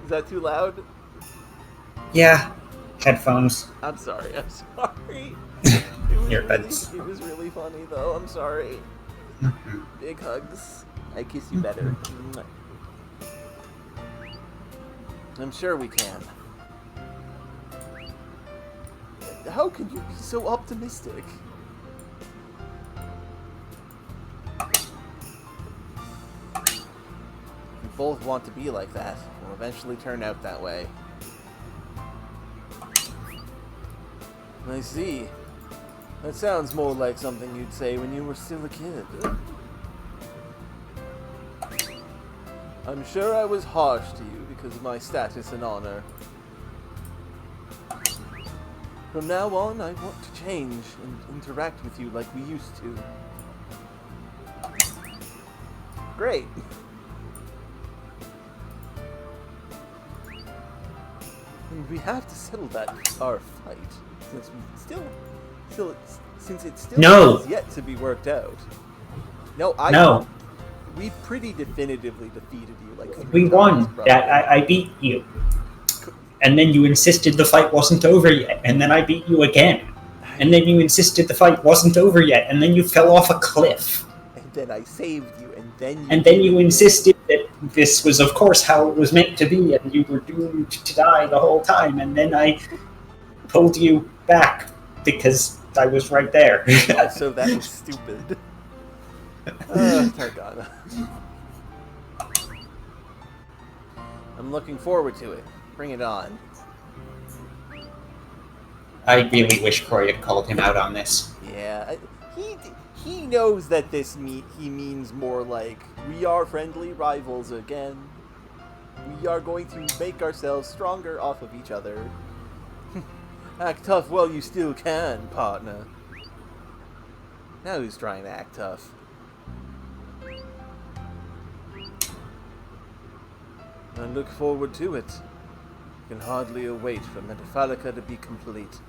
B: Is that too loud?
A: Yeah. Headphones.
B: I'm sorry. It
A: Earbuds.
B: was really funny, though. I'm sorry. Big hugs. I kiss you better. I'm sure we can. How can you be so optimistic? We both want to be like that. We'll eventually turn out that way. I see. That sounds more like something you'd say when you were still a kid. I'm sure I was harsh to you because of my status and honor. From now on, I want to change and interact with you like we used to. Great. And we have to settle our fight, since it still has yet to be worked out. No. We pretty definitively defeated you, like 3
A: We
B: times,
A: won.
B: probably.
A: I beat you. And then you insisted the fight wasn't over yet, and then I beat you again. And then you insisted the fight wasn't over yet, and then you fell off a cliff.
B: And then I saved you, and
A: then you insisted that this was, of course, how it was meant to be, and you were doomed to die the whole time, and then I pulled you back because I was right there.
B: So that was stupid. Targana. I'm looking forward to it. Bring it on.
A: I really wish Croy had called him out on this.
B: Yeah, he knows that he means more like, we are friendly rivals again. We are going to make ourselves stronger off of each other. Act tough while you still can, partner. Now who's trying to act tough? I look forward to it. I can hardly await for Metafalica to be complete.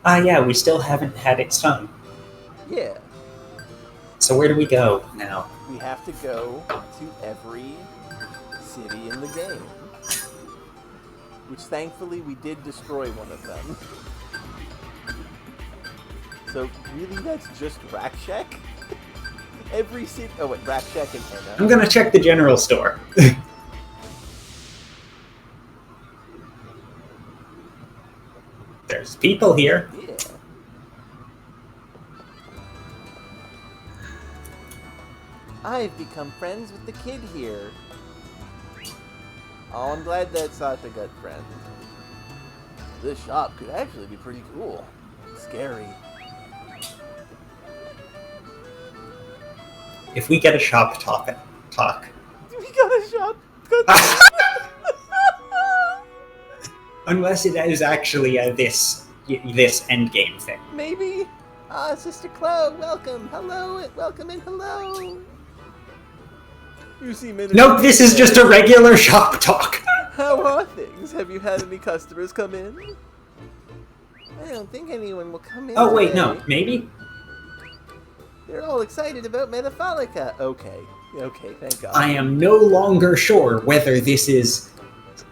A: Yeah, we still haven't had it sung.
B: Yeah.
A: So where do we go now?
B: We have to go to every city in the game. Which thankfully we did destroy one of them. So really that's just Rakshek? Every city... Oh wait, Rakshek and Enna.
A: I'm gonna check the general store. There's people here.
B: Yeah. I've become friends with the kid here. Oh, I'm glad that Sasha got friends. This shop could actually be pretty cool. Scary.
A: If we get a shop talk.
B: We got a shop.
A: Unless it is actually this endgame thing.
B: Maybe. Ah, Sister Chloe, welcome. Hello, welcome and hello. You seem innocent.
A: Nope, this is just a regular shop talk.
B: How are things? Have you had any customers come in? I don't think anyone will come in.
A: Oh wait,
B: today.
A: no, maybe?
B: They're all excited about Metafalica. Okay, thank God.
A: I am no longer sure whether this is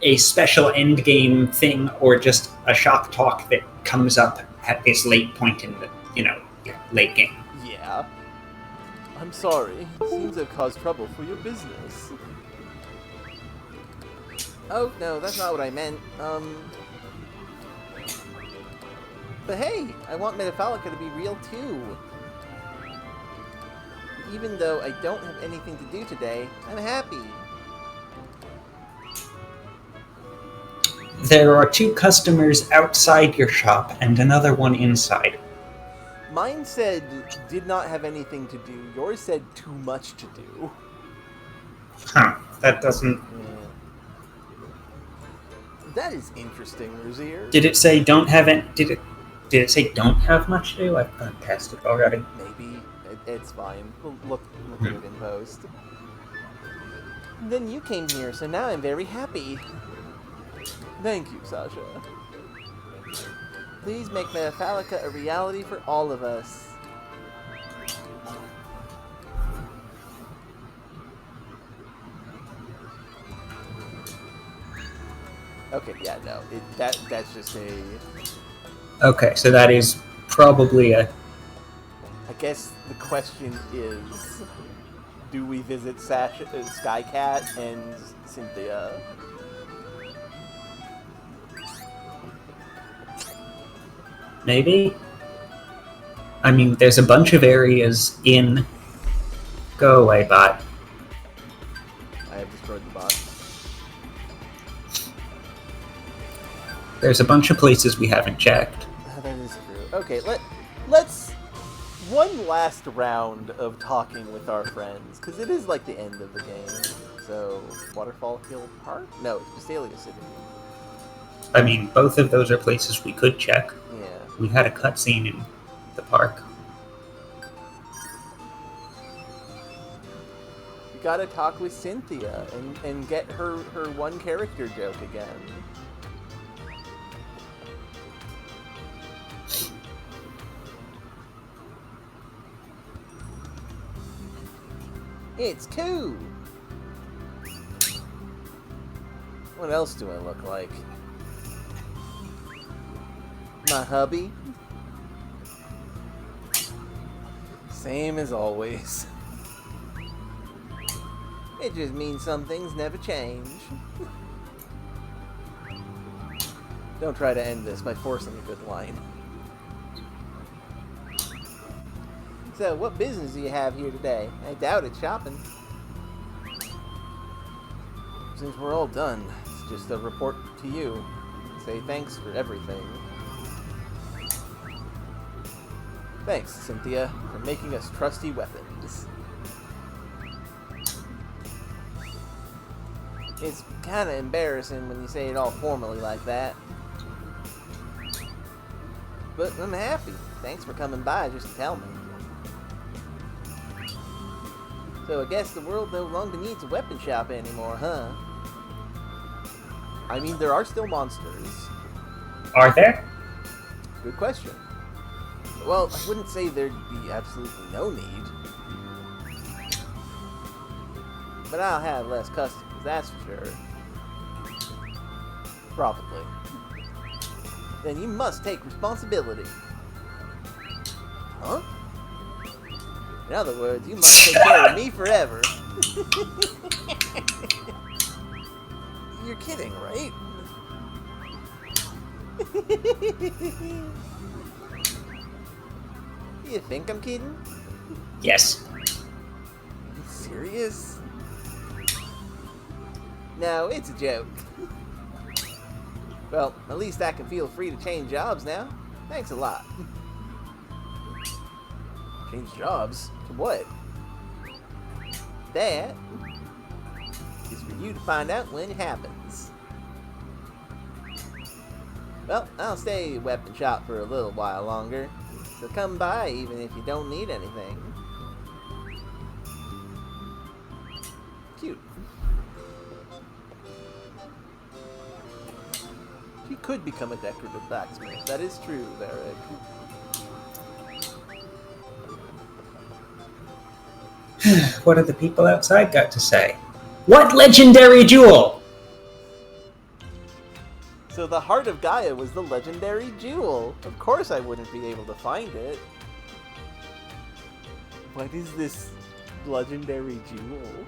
A: a special endgame thing or just a shop talk that comes up at this late point in the, late game.
B: Yeah. I'm sorry. It seems I've caused trouble for your business. Oh, no, that's not what I meant. But hey, I want Metafalica to be real too. Even though I don't have anything to do today, I'm happy.
A: There are 2 customers outside your shop and another one inside.
B: Mine said did not have anything to do. Yours said too much to do.
A: Huh, that doesn't...
B: That is interesting, Rozier.
A: Did it say don't have it? Did it say don't have much to do? I've gone past it already.
B: Maybe. It's fine. We'll look at it in post. Then you came here, so now I'm very happy. Thank you, Sasha. Please make Metafalica a reality for all of us. Okay, yeah, no. That's just a...
A: Okay, so that is probably a...
B: I guess the question is, do we visit Skycat and Cynthia?
A: Maybe? I mean, there's a bunch of areas in... Go away, bot.
B: I have destroyed the bot.
A: There's a bunch of places we haven't checked.
B: That is true. Okay, let's one last round of talking with our friends, because it is like the end of the game. So, Waterfall Hill Park? No, it's Visalia City.
A: I mean, both of those are places we could check.
B: Yeah.
A: We had a cutscene in the park.
B: We gotta talk with Cynthia and get her one character joke again. It's cool! What else do I look like? My hubby? Same as always. It just means some things never change. Don't try to end this by forcing a good line. So, what business do you have here today? I doubt it's shopping. Since we're all done, it's just a report to you. Say thanks for everything. Thanks, Cynthia, for making us trusty weapons. It's kinda embarrassing when you say it all formally like that. But I'm happy. Thanks for coming by just to tell me. So I guess the world no longer needs a weapon shop anymore, huh? I mean, there are still monsters.
A: Are there?
B: Good question. Well, I wouldn't say there'd be absolutely no need. But I'll have less customers, that's for sure. Probably. Then you must take responsibility. Huh? In other words, you must take care of me forever. You're kidding, right? You think I'm kidding?
A: Yes.
B: Are you serious? No, it's a joke. Well, at least I can feel free to change jobs now. Thanks a lot. Change jobs? To what? That is for you to find out when it happens. Well, I'll stay at Weapon Shop for a little while longer, so come by even if you don't need anything. Cute. She could become a decorative blacksmith. That is true, Varric.
A: What have the people outside got to say? What legendary jewel?
B: So the Heart of Gaia was the legendary jewel. Of course I wouldn't be able to find it. What is this legendary jewel?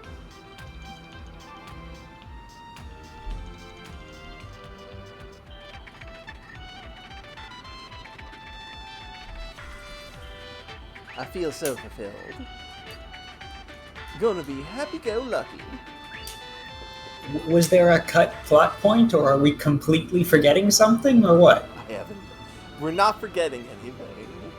B: I feel so fulfilled. Gonna be happy-go-lucky.
A: Was there a cut plot point, or are we completely forgetting something, or what?
B: I haven't. We're not forgetting anything.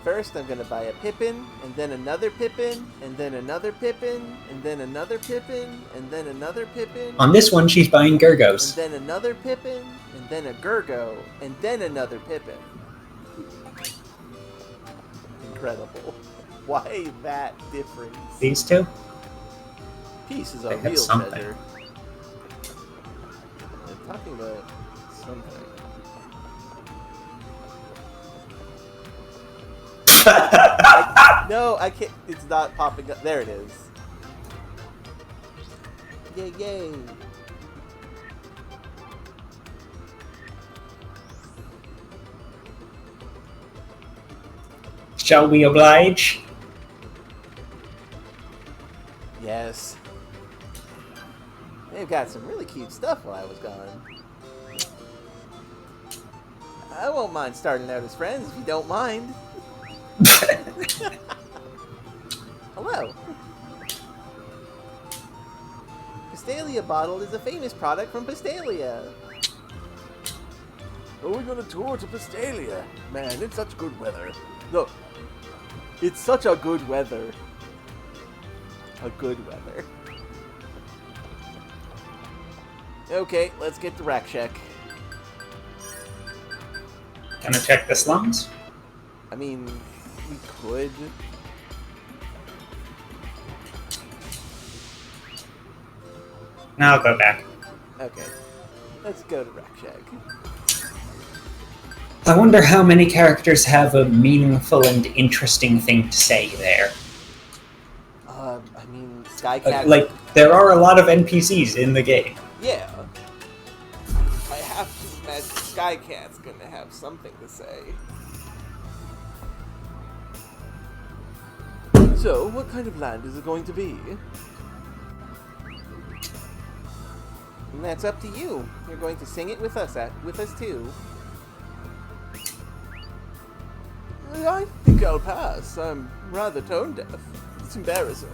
B: First, I'm gonna buy a Pippin, and then another Pippin, and then another Pippin, and then another Pippin, and then another Pippin.
A: On this one, she's buying
B: And
A: Gurgos.
B: then another Pippin, and then a Gurgo, and then another Pippin. incredible. Why that difference?
A: These two?
B: Peace is
A: They
B: a
A: have
B: real
A: something.
B: treasure. I'm talking about something. No, I can't. It's not popping up. There it is. Yay, yay.
A: Shall we oblige?
B: Yes. They've got some really cute stuff while I was gone. I won't mind starting out as friends if you don't mind. Hello. Pistalia Bottle is a famous product from Pistalia. Are we gonna tour to Pistalia? Man, it's such good weather. Look, it's such a good weather. A good weather. Okay, let's get the rack check.
A: Gonna check the slums?
B: I mean, we could.
A: Now I'll go back.
B: Okay, let's go to rack check.
A: I wonder how many characters have a meaningful and interesting thing to say there.
B: I mean, Skycat.
A: Like, there are a lot of NPCs in the game.
B: Yeah. I have to imagine Skycat's gonna have something to say. So, what kind of land is it going to be? And that's up to you. You're going to sing it with us too. I think I'll pass. I'm rather tone deaf. It's embarrassing.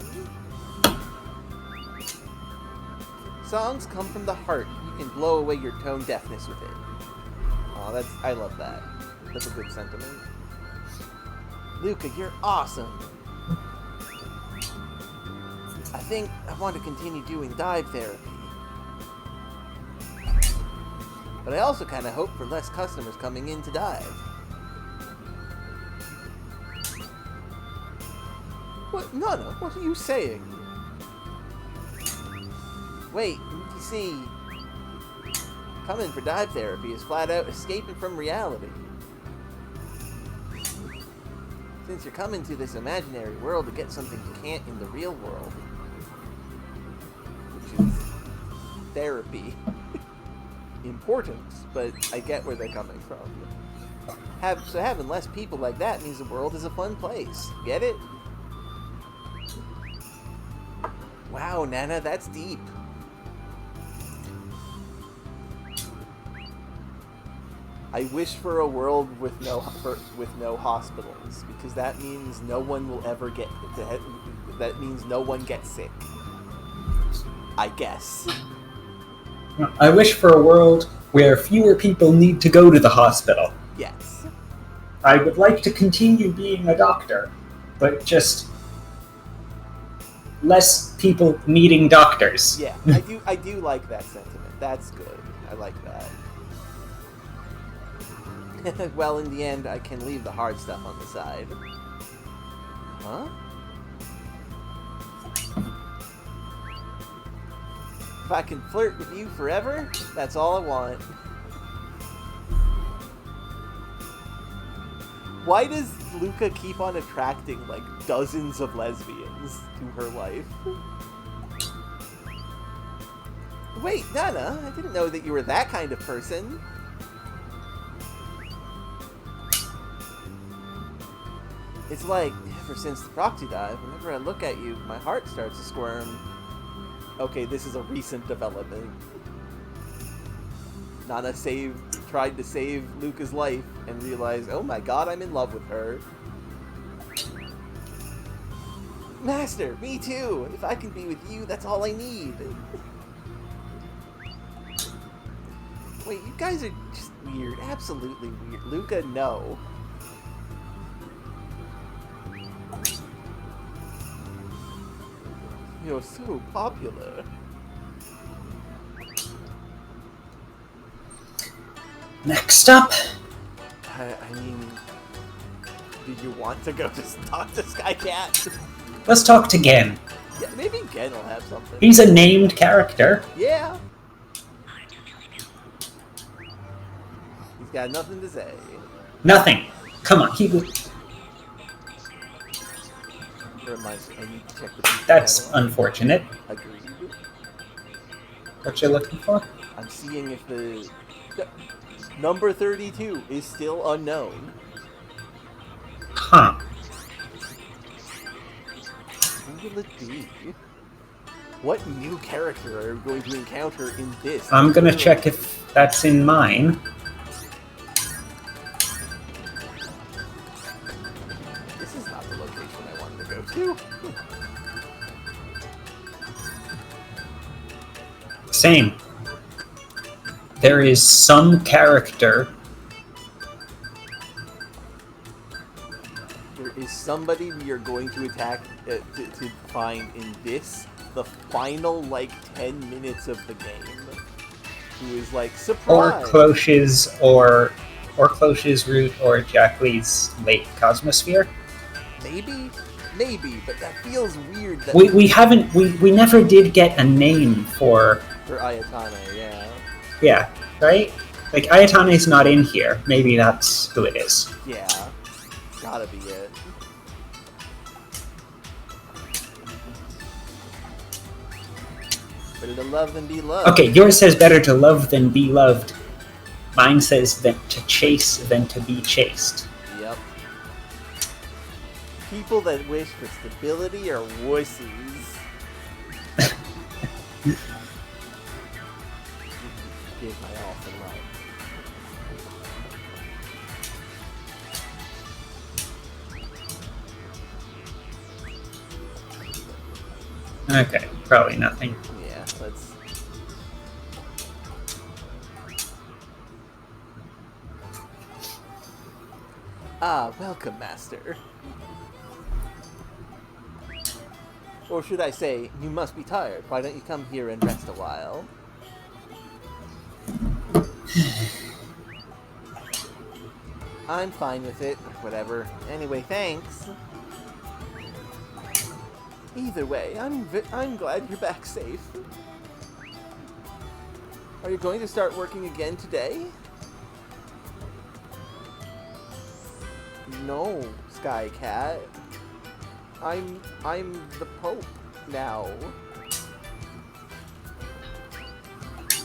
B: Songs come from the heart. You can blow away your tone deafness with it. Oh, I love that. That's a good sentiment. Luca, you're awesome. I think I want to continue doing dive therapy. But I also kind of hope for less customers coming in to dive. What? Nana, what are you saying? Wait, you see, coming for dive therapy is flat out escaping from reality. Since you're coming to this imaginary world to get something you can't in the real world, which is therapy. Important, but I get where they're coming from. So having less people like that means the world is a fun place. Get it? Wow, Nana, that's deep. I wish for a world with no hospitals, because that means no one will ever get. That means no one gets sick. I guess.
A: I wish for a world where fewer people need to go to the hospital.
B: Yes.
A: I would like to continue being a doctor, but just less people needing doctors.
B: Yeah, I do like that sentiment. That's good. I like that. Well, in the end, I can leave the hard stuff on the side. Huh? If I can flirt with you forever, that's all I want. Why does Luca keep on attracting, like, dozens of lesbians to her life? Wait, Nana, I didn't know that you were that kind of person. It's like, ever since the proxy dive, whenever I look at you, my heart starts to squirm. Okay, this is a recent development. Nana tried to save Luca's life and realized, oh my god, I'm in love with her. Master, me too! If I can be with you, that's all I need. Wait, you guys are just weird. Absolutely weird. Luca, no. You're so popular.
A: Next up,
B: I mean, Do you want to go to talk to Skycat?
A: Let's talk to Gen.
B: Yeah, maybe Gen will have something.
A: He's a named character.
B: Yeah. He's got nothing to say.
A: Nothing. Come on, he.
B: Reminds me, I need to check the people
A: That's
B: catalog.
A: unfortunate.
B: Agreed.
A: What you're looking for?
B: I'm seeing if the number 32 is still unknown.
A: Huh.
B: Who will it be? What new character are we going to encounter in this?
A: I'm gonna check if that's in mine.
B: This is not the location I wanted to go to.
A: Same. There is some character.
B: There is somebody we are going to attack to find in this, the final, 10 minutes of the game. Who is
A: Or
B: surprise!
A: Cloche's route, or Jack Lee's late Cosmosphere.
B: Maybe, but that feels weird that
A: We never did get a name for
B: Ayatane, yeah.
A: Yeah, right? Like, Ayatane's not in here. Maybe that's who it is.
B: Yeah. Gotta be it. Better to love than be loved.
A: Okay, yours says better to love than be loved. Mine says that to chase than to be chased.
B: Yep. People that wish for stability are wussies. Give my all for love.
A: Okay, probably nothing.
B: Yeah, let's... Ah, welcome, Master. Or should I say, you must be tired. Why don't you come here and rest a while? I'm fine with it. Whatever. Anyway, thanks. Either way, I'm glad you're back safe. Are you going to start working again today? No, Sky Cat. I'm the Pope now.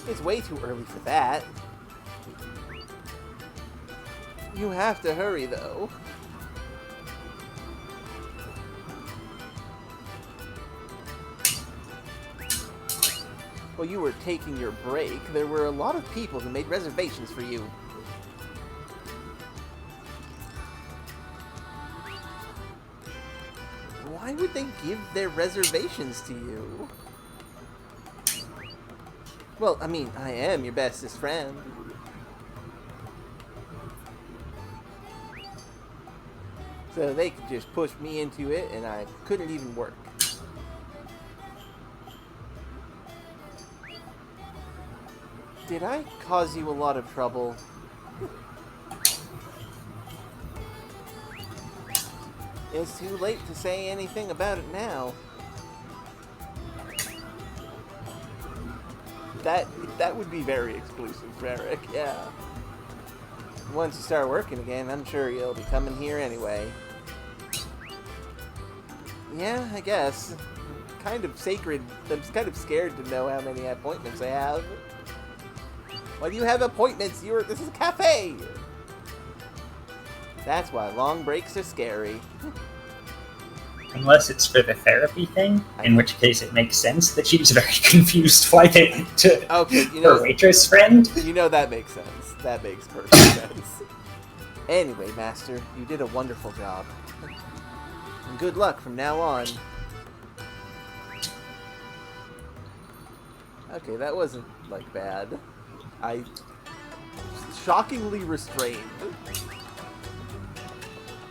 B: It's way too early for that. You have to hurry, though. While you were taking your break, there were a lot of people who made reservations for you. Why would they give their reservations to you? Well, I mean, I am your bestest friend. So they could just push me into it, and I couldn't even work. Did I cause you a lot of trouble? It's too late to say anything about it now. That would be very exclusive, Eric, yeah. Once you start working again, I'm sure you'll be coming here anyway. Yeah, I guess. Kind of sacred. I'm kind of scared to know how many appointments I have. Why do you have appointments? This is a cafe! That's why long breaks are scary.
A: Unless it's for the therapy thing, in which case it makes sense that she's very confused flighted to
B: Okay,
A: her waitress friend.
B: You know that makes sense. That makes perfect sense. Anyway, Master, you did a wonderful job. And good luck from now on. Okay, that wasn't, bad. I... shockingly restrained.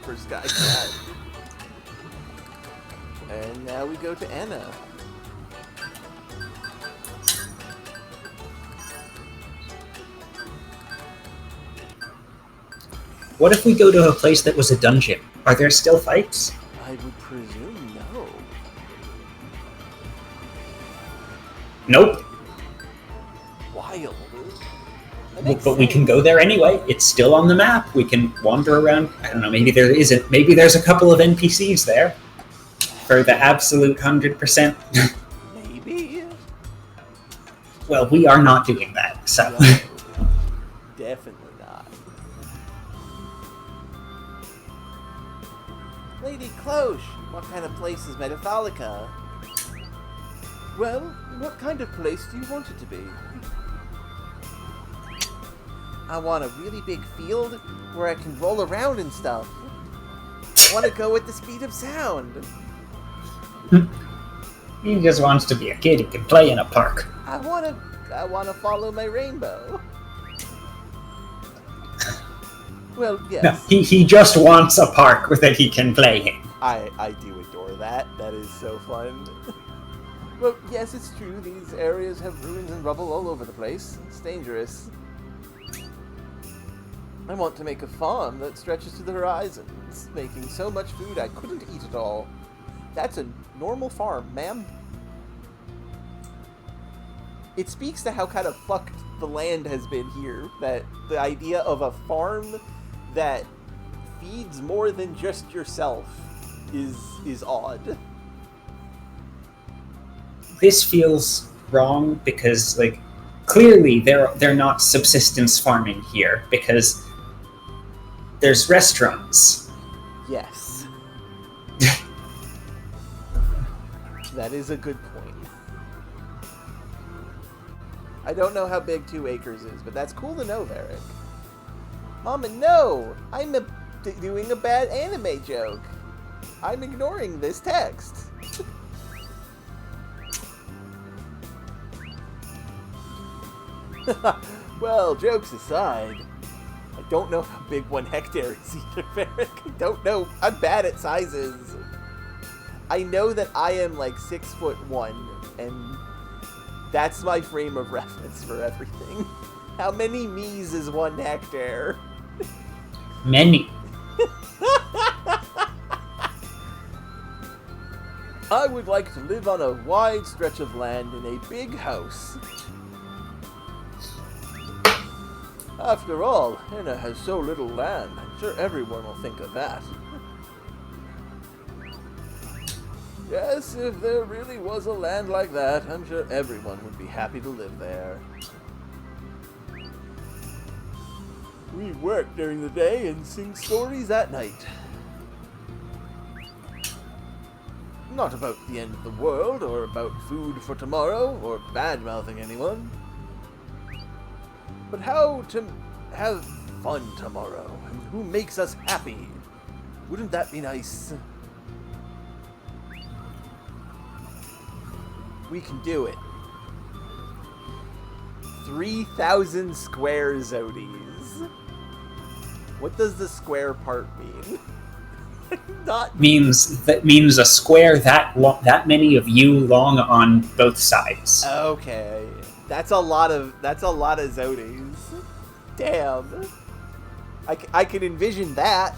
B: For Sky Cat. And now we go to Anna.
A: What if we go to a place that was a dungeon? Are there still fights?
B: I would presume no.
A: Nope.
B: Wild. That
A: Well,
B: makes
A: but we can
B: sense.
A: go there anyway. It's still on the map. We can wander around. I don't know, maybe there isn't. Maybe there's a couple of NPCs there. For the absolute 100%.
B: Maybe.
A: Well, we are not doing that, so.
B: No, definitely not. Lady Cloche, what kind of place is Metaphalica? Well, what kind of place do you want it to be? I want a really big field where I can roll around and stuff. I want to go with the speed of sound.
A: He just wants to be a kid who can play in a park.
B: I want to follow my rainbow. Well, yes.
A: No, he just wants a park that he can play in.
B: I do adore that. That is so fun. Well, yes, it's true. These areas have ruins and rubble all over the place. It's dangerous. I want to make a farm that stretches to the horizons, making so much food I couldn't eat it all. That's a normal farm, ma'am. It speaks to how kind of fucked the land has been here, that the idea of a farm that feeds more than just yourself is odd.
A: This feels wrong because, like, clearly they're not subsistence farming here because there's restaurants.
B: Yes. That is a good point. I don't know how big 2 acres is, but that's cool to know, Varric. Mama, no! I'm doing a bad anime joke. I'm ignoring this text. Well, jokes aside, I don't know how big 1 hectare is either, Varric. I don't know. I'm bad at sizes. I know that I am like 6'1", and that's my frame of reference for everything. How many me's is 1 hectare?
A: Many.
B: I would like to live on a wide stretch of land in a big house. After all, Anna has so little land. I'm sure everyone will think of that. Yes, if there really was a land like that, I'm sure everyone would be happy to live there. We work during the day and sing stories at night. Not about the end of the world, or about food for tomorrow, or bad-mouthing anyone. But how to have fun tomorrow, and who makes us happy? Wouldn't that be nice? We can do it. 3,000 square Zodis. What does the square part mean?
A: Means a square that many of you long on both sides.
B: Okay. That's a lot of Zodis. Damn. I can envision that.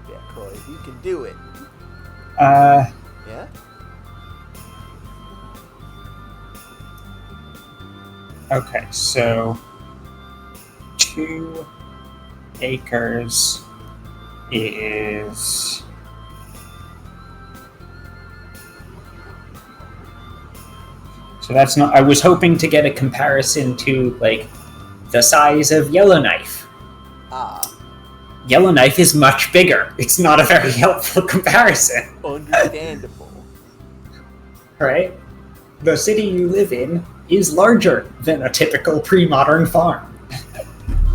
B: Yeah, Croy, you can do it. Yeah?
A: Okay, so 2 acres is so that's not. I was hoping to get a comparison to like the size of Yellowknife.
B: Ah,
A: Yellowknife is much bigger. It's not a very helpful comparison,
B: understandable.
A: right? The city you live in is larger than a typical pre-modern farm.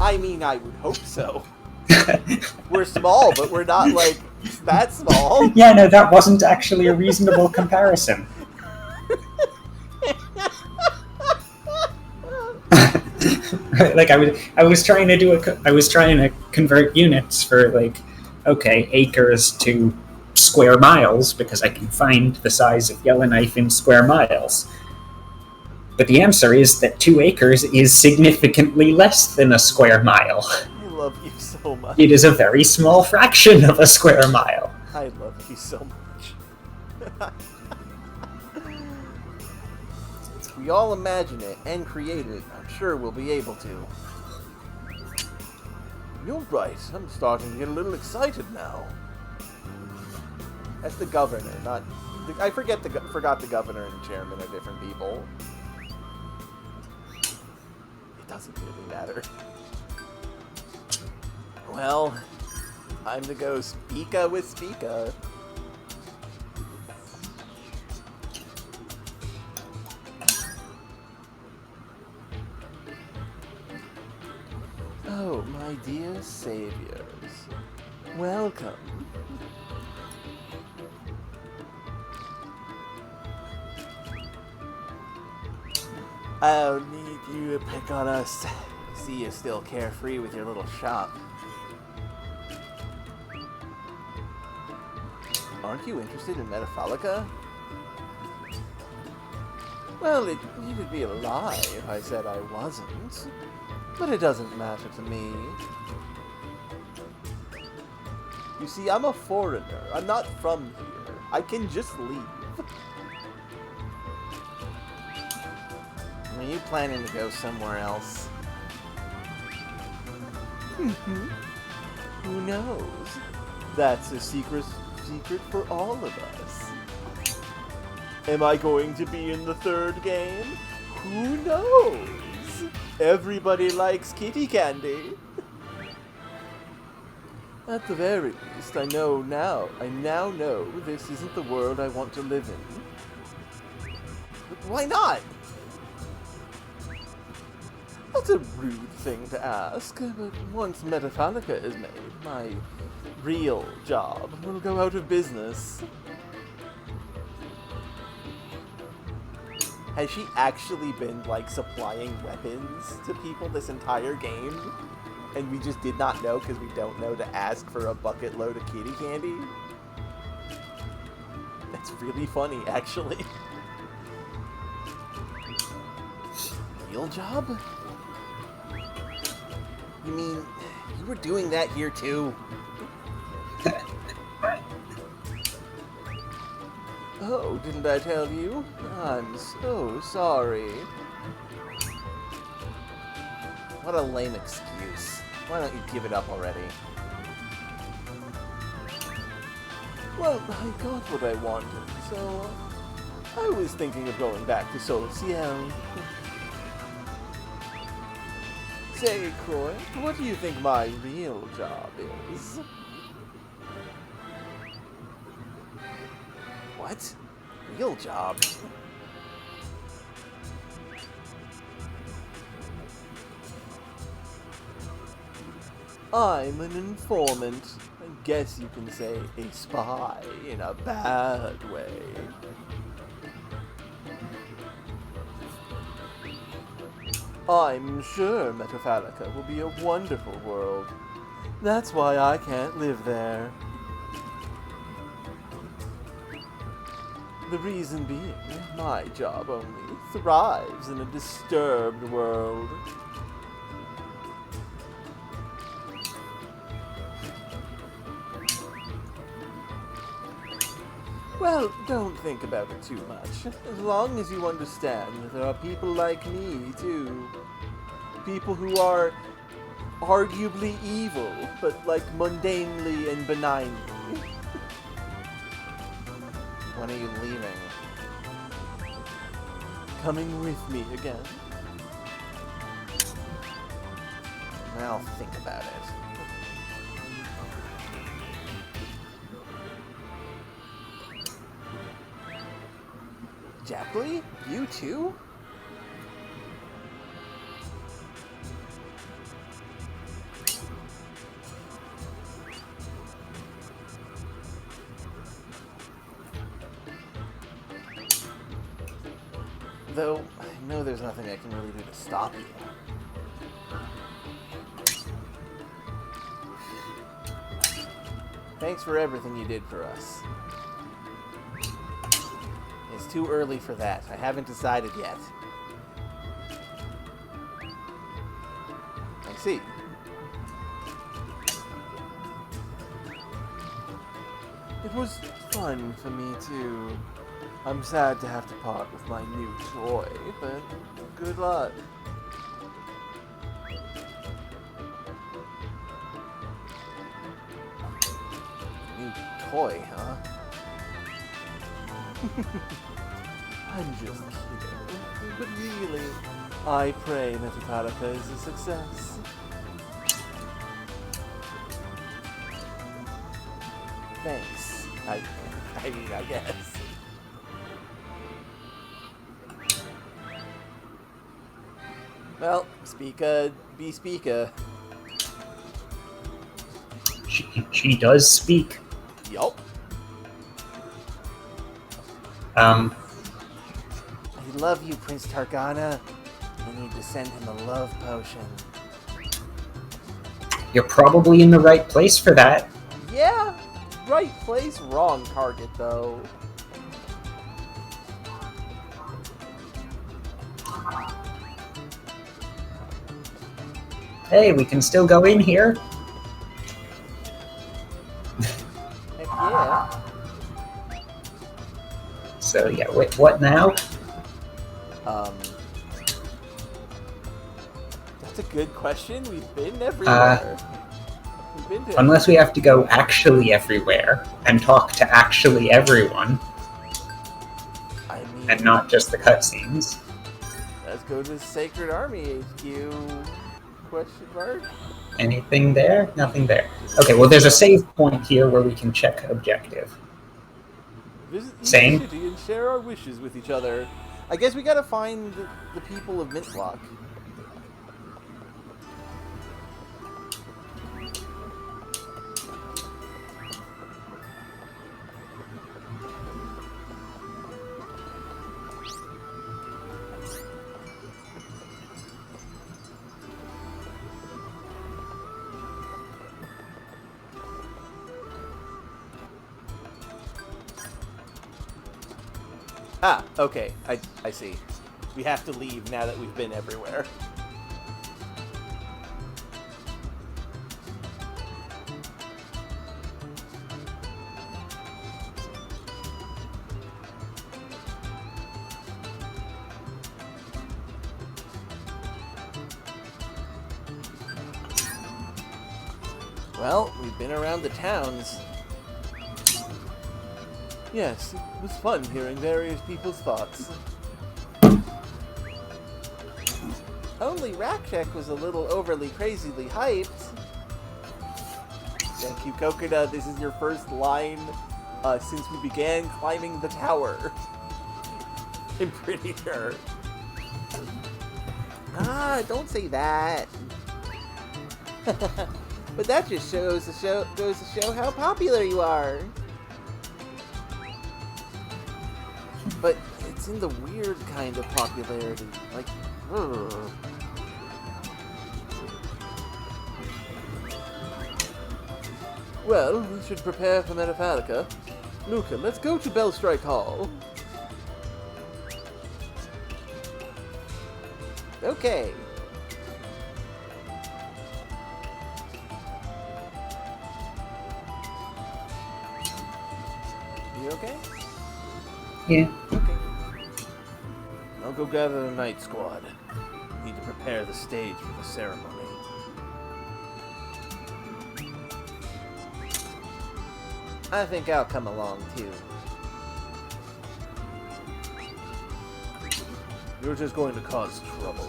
B: I mean, I would hope so. We're small, but we're not, like, that small.
A: Yeah, no, that wasn't actually a reasonable comparison. Right, like I was trying to convert units for like, okay, acres to square miles because I can find the size of Yellowknife in square miles. But the answer is that 2 acres is significantly less than a square mile.
B: I love you so much.
A: It is a very small fraction of a square mile.
B: I love you so much. If we all imagine it and create it, I'm sure we'll be able to. You're right. I'm starting to get a little excited now. That's the governor, not... I forgot the governor and chairman are different people. It doesn't really matter. Well, time to go Speaka with Speaka. Oh, my dear saviors. Welcome. I don't need you to pick on us. See you still carefree with your little shop. Aren't you interested in Metapholica? Well, it'd be a lie if I said I wasn't. But it doesn't matter to me. You see, I'm a foreigner. I'm not from here. I can just leave. Are you planning to go somewhere else? Who knows? That's a secret for all of us. Am I going to be in the 3rd game? Who knows? Everybody likes kitty candy. At the very least, I now know this isn't the world I want to live in. But why not? That's a rude thing to ask, but once Metapholica is made, my real job will go out of business. Has she actually been, like, supplying weapons to people this entire game? And we just did not know because we don't know to ask for a bucket load of kitty candy? That's really funny, actually. Real job? You mean, you were doing that here too? Oh, didn't I tell you? I'm so sorry. What a lame excuse. Why don't you give it up already? Well, I got what I wanted, so I was thinking of going back to Sol Ciel. Say, Croy, what do you think my real job is? What? Real job? I'm an informant. I guess you can say a spy in a bad way. I'm sure Metapholica will be a wonderful world. That's why I can't live there. The reason being, my job only thrives in a disturbed world. Well, don't think about it too much. As long as you understand that there are people like me, too. People who are arguably evil, but like mundanely and benignly. When are you leaving? Coming with me again? I'll think about it. Jackley? You too? Though, I know there's nothing I can really do to stop you. Thanks for everything you did for us. It's too early for that. I haven't decided yet. I see. It was fun for me, too. I'm sad to have to part with my new toy, but good luck. New toy, huh? I'm just kidding. But really, I pray Metataraka is a success. Thanks. I mean, I guess. Well, be speaker.
A: She does speak.
B: Yup. I love you, Prince Targana. I need to send him a love potion.
A: You're probably in the right place for that.
B: Yeah, right place, wrong target, though.
A: Hey, we can still go in here.
B: Heck yeah.
A: So yeah, wait, what now?
B: That's a good question. We've been everywhere. We've been to
A: Unless we have to go actually everywhere and talk to actually everyone,
B: I mean,
A: and not just the cutscenes.
B: let's go to Sacred Army HQ. Question mark?
A: Anything there? Nothing there. Okay, well there's a save point here where we can check objective.
B: Visit the
A: Same.
B: city and share our wishes with each other. I guess we gotta find the people of Mintlock. Ah, okay. I see. We have to leave now that we've been everywhere. Well, we've been around the towns. Yes, it was fun hearing various people's thoughts. Only Rakshak was a little overly crazily hyped. Thank you, Coconut. This is your first line since we began climbing the tower. I'm pretty sure. Ah, don't say that. But that just goes to show how popular you are. But it's in the weird kind of popularity. Like, ugh. Well, we should prepare for Metafalica. Luca, let's go to Bellstrike Hall. Okay. You okay?
A: Yeah.
B: Okay. I'll go gather the night squad. Need to prepare the stage for the ceremony. I think I'll come along too. You're just going to cause trouble.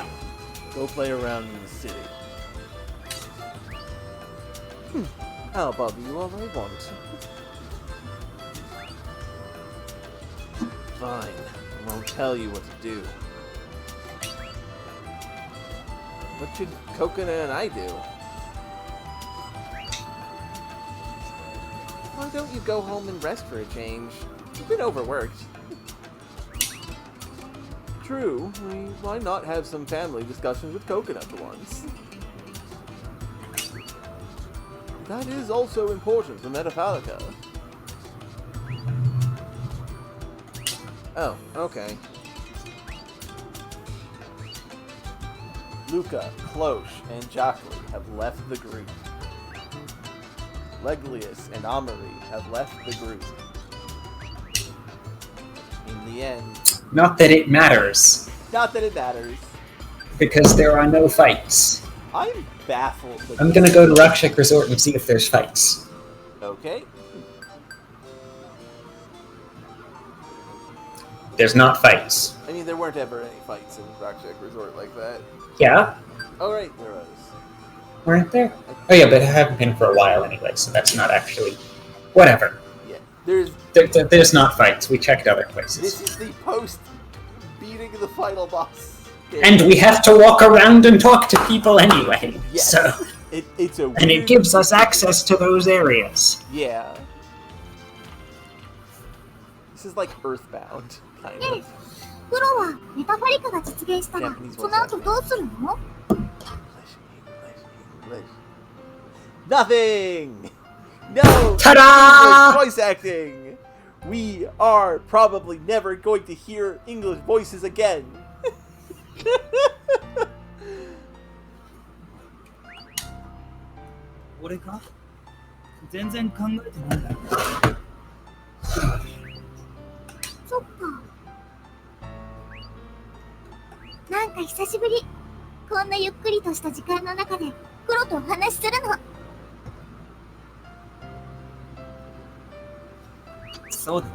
B: Go play around in the city. I'll bother you all I want. Fine. I won't tell you what to do. What should Coconut and I do? Why don't you go home and rest for a change? You've been overworked. True. Why not have some family discussions with Coconut for once? That is also important for Metafalica. Oh, okay. Luca, Cloche, and Jockley have left the group. Leglius and Amari have left the group. In the end...
A: Not that it matters,
B: Not that it matters.
A: because there are no fights.
B: I'm baffled. That
A: I'm gonna go to Rakshak Resort and see if there's fights.
B: Okay.
A: There's not fights.
B: I mean, there weren't ever any fights in Rakshak Resort like that.
A: Yeah?
B: Oh, right, there was.
A: Weren't there? Oh yeah, but I haven't been for a while anyway, so that's not actually... Whatever.
B: Yeah, there's...
A: There's not fights. We checked other places.
B: This is the post-beating the final boss game.
A: And we have to walk around and talk to people anyway.
B: Yes.
A: So,
B: It's a weird...
A: and it gives us access to those areas.
B: Yeah. This is like Earthbound, kind
E: ねえ
B: of.
E: プロはメタファリカが実現したら
B: Japanese
E: その後どうするの？
B: Nothing! No!
A: Ta-da!
B: English voice acting! We are probably never going to hear English voices again.
C: 俺か全然考えてないんだよ。
E: そっか。なんか久しぶり。こんなゆっくりとした時間の中でプロとお話しするの。
C: そうだね。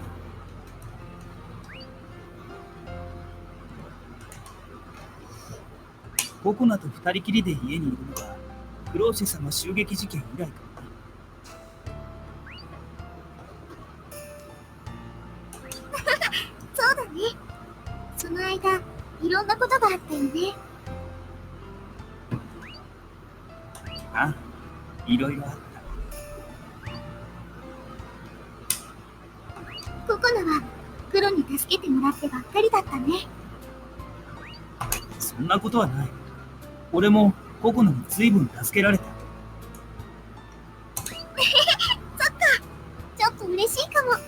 C: ココナと二人きりで家にいるのがクローシェ様襲撃事件以来かな。
E: そうだね。その間、いろんなことがあったよね。
C: あ、いろいろあった。
E: ココナはプロに助けてもらってばっかりだったね。
C: そんなことはない。俺もココナに随分助けられた。
E: そっか。ちょっと嬉しいかも。ね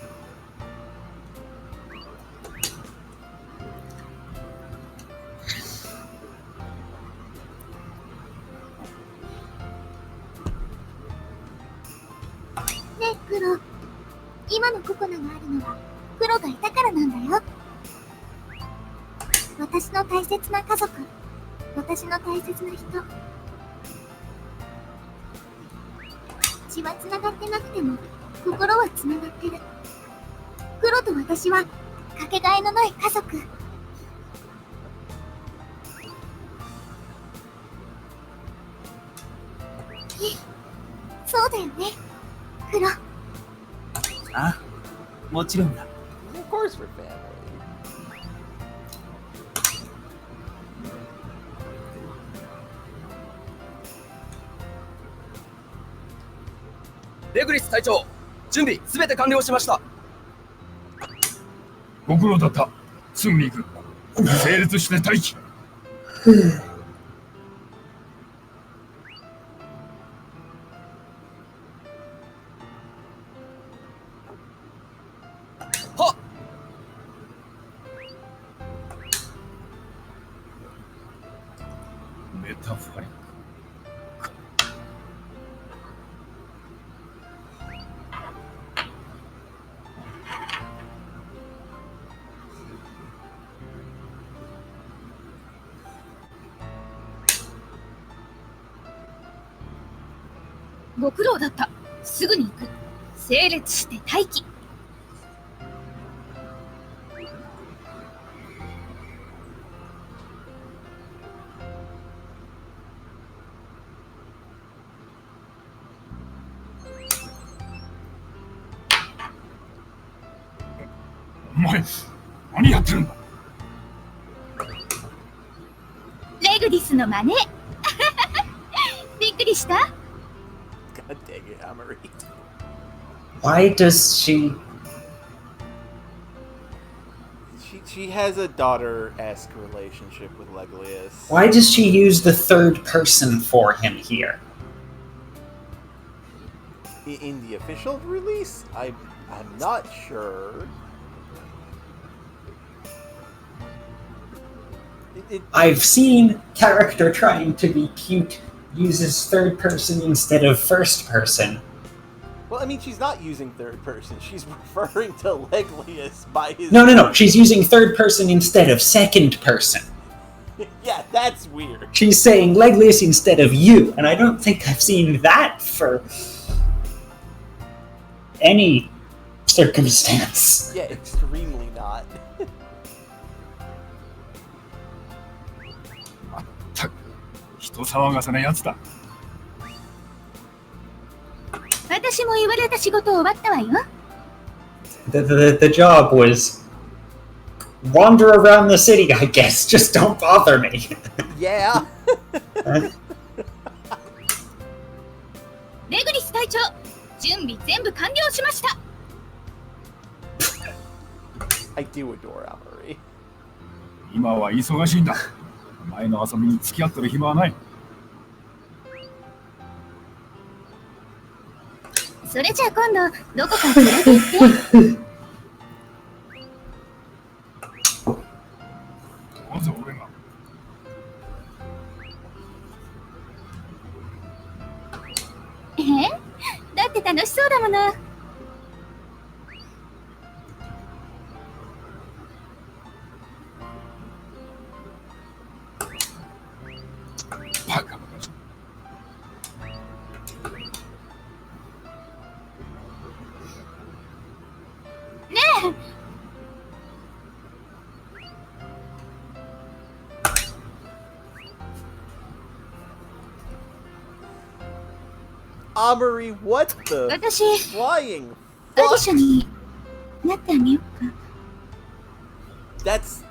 E: え、クロ。今のココナがあるのはプロがいたからなんだよ。私の大切な家族、私の大切な人。血は繋がってなくても心は繋がってる。クロと私はかけがえのない家族。そうだよね、クロ。
C: あ、もちろんだ。
B: Of course we're family.
F: レグリス隊長、準備すべて完了しました。
G: ご苦労だった、ツンミグ。整列して待機。
F: はっ。
G: メタファリック。
D: ご苦労だった。すぐに行く。整列して待機。
G: お前、何やってるんだ。
D: レグディスの真似。びっくりした？
B: God dang it, Amari.
A: Why does she...
B: She has a daughter-esque relationship with Leglius.
A: Why does she use the third person for him here?
B: In the official release? I'm not sure.
A: I've seen character trying to be cute uses third person instead of first person.
B: Well, I mean, she's not using third person. She's referring to Leglius by his...
A: No. She's using third person instead of second person.
B: Yeah, that's weird.
A: She's saying Leglius instead of you, and I don't think I've seen that for any circumstance.
B: Yeah, extremely not.
G: 人騒がせなやつだ。
E: 私も言われた仕事終わったわよ。
A: The job was wander around the city, I guess. Just don't bother me.
B: Yeah.
E: レグリス隊長、準備全部完了しました。
B: I do adore Amory.
G: 今は忙しいんだ。前の遊びに付き合ってる暇はない。
E: それじゃあ今度どこか連れて行って。
G: なぜ俺が。
E: だって楽しそうだもの。
G: バカ。
E: ねえ。
B: Amory, what the
E: 私、
B: flying
E: オーディ
B: fuck?
E: ションになってあげようか。
B: That's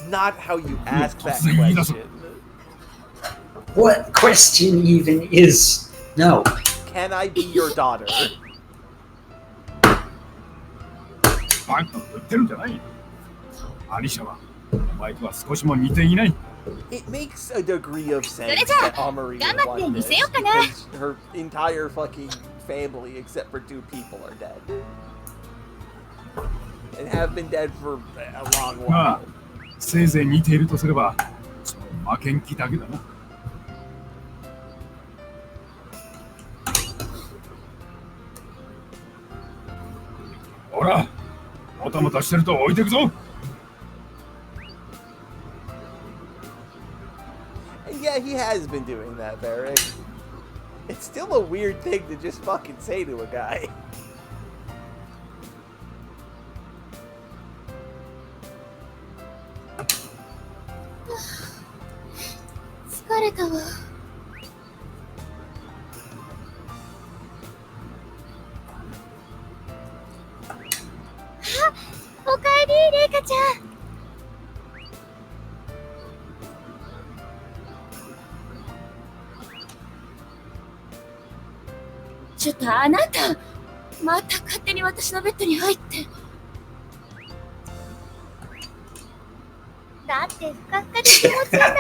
B: not how you ask that
G: Yeah,
B: question.
A: What question even is no?
B: Can I be your daughter?
G: バカと言ってるんじゃない。アリシャはお前とは少しも似ていない。
B: It makes a degree of sense
E: Nenesha,
B: that Amory would want this because her entire fucking family, except for 2 people, are dead. And have been dead for a long
G: まあ
B: while.
G: せいぜい似ているとすればその負けん気だけだな。ほら、もたもたしてると置いてくぞ。
B: Yeah, he has been doing that, Barrick. It's still a weird thing to just fucking say to a guy.
E: 疲れたわ。おかえり、レイカちゃん。ちょっとあなた、また勝手に私のベッドに入って。だってふかふかで気持ちいいんだも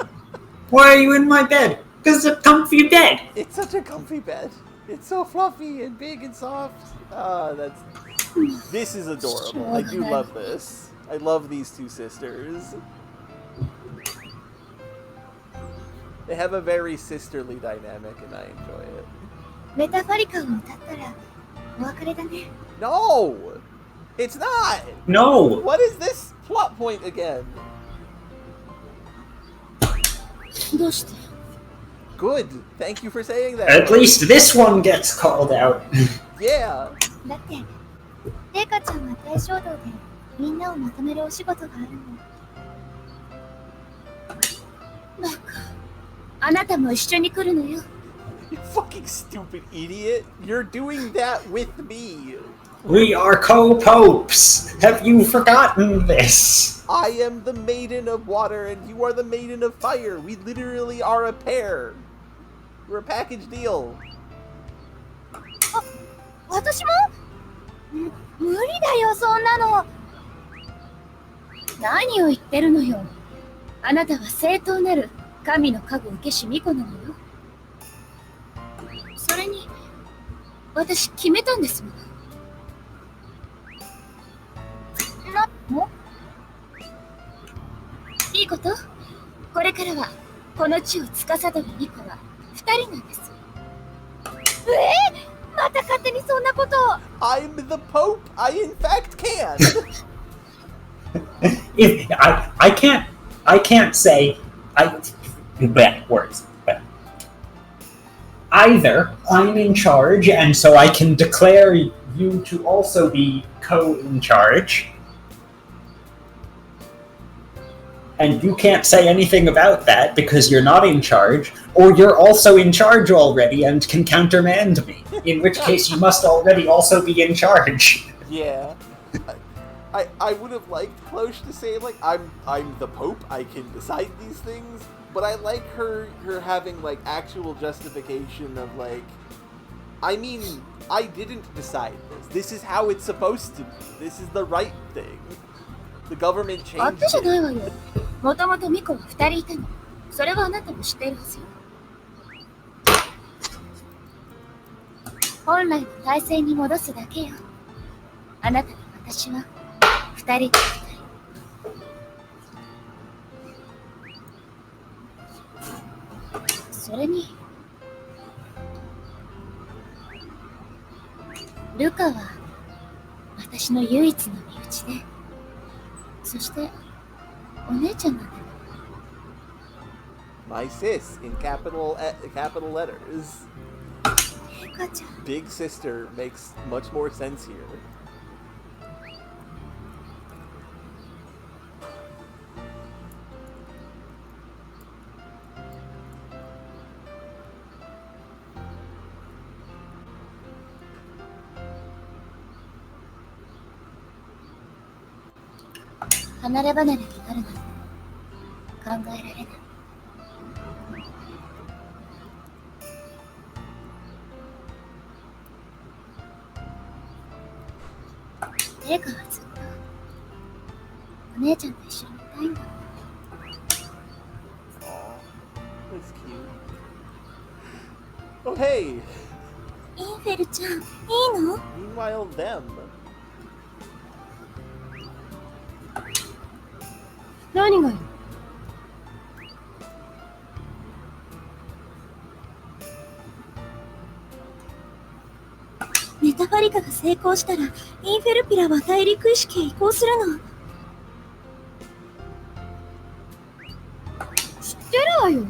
E: ん。
A: Why are you in my bed? Because it's a comfy bed.
B: It's such a comfy bed. It's so fluffy and big and soft. This is adorable. I do love this. I love these 2 sisters. They have a very sisterly dynamic and I enjoy it.
E: メタファリカを歌ったらお別れだね。
B: No! It's not!
A: No.
B: What is this plot point again?
E: どうして？
B: Good. Thank you for saying that.
A: At least this one gets called out.
B: Yeah.
E: だってレイカちゃんは大衝動でみんなをまとめるお仕事があるの。バカ。あなたも一緒に来るのよ。
B: You fucking stupid idiot. You're doing that with me.
A: We are co-popes. Have you forgotten this?
B: I am the maiden of water and you are the maiden of fire. We literally are a pair. We're a package deal.
E: 私も？無理だよ、そんなの。何を言ってるのよ。あなたは正当なる神の加護受けし巫女なのよ。私決めたんですもん。いいこと。これからはこの地を司る巫女は2人なんです。また勝手にそんなことを。
B: I'm the Pope. I in fact can.
A: I can't say bad words. But either I'm in charge, and so I can declare you to also be co-in charge, and you can't say anything about that because you're not in charge, or you're also in charge already and can countermand me, in which case you must already also be in charge.
B: Yeah. I would have liked Cloche to say, like, I'm the Pope, I can decide these things, but I like her having, like, actual justification of, like, I mean, I didn't decide this. This is how it's supposed to be. This is the right thing. The government
E: あっ
B: changed
E: たじゃ
B: it.
E: ないわよ。もともと巫女は2人いたの。それはあなたも知っているはずよ。本来の体制に戻すだけよ。あなたと私は2人と2人。それにルカは私の唯一の身内で、そしてお姉ちゃんなんだ。
B: My sis in capital letters.
E: ルカちゃん。
B: Big sister makes much more sense here.
E: 「離れ離れになるなんて考えられない。」映画はずっとお姉ちゃんと一緒にいたいんだ。
B: Aw, that's cute. Oh hey!
E: インフェルちゃん、いいの？
B: Meanwhile, them.
D: 何がよ。
E: メタファリカが成功したら、インフェルピラは大陸意識へ移行するの。
D: 知ってるわよ。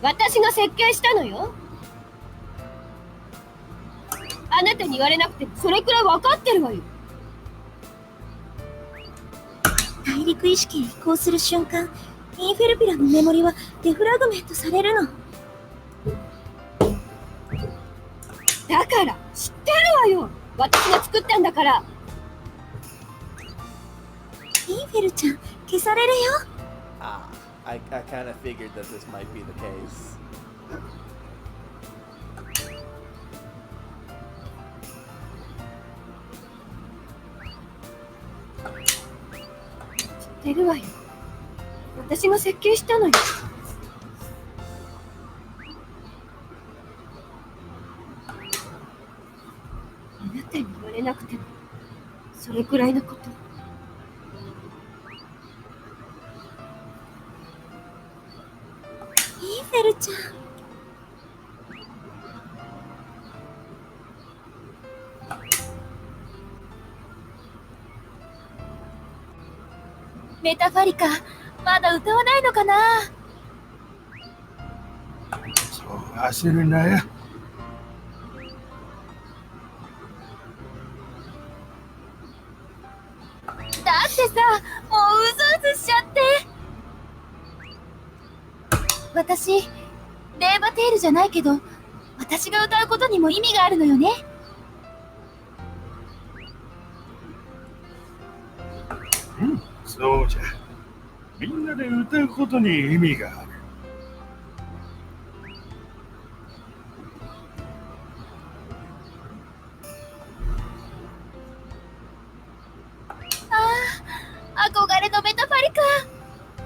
D: 私が設計したのよ。あなたに言われなくてもそれくらい分かってるわよ。
E: 大陸意識へ移行する瞬間、インフェルピラのメモリはデフラグメントされるの。
D: だから知ってるわよ。私が作ったんだから。
E: インフェルちゃん、消されるよ。
B: Ah, I kind of figured that this might be the case.
D: 知ってるわよ。私が設計したのよ。あなたに言われなくてもそれくらいのこと。
E: インフェルちゃん。メタファリカ、まだ歌わないのかな。
G: そう焦るなよ。
E: だってさ、もううずうずしちゃって。私、レーバテールじゃないけど、私が歌うことにも意味があるのよね。
G: うん、そうじゃ。みんなで歌うことに意味がある。
E: 憧れのメタファリカ。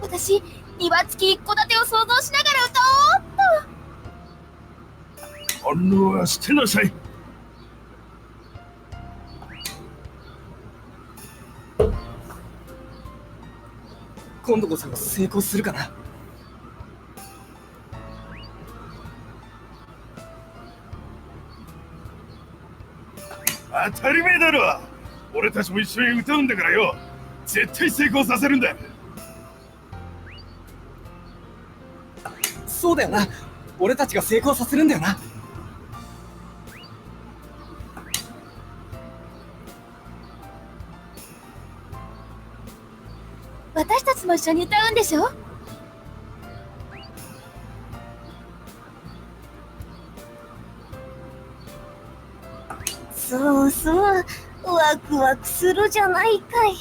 E: 私、庭付き一戸建てを想像しながら歌おうっと。
G: 本能は捨てなさい。
F: 今度こそ成功するかな。
G: 当たり前だろ。俺たちも一緒に歌うんだからよ。絶対成功させるんだ。
F: そうだよな。俺たちが成功させるんだよな。
D: 私たちも一緒に歌うんでしょ？
E: そうそう、ワクワクするじゃないかい。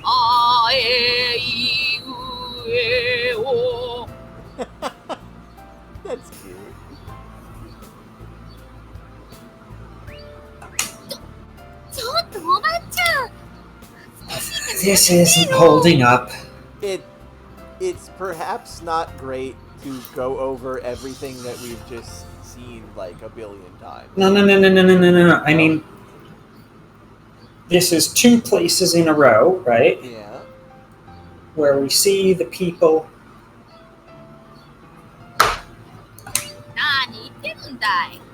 C: あえいうえお。
B: That's cute.
E: ちょっとおばちゃん。
A: This isn't holding up.
B: It's perhaps not great to go over everything that we've just seen like a billion times.
A: No. I mean, this is 2 places in a row, right?
B: Yeah.
A: Where we see the people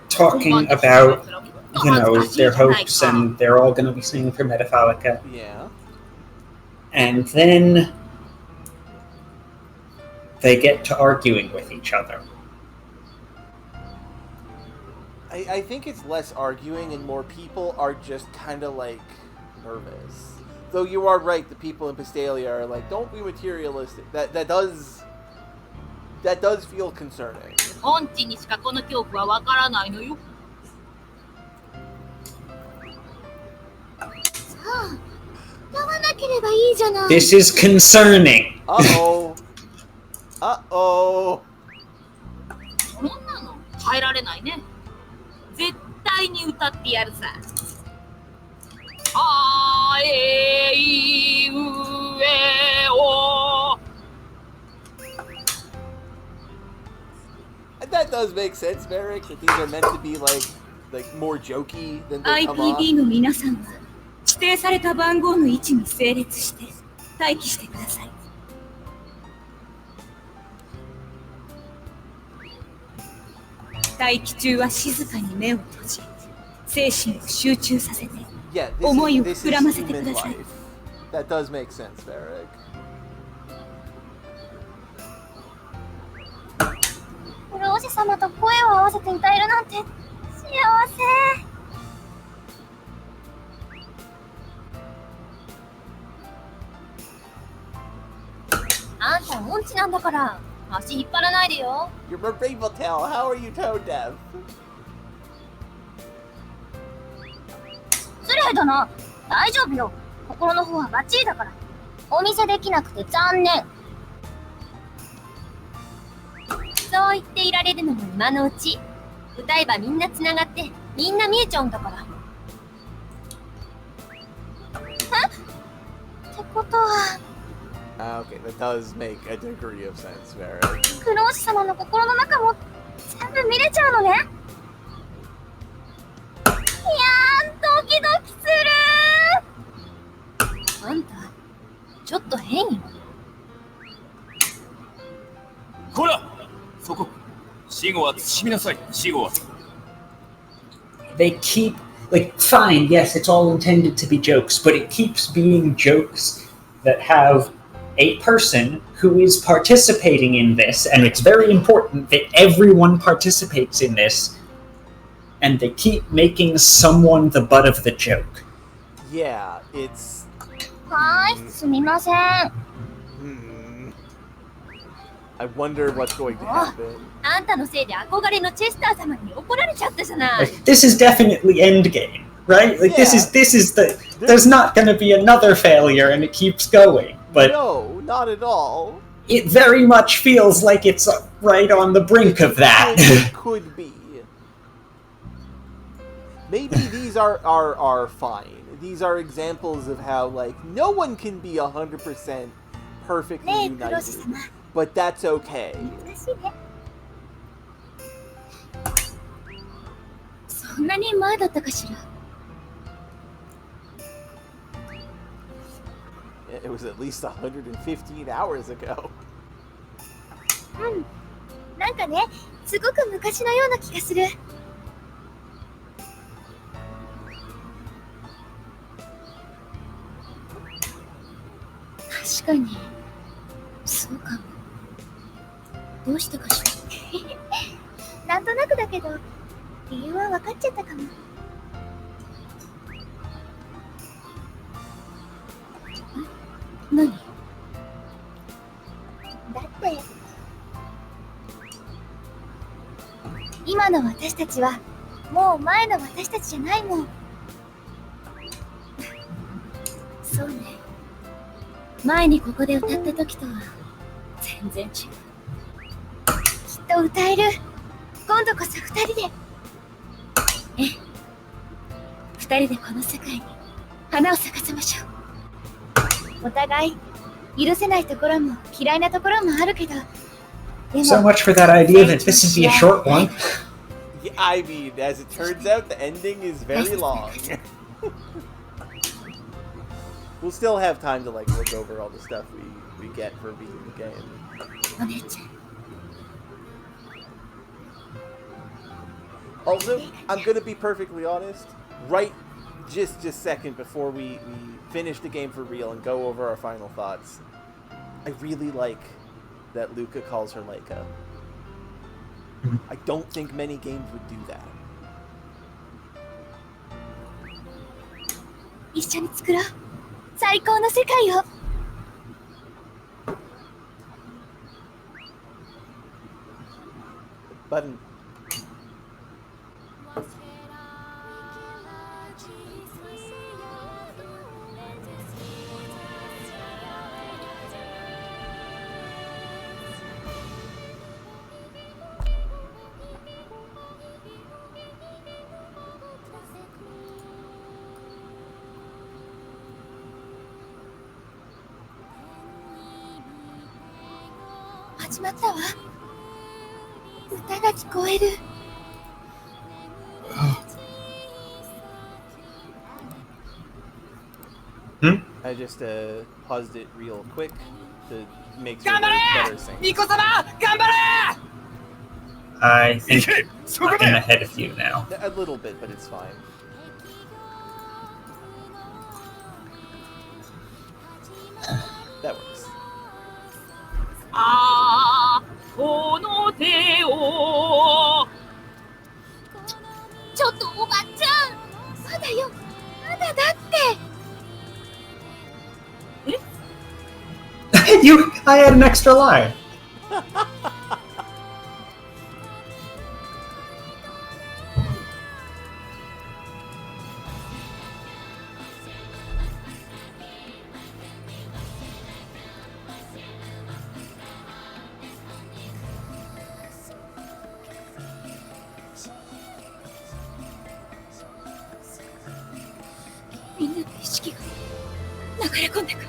A: talking about, you know, their hopes, and they're all going to be singing for Metafalica.
B: Yeah.
A: And then they get to arguing with each other.
B: I think it's less arguing and more people are just kind of like nervous. Though you are right, the people in Pistalia are like, don't be materialistic. That does feel concerning.
C: 音痴にしかこの恐怖はわからないのよ。
E: 歌わなければいいじゃない。
A: This is concerning.
B: Uh-oh. Uh-oh.
C: そんなの変えられないね。絶対に歌ってやるさ。あえいうえお。
B: That does make sense, Merrick, that these are meant to be like more jokey than they come off.
D: IPB の皆さんは指定された番号の位置に整列して待機してください。待機中は静かに目を閉じ、精神を集中させて
B: Yeah,
D: 思いを
B: this is
D: 膨らませて
B: human
D: ください。
B: life. That does make sense, Merrick.
E: 老子様と声を合わせて歌えるなんて幸せ。あんた音痴なんだから足引っ張らないでよ。
B: You're a rainbow tail. How are you tone deaf?
E: 失礼だな。大丈夫よ。心の方はバッチリだから。お見せできなくて残念。
D: そう言っていられるのも今のうち。歌えばみんなつながってみんな見えちゃうんだから。
E: ってことは、
B: Okay, that does make a degree of sense, Merrick.
E: クローシ様の心の中も全部見れちゃうのね。いやー、ドキドキする。
D: あんたちょっと変よ。
C: こら、そこ。死後は慎みなさい。死後は。
A: They keep, like, fine, yes, it's all intended to be jokes, but it keeps being jokes that have a person who is participating in this, and it's very important that everyone participates in this, and they keep making someone the butt of the joke.
B: Yeah, it's...
E: はーい、すみません。
B: I wonder what's going to happen.
D: あんたのせいで憧れのチェスター様に怒られちゃったじゃない。
A: Like, this is definitely endgame, right? Like, this is the... There's not going to be another failure, and it keeps going, but...
B: No, not at all.
A: It very much feels like it's right on the brink of that.
B: It could be. Maybe these are fine. These are examples of how, like, no one can be 100% perfectly
E: ねえ、クロ
B: united.
E: シ様。
B: But that's okay.
E: 珍しいね。
D: そんなに前だったかしら。
B: It was at least 115 hours ago.
E: なんかね、すごく昔のような気がする。確かに、そうかも。どうしたかしら。なんとなくだけど、理由は分かっちゃったかも。何？だって今の私たちはもう前の私たちじゃないもん。そうね。前にここで歌った時とは全然違う。きっと歌える。今度こそ二人で。ええ。二人でこの世界に花を咲かせましょう。お互い許せないところも嫌いなところもあるけど、でも
A: So much for that idea that this would be a short one.
B: Yeah, I mean, as it turns out, the ending is very long. We'll still have time to like look over all the stuff we get for beating the game.
E: お姉ちゃん。
B: Also, I'm gonna be perfectly honest. Right, just a second before we finish the game for real and go over our final thoughts, I really like that Luca calls her Leica. I don't think many games would do that.
E: 一緒に作ろう。最高の世界を。
B: Button. .
E: 始まったわ。歌が聞こえる。
B: I just paused it real quick to make sure that it's better synced.
F: ニコ様頑張れ
A: I think I'm ahead of you now.
B: A little bit, but it's fine. That works.
C: あーこの手を
E: ちょっとおばちゃん。まだよ。まだだって。
A: I had an extra line.
E: みんなの意識が流れ込んでくる。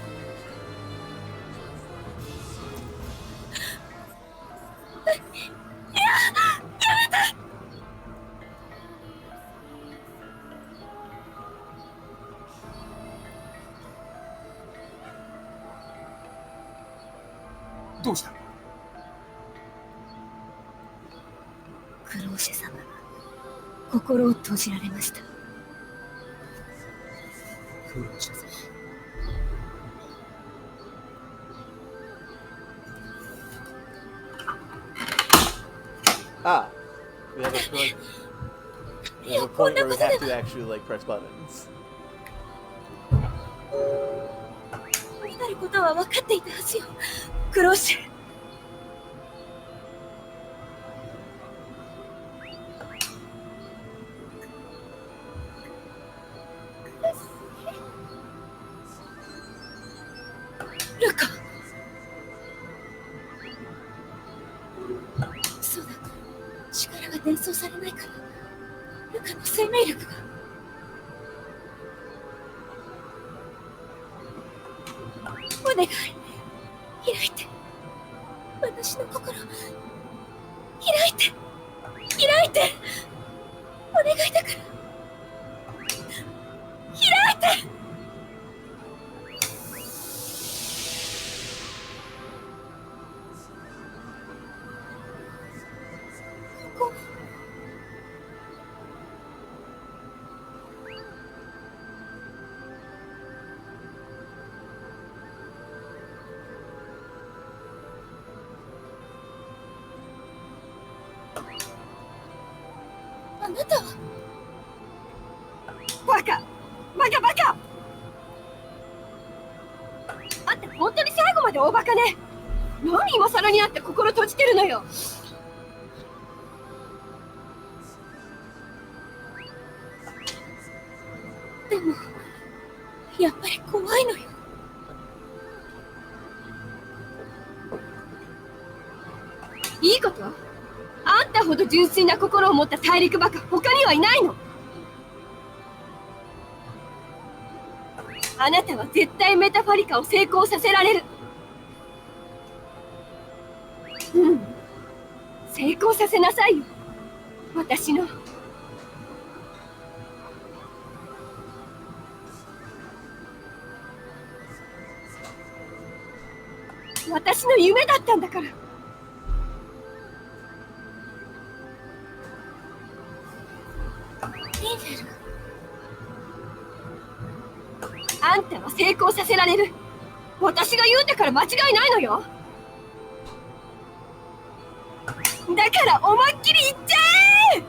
F: どうした
E: クローシェ様が心を閉じられました。
B: Ah, we have a point. We have a point where we have to actually like press buttons.
E: になることは分かっていたはずよ。クローシェ。ルカ。そうだ。力が伝送されないから。ルカの生命力が。お願い。開いて。私の心。開いて。開いて。お願いだから。開いて。あなたは
D: バカバカバカ。あんた本当に最後まで大バカね。何今更になって心閉じてるのよ。
E: でもやっぱり怖いのよ。
D: いいこと？あんたほど純粋な心を持った大陸バカ他にはいないの。あなたは絶対メタファリカを成功させられる。うん、成功させなさいよ、私の。私の夢だったんだから。
E: インフェル、
D: あんたは成功させられる。私が言うんだから間違いないのよ。だから思いっきり言っちゃえ。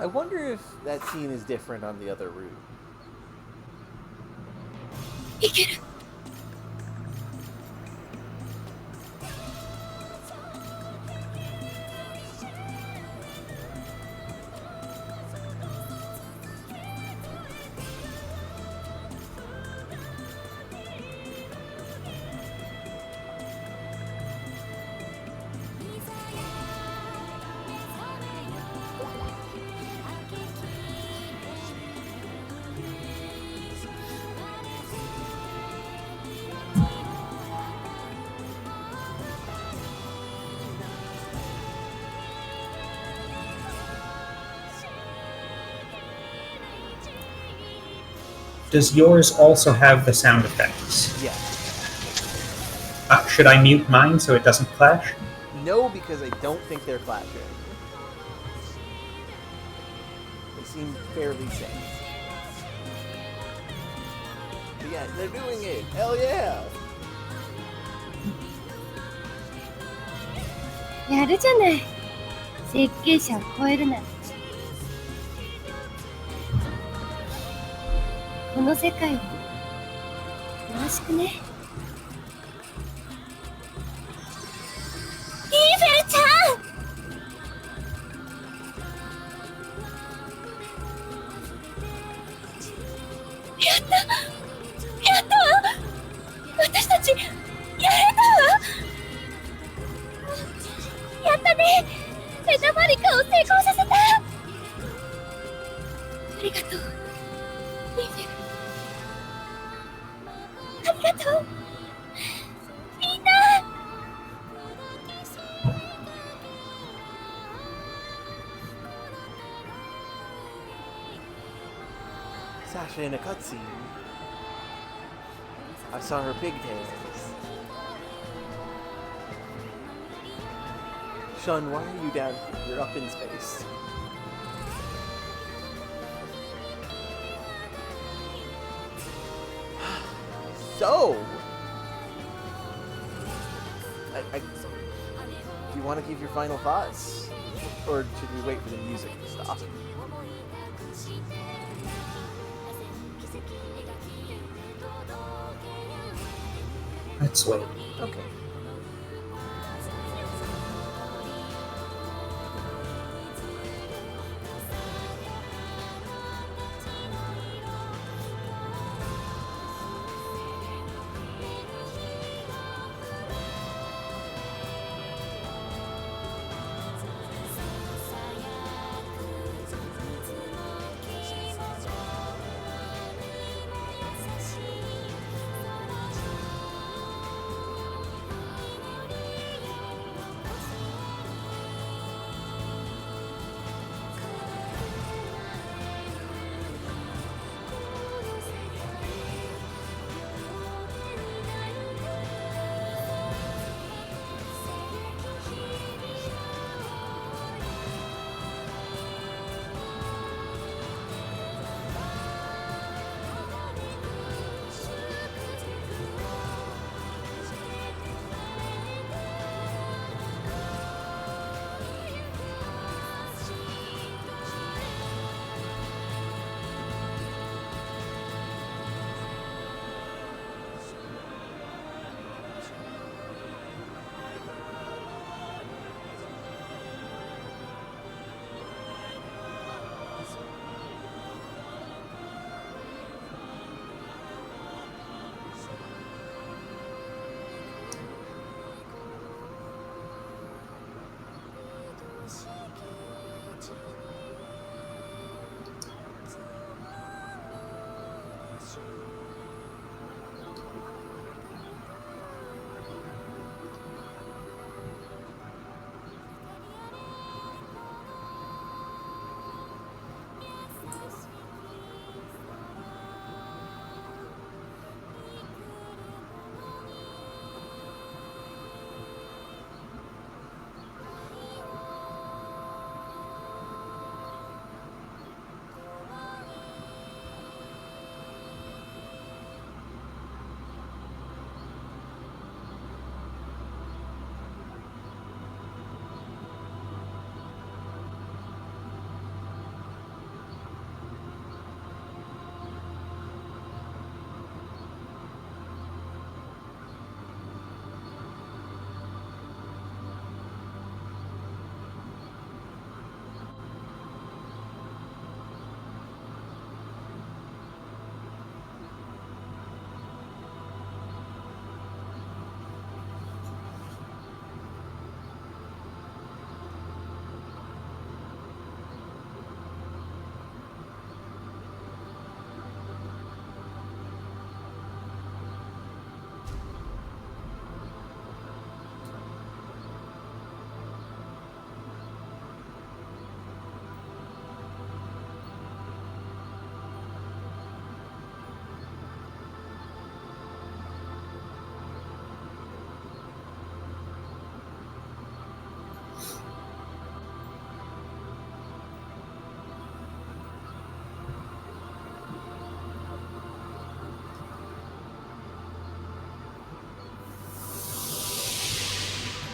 B: I wonder if that scene is different on the other route.
E: いける。
A: Does yours also have the sound effects?
B: Yeah.
A: Should I mute mine so it doesn't clash?
B: No, because I don't think they're clashing. They seem fairly safe. But yeah, they're doing it. Hell yeah!
D: やるじゃない。設計者を超えるなんて。この世界をよろしくね。インフェ
E: ルちゃん、やったやったわ。私たちやれたわ。やったね。メタファリカを成功させた。ありがとうインフェル。ありがとうみんな。
B: Sasha in a cutscene. I saw her pigtails. Shun, why are you down here? You're up in space. So, do you want to give your final thoughts, or should we wait for the music to stop?
A: Let's wait.
B: Okay.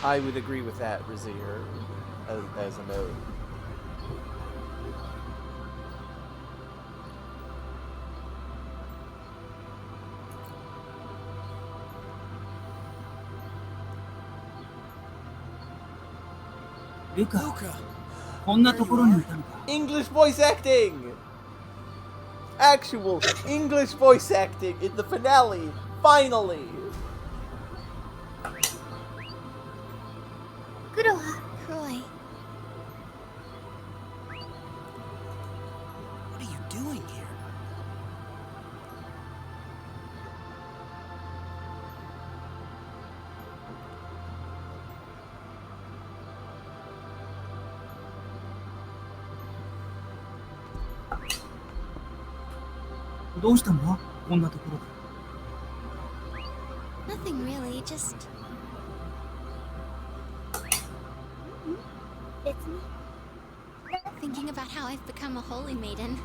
B: I would agree with that, Razier, as a note.
C: Luca, こんなところにいたのか。
B: English voice acting! Actual English voice acting in the finale! Finally!
E: クロア、
H: Croy. What are you doing here?
C: どうしたんだこんなところで。
H: Nothing really, just
E: 別に
H: thinking about how I've become a holy maiden.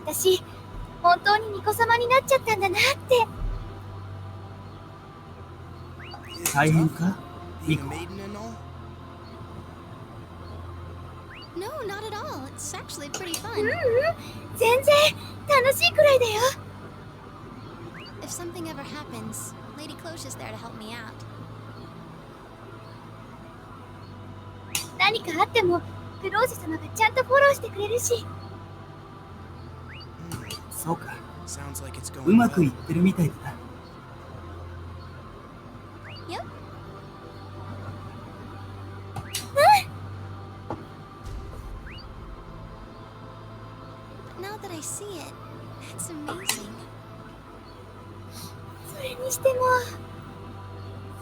E: 私本当に巫女様になっちゃったんだなって。
C: 大変か
H: Being a maiden and all? No, not at all. It's actually pretty fun.
E: 全然楽しいくらいだよ。
H: If something ever happens, Lady Cloche's there to help me out.
E: 何かあってもクロージ様がちゃんとフォローしてくれるし。
C: そうか。
H: Sounds like it's going
C: うまくいってるみたいだな。
H: Yep. Now that I see it, it's amazing.
E: それにしても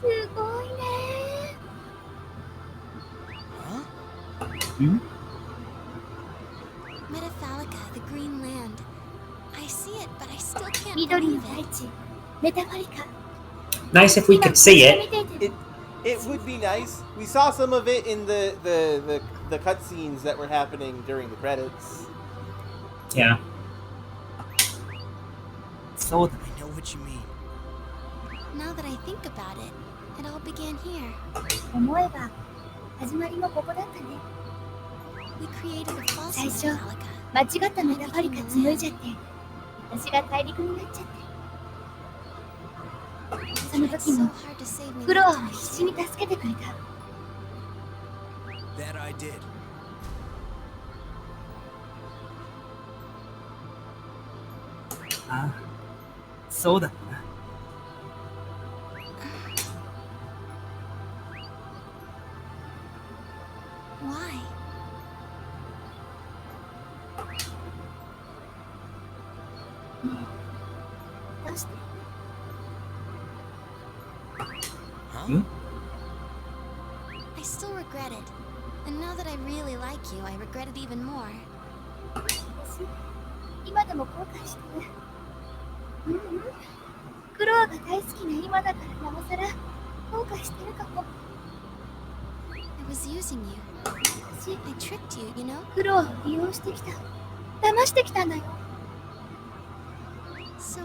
E: すごいね。
H: Huh?
C: ん
H: Metaphalica, the green land. I see it, but I still can't
E: 緑の
H: believe
E: 大
H: it.
E: 地、メタファリカ。
A: Nice if we could see it.
B: It would be nice. We saw some of it in the cutscenes that were happening during the credits.
A: Yeah.
C: そうだね。
H: I know what you mean. Now that I think about it, it all began here.
E: 思えば始まりもここだったね。
H: We created a false
E: 最初
H: Metaphalica.
E: 間違ったメタファリカ紡いじゃって私が大陸になっちゃって。その
H: Tried
E: 時
H: so
E: も
H: hard to save me.
E: クロア
H: with
E: は
H: my
E: 必死に助けてくれた。
H: That I did.
C: ああ、そうだったな。
H: Why?
E: どうして？
H: Huh? I still regret it. And now that I really like you, I regret it even more.
E: 私今でも後悔してる。クロアが大好きな今だからなおさら後悔してるかも。
H: I was using you.
E: 私
H: I tricked you, you know?
E: クロアを利用してきた。騙してきたんだよ。
H: So,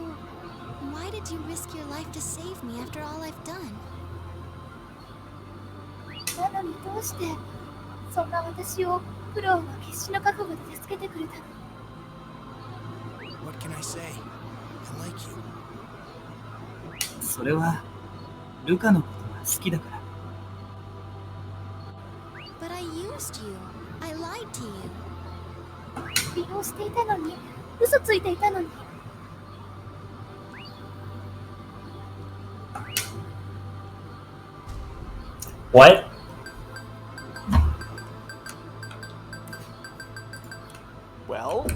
H: why did you risk your life to save me after all I've done?
E: なのにどうしてそんな私をクロアは決死の覚悟で助けてくれたの？
H: What can I say? I like you.
C: それはルカのことが好きだから。
H: But I used you. I lied to you.
E: 利用していたのに嘘ついていたのに。
A: What?
B: Well,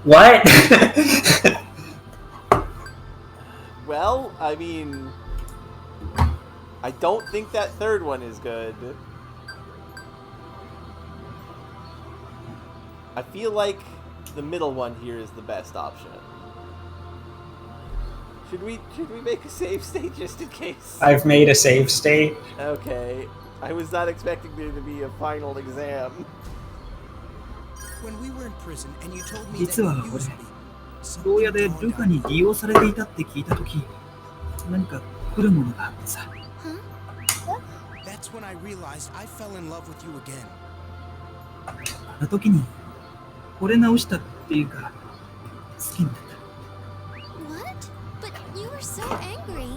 A: What?
B: well, I mean, I don't think that third one is good. I feel like the middle one here is the best option. Should we make a save state just in case?
A: I've made a save state.
B: Okay. I was not expecting there to be a final exam.
H: When we were in prison and you told me that
C: 実は
H: you
C: 俺
H: used me,
C: 牢屋でルカに利用されていたって聞いたとき、何か来るものがあってさ。
I: That's when I realized I fell in love with you again.
C: あの時に惚れ直したっていうか、好きになった。
H: What? But you were so angry.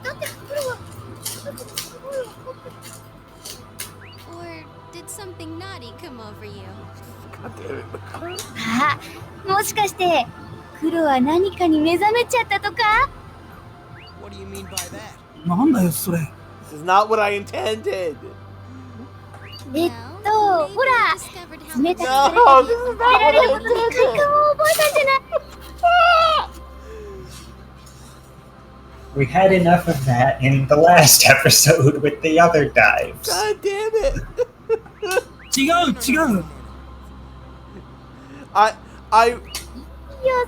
E: だって黒はすごい怒ってる。
H: Or did something naughty come over you?
E: あ、もしかして黒は何かに目覚めちゃったとか？
I: What do you mean by that?
C: なんだよそれ。
B: This is not what I intended.
E: ほら、
H: Discovered how
E: 冷たく
B: No,
E: さ
B: this
E: れ
B: is
E: て
B: not
E: 食べら
B: what
E: れ
B: I
E: ることに快
B: intended.
E: 感を覚えたんじゃない？
A: We had enough of that in the last episode with the other dives.
B: God damn it.
C: 違う。
B: I
E: いいよ、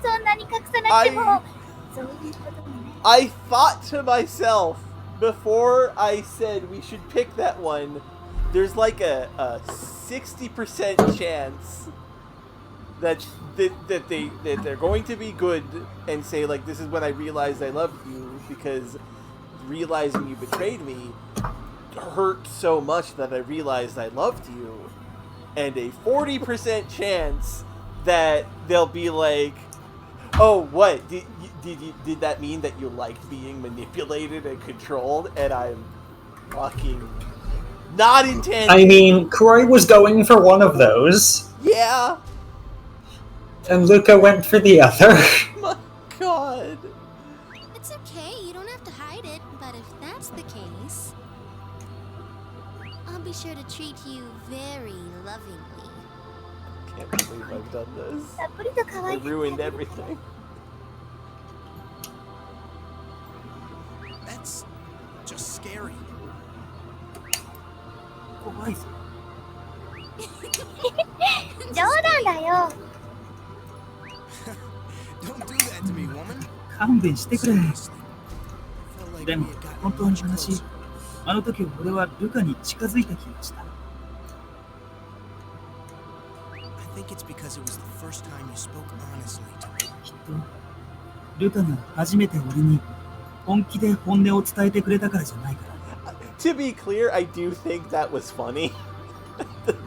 E: そんなに隠さなくても。そういうこともね。
B: I thought to myself before I said we should pick that one, there's like a 60% chance that they're going to be good and say like, this is when I realized I loved you, because realizing you betrayed me hurt so much that I realized I loved you, and a 40% chance that they'll be like, oh, what did that mean that you liked being manipulated and controlled? And I'm fucking not intending.
A: I mean, Croy was going for one of those,
B: Yeah.
A: and Luca went for the other.
B: My God.
H: It's okay, you don't have to hide it, but if that's the case, I'll be sure to treat you very lovingly.
B: Can't believe I've done this.
E: たっぷりと可
B: I
E: 愛い。
B: ruined everything.
I: That's just scary.
C: 怖いぞ。
E: 冗談だよ。
I: Don't do that to me, woman.
C: 勘弁してくれ。
I: Seriously. Felt like
C: で
I: we
C: も
I: had gotten
C: 本当に
I: much
C: 話、
I: closer.
C: あの時俺はルカに近づいた気がした。
I: I think it's because it was the first time you spoke honestly to me.
C: きっとルカが初めて俺に本気で本音を伝えてくれたからじゃないから。
B: To be clear, I do think that was funny.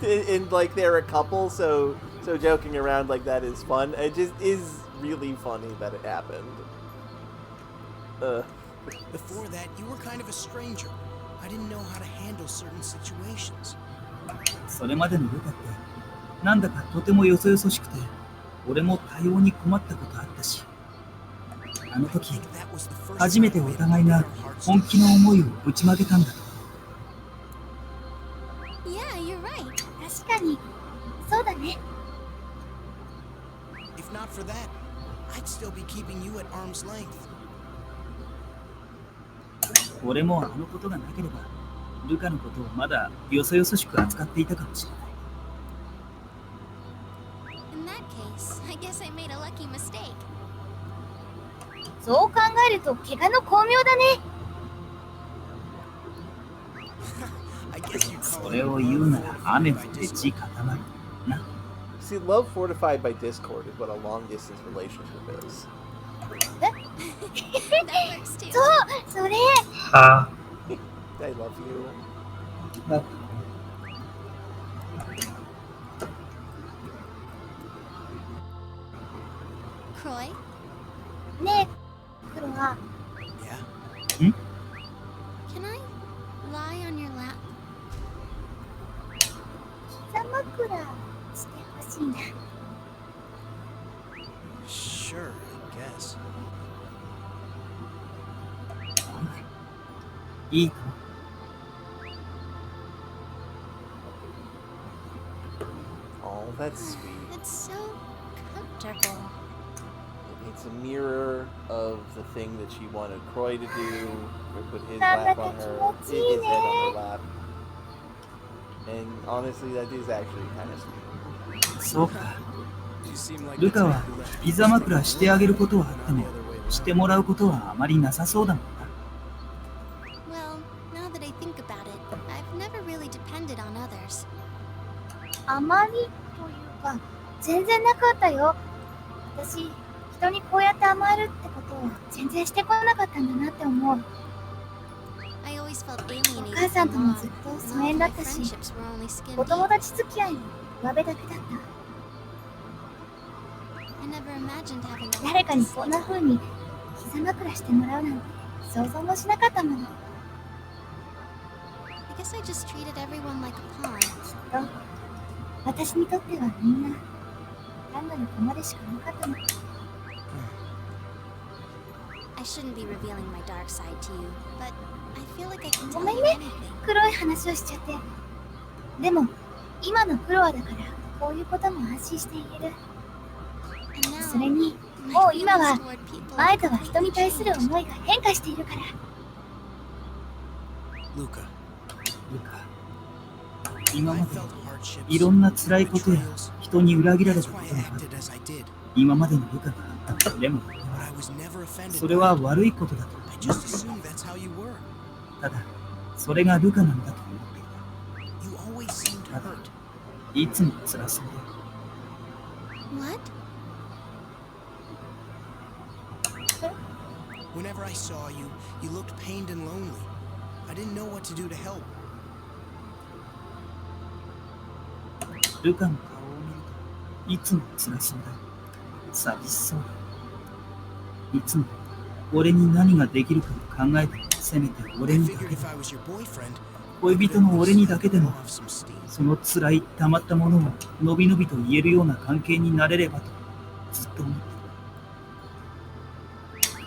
B: And like they're a couple, so joking around like that is fun. It just is really funny that it happened.
I: Before that, you were kind of a stranger. I didn't know how to handle certain situations.
C: それまでのルカってなんだかとてもよそよそしくて、俺も対応に困ったことあったし、あの
I: I
C: 時
I: think that was the first
C: 初めて
I: time
C: お
I: we
C: 互い
I: opened
C: が
I: our hearts
C: 本
I: to
C: 気の思いをぶちまけたんだと。
H: Yeah, you're right.
E: 確かに。そうだね。
I: If not for that, I'd still be keeping you at arm's length.
C: 俺もあのことがなければ、ルカのことをまだよそよそしく扱っていたかもしれない。
H: In that case, I guess I made a lucky mistake.
E: そう考えると怪我の巧妙だね。
I: I guess you'd
C: そ
I: call
C: れ
I: it
C: を言うな
I: love
C: ら雨
I: fortified
C: 降
I: by
C: って
I: discord.
C: 地固まる。な。
B: See, love fortified by discord is what a long distance relationship is.
H: That works too.
E: そう、それ。
A: Ha.
B: I love you.
H: Croy,
E: ねえ、黒は
I: Yeah?
H: can I lie on your lap?
E: 膝枕してほしいな。
I: Sure, I guess.
C: いいかも。
B: Oh, that's sweet.
H: It's so comfortable.
B: It's a mirror of the thing that she wanted Croy to do. Or put his lap on her, his head on her lap. And honestly, that is actually kind of sweet.
C: そうか。
I: You seem like
C: ル
I: the
C: カは
I: type who left
C: 膝枕してあげることはあっても
I: the other way
C: し
I: around.
C: てもらうことはあまりなさそうだもんな。
H: Well, now that I think about it, I've never really depended on others.
E: あまりというか、全然なかったよ。私、人にこうやって甘えるってことを全然してこなかったんだなって思う。
H: I always felt
E: お
H: alienated
E: 母さん
H: from
E: とも
H: mom,
E: ずっと
H: and
E: 疎
H: all
E: 遠
H: of
E: だ
H: my
E: ったし、
H: friendships were only skin
E: お友
H: deep.
E: 達付き合いも上辺だけだった。
H: I never imagined having a
E: 誰
H: life
E: か
H: to
E: にこんな
H: sleep
E: 風
H: on.
E: に膝枕してもらうなんて想像もしなかったもの。きっ
H: I guess I just treated everyone like a pawn.
E: と私にとってはみんな単なる駒でしかなかったの。
H: I shouldn't be revealing my dark side to you, but I feel like I can
E: ご
H: tell
E: めん
H: you
E: ね、
H: anything.
E: 黒い話をしちゃって。でも今のクロアだからこういうことも安心して言える。
H: And now,
E: それに
H: my
E: もう今
H: feelings
E: は
H: toward people
E: 前
H: have
E: とは人
H: completely
E: に対する
H: changed.
E: 思いが変化しているから。
I: Luca,
C: ルカ、今
I: I
C: まで
I: felt hardships,
C: いろんな辛いことや
I: betrayals.
C: 人に裏切られ
I: That's
C: たこ
I: why
C: と
I: I
C: がある。
I: acted as I did.
C: 今までのルカがあった。でも
I: But I was never offended
C: それ
I: by
C: は
I: it.
C: 悪いことだと。
I: I just assumed that's how you were.
C: ただ、それがルカなんだと思っていた。
I: You always seemed hurt.
C: いつも辛そうで。
H: What?
I: Whenever I saw you, you looked pained and lonely. I didn't know what to do to help.
C: ルカの顔を見るといつも辛そうだ。寂しそうだ。いつも俺に何ができるかを考えて、せめて
I: I
C: 俺にだ
I: figured
C: け
I: if
C: で
I: I was your boyfriend,
C: 恋人の俺にだけで
I: blow
C: も
I: off some steam.
C: その辛い溜まったものをのびのびと言えるような関係になれればとずっと思ってい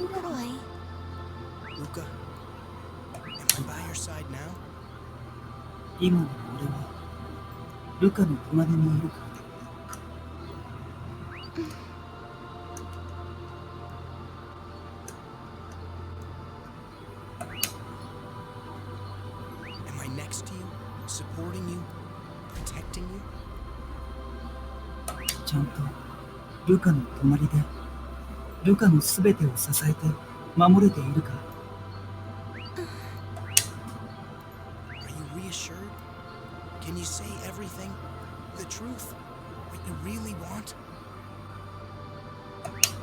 H: Roy,
I: Luca, am I by your side now?
C: た。今の俺はルカの隣にいるか。
I: Am I next to you, supporting you, protecting you?
C: ちゃんとルカの隣でルカのすべてを支えて守れているか。
I: Are you reassured? Can you say everything? The truth? What you really want?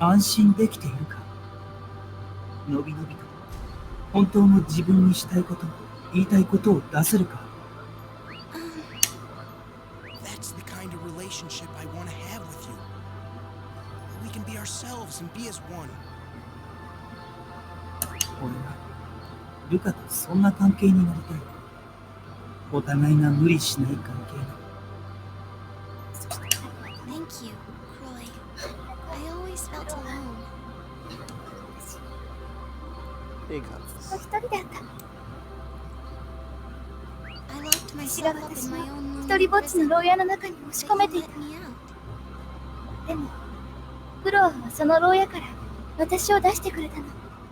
C: 安心できているか。のびのびと本当の自分にしたいこと、言いたいことを出せるか。
I: That's the kind of relationship I want to have with you. Where we can be ourselves and be as one.
C: 俺はルカとそんな関係になりたい。お互いが無理しない関係に。
H: thank you, Roy. I always felt alone.
B: Big hugs.
E: 一人だった。
H: I locked
E: 私が
H: myself up
E: 私
H: in
E: を
H: my own
E: 一人ぼっちの
H: prison,
E: 牢屋の中に押し
H: but
E: 込め
H: you
E: てい
H: let
E: た。
H: me out.
E: でもクロアはその牢屋から私を出してくれたの。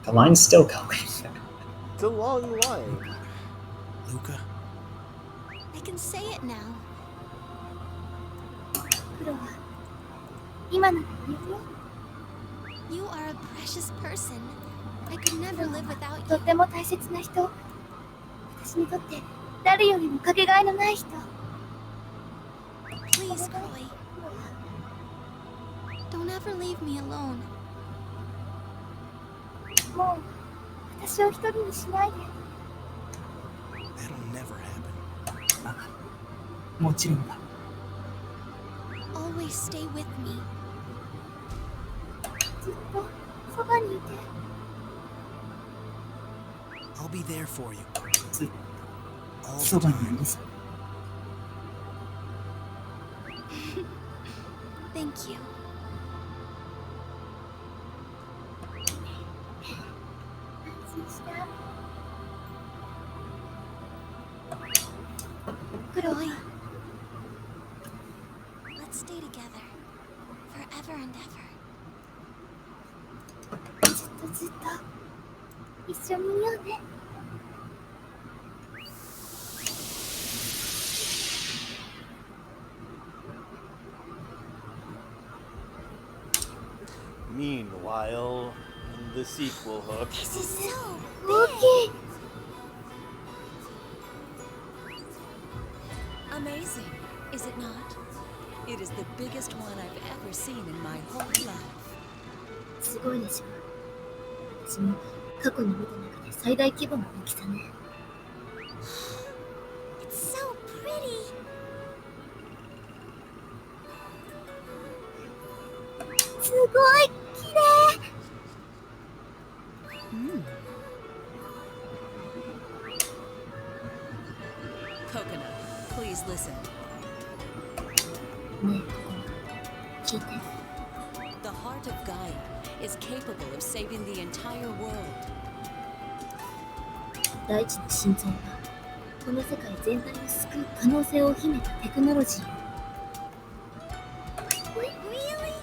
A: The line's still coming.
B: It's a long line.
I: Luca,
H: I can say it now.
E: クロア、今なら言えるよ。
H: You are a precious person. I could never live without
E: と
H: you.
E: っても大切な人。私にとって誰よりもかけがえのない人。
H: Please, Roy, don't ever leave me alone.
E: もう私を一人にしないで。
I: that'll never happen.
C: バカ。もちろんだ。
H: Always stay with me.
E: ずっとそばにいて。
I: I'll be there for you.
C: ずっ
I: All
C: と
I: the
C: そばにい
I: time.
C: るさ。
H: Thank you.
E: 安心した。クロア、
H: Roy, let's stay together forever and ever.
E: ずっとずっと一緒にいようね。
B: Meanwhile, in the sequel hook.
H: This is so
E: 大きい。
J: Amazing, is it not? It is the biggest one I've ever seen in my whole life.
E: すごいでしょ。私も過去に見た中で最大規模の大きさね。
H: It's so pretty.
E: すごい綺麗。
J: Coconut, please listen.
E: ねえ、ここ聞いて。
J: The heart of Gaia is capable of saving the entire world.
E: 大地の心臓はこの世界全体を救う可能性を秘めたテクノロジーよ。
H: Really?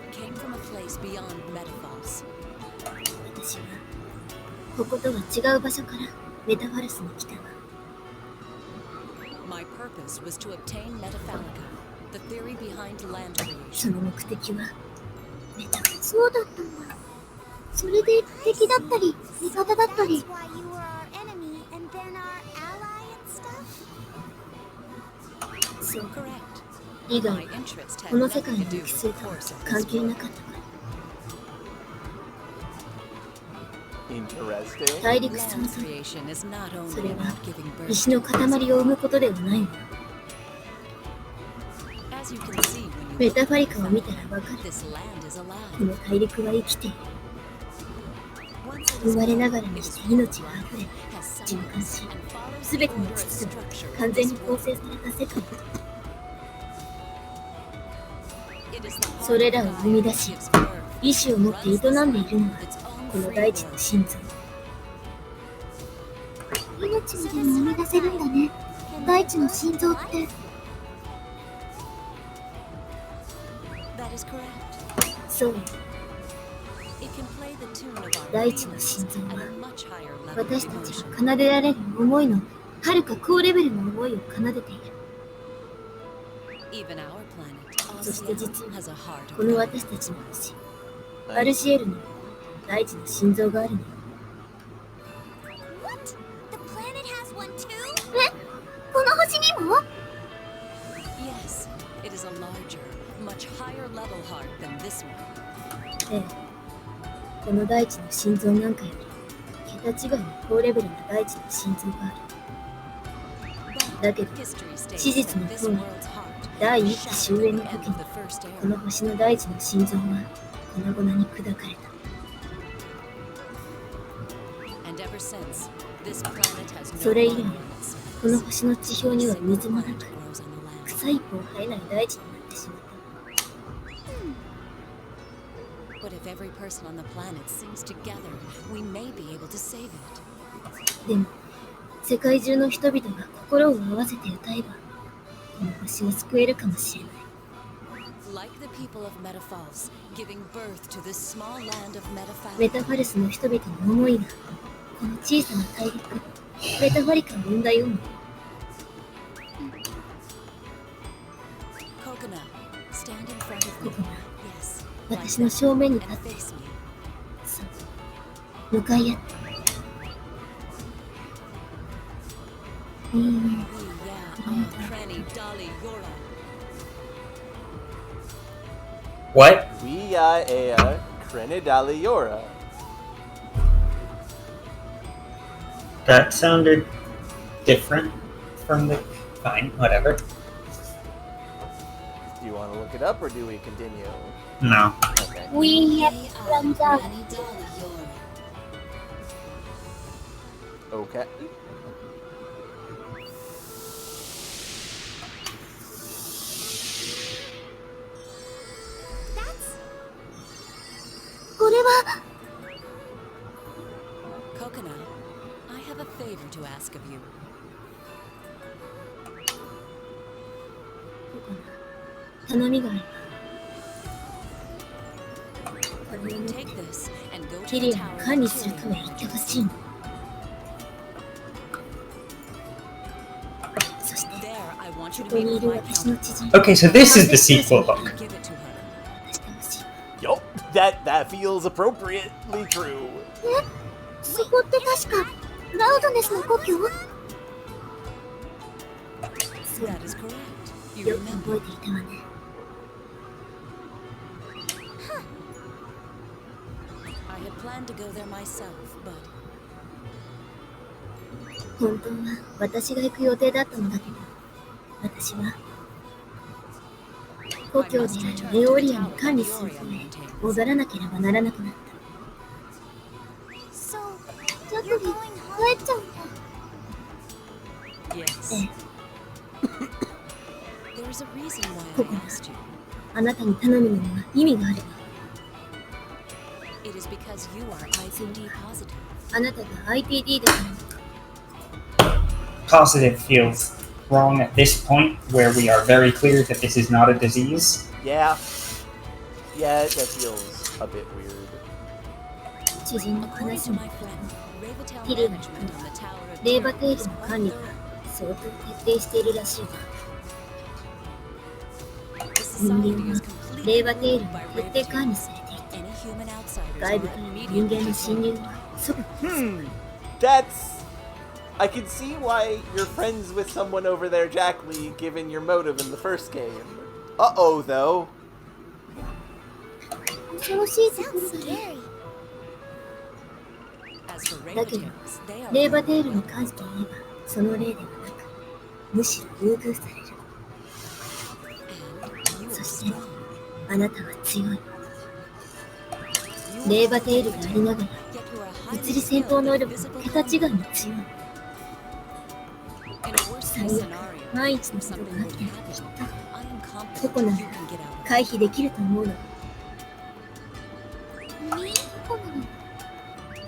J: I came from a place beyond metaphors.
E: 私はこことは違う場所からメタファルスに来たわ。
J: My purpose was to obtain Metaphalica, the theory behind land
E: そ
J: creation.
E: の目的はメタファルス。そうだったんだ。それで敵だったり味方だったり。
H: That's why you were our enemy and then our ally and stuff?
E: そう。
J: Correct.
E: 以外
J: My interest
E: こ
J: had
E: の世
J: nothing
E: 界
J: to
E: に
J: do
E: 生き
J: with
E: す
J: the
E: るとは
J: course of
E: 関
J: this
E: 係な
J: world.
E: かったから。
B: Interesting.
E: 大陸その
J: Land
E: 他
J: creation is not
E: そ
J: only
E: れは
J: about giving birth
E: 石の
J: to
E: 塊を生むことではないわ。
J: As you can see when
E: メ
J: you
E: タ
J: look
E: ファリカを見たらわかる。
J: this land is
E: こ
J: alive.
E: の大陸は生きている。
J: Once it
E: 生
J: is
E: まれなが
J: born,
E: らに
J: it
E: し
J: is
E: て命が
J: full
E: あ
J: of
E: ふれ、
J: life, has
E: 循環
J: science,
E: し、
J: and follows
E: す
J: the
E: べての
J: order and
E: 秩序
J: structure
E: が完
J: of
E: 全
J: this
E: に構
J: world.
E: 成された世界。
J: It is the heart
E: それ
J: of
E: らを生み出し
J: God that gives birth,
E: 意志を持って営んでいるのが
J: its own
E: この
J: free
E: 大地の
J: will.
E: 心臓。命までも生み出せるんだね。大地の心臓って。
J: That is correct.
E: そうよ。
J: It can play the tune of our
E: 大地の
J: feelings
E: 心臓
J: at
E: は
J: a much higher level of
E: 私たち
J: emotion.
E: が奏でられる思いのはるか高レベルの思いを奏でている。
J: Even our planet,
E: そして実
J: Ocean,
E: は
J: has a heart
E: こ
J: of
E: の
J: God.
E: 私たちの星アルシエルにも大地の心臓があるのよ。
H: What? The planet has one too?
E: この星にも？
J: Yes, it is a larger, much higher level heart than this one.
E: ええ。この大地の心臓なんかより桁違いの高レベルな大地の心臓がある。 だけど
J: History states
E: 史実
J: that
E: の
J: this
E: 通り
J: world's heart
E: 第
J: was
E: 一期終
J: shattered
E: 焉
J: at
E: の
J: the
E: 時
J: end
E: に
J: of the first
E: この
J: era.
E: 星の大地の心臓は粉々に砕かれた。
J: And ever since, this planet has no
E: それ以来
J: water in its
E: この
J: surface.
E: 星の地表には
J: A
E: 水
J: single
E: もな
J: plant
E: く
J: grows on the land.
E: 草一本生えない大地になってしまった。
J: But if every person on the planet sings together, we may be able to save it.
E: でも世界中の人々が心を合わせて歌えばこの星を救えるかもしれない。
J: Like the people of Metafalls, giving birth to this small land of
E: メ
J: Metafallica.
E: タファルスの人々の思いがこの小さな大陸メタファリカを生んだように。
J: Coconut, stand in front of
E: こ
J: me.
E: こが
J: Yes, like
E: 私の
J: that.
E: 正面に
J: And
E: 立って
J: face me.
E: そう向かい合って。いいね。
J: We, yeah, Cranny, Dolly, Yora.
A: What?
B: Via ea Crenidaliora.
A: That sounded different from the. Fine, whatever.
B: Do you want to look it up or do we continue?
A: No.
B: Okay.
E: We have
J: We
E: friends
J: are
E: out.
J: Cranny, Dolly, Yora.
B: Okay.
H: That's
E: これは
J: Coconut, I have a favor to ask of you.
E: 頼みがある。これを持って
J: Take this and go to
E: キ
J: the
E: リア
J: tower
E: を
J: of
E: 管理するた
J: Tyrion.
E: め言ってほしいの。そして
J: There, I want you
E: こ
J: to
E: こ
J: meet
E: にい
J: with
E: る
J: my
E: 私の
J: counterpart.
E: 知人
A: Okay, so this is the sequel book.
J: And give it to her.
E: してほしい。
B: Yup, that feels appropriately true.
E: そこって確かラウドネスの故郷？そうだ
J: That is correct. You
E: よく
J: remember.
E: 覚えていたわね
J: I had planned to go there myself, but
E: 本当は私が行く予定だったのだけど私は故郷であるレオリアに管理するため戻らなければならなくなった
H: So,
E: ジャク
H: you're
E: リ
H: going
E: 帰
H: home?
E: っちゃうんだ
J: yes.
E: ええ
J: There's a reason why
E: こ
J: I
E: こだ
J: asked you.
E: あなたに頼むのには意味があるわ
J: It is because you are ICD positive.
E: あなたが ITD だから
A: Positive feels wrong at this point, where we are very clear that this is not a disease.
B: Yeah. Yeah, that feels a bit weird.
E: 知人の
J: According
E: 話
J: to
E: に
J: my friend, Ravatel
E: Kitty.
J: management on the Tower of
E: レーバ
J: Terror
E: テー
J: is
E: ルの
J: quite
E: 管理が
J: thorough.
E: 相当徹底しているらしいわ
J: The
E: 人
J: society
E: 間
J: is
E: は
J: completely
E: レーバテール
J: ruled
E: に
J: by
E: 徹底管理
J: Ravatel.
E: されていて
J: Any human outsiders
E: 外
J: are
E: 部からの人
J: immediately
E: 間の侵入
J: controlled.
E: は即
B: That's... I can see why you're friends with someone over there, Jack Lee, given your motive in the first game. Uh-oh, though.
E: 恐ろしいところ
H: Sounds
E: だね
H: scary.
J: As for
E: だけど
J: Ravateos, they are
E: レーバテール
J: welcome.
E: に関して言えばその例ではなくむしろ優遇される
J: And you
E: そ
J: are
E: して
J: strong.
E: あなたは強い
J: You
E: レ
J: are
E: ーバテールがありながら
J: yet you are highly
E: 物理戦闘
J: skilled
E: 能
J: at
E: 力
J: physical
E: も桁違い
J: combat.
E: に強い
J: In a worst
E: 最
J: case
E: 悪
J: scenario,
E: 万一の
J: if
E: こと
J: something
E: があ
J: were
E: っ
J: to
E: ても
J: happen,
E: きっ
J: I am
E: と
J: confident
E: ここな
J: you
E: ら
J: can get out of
E: 回避できると思うの
H: Me?
E: ここなの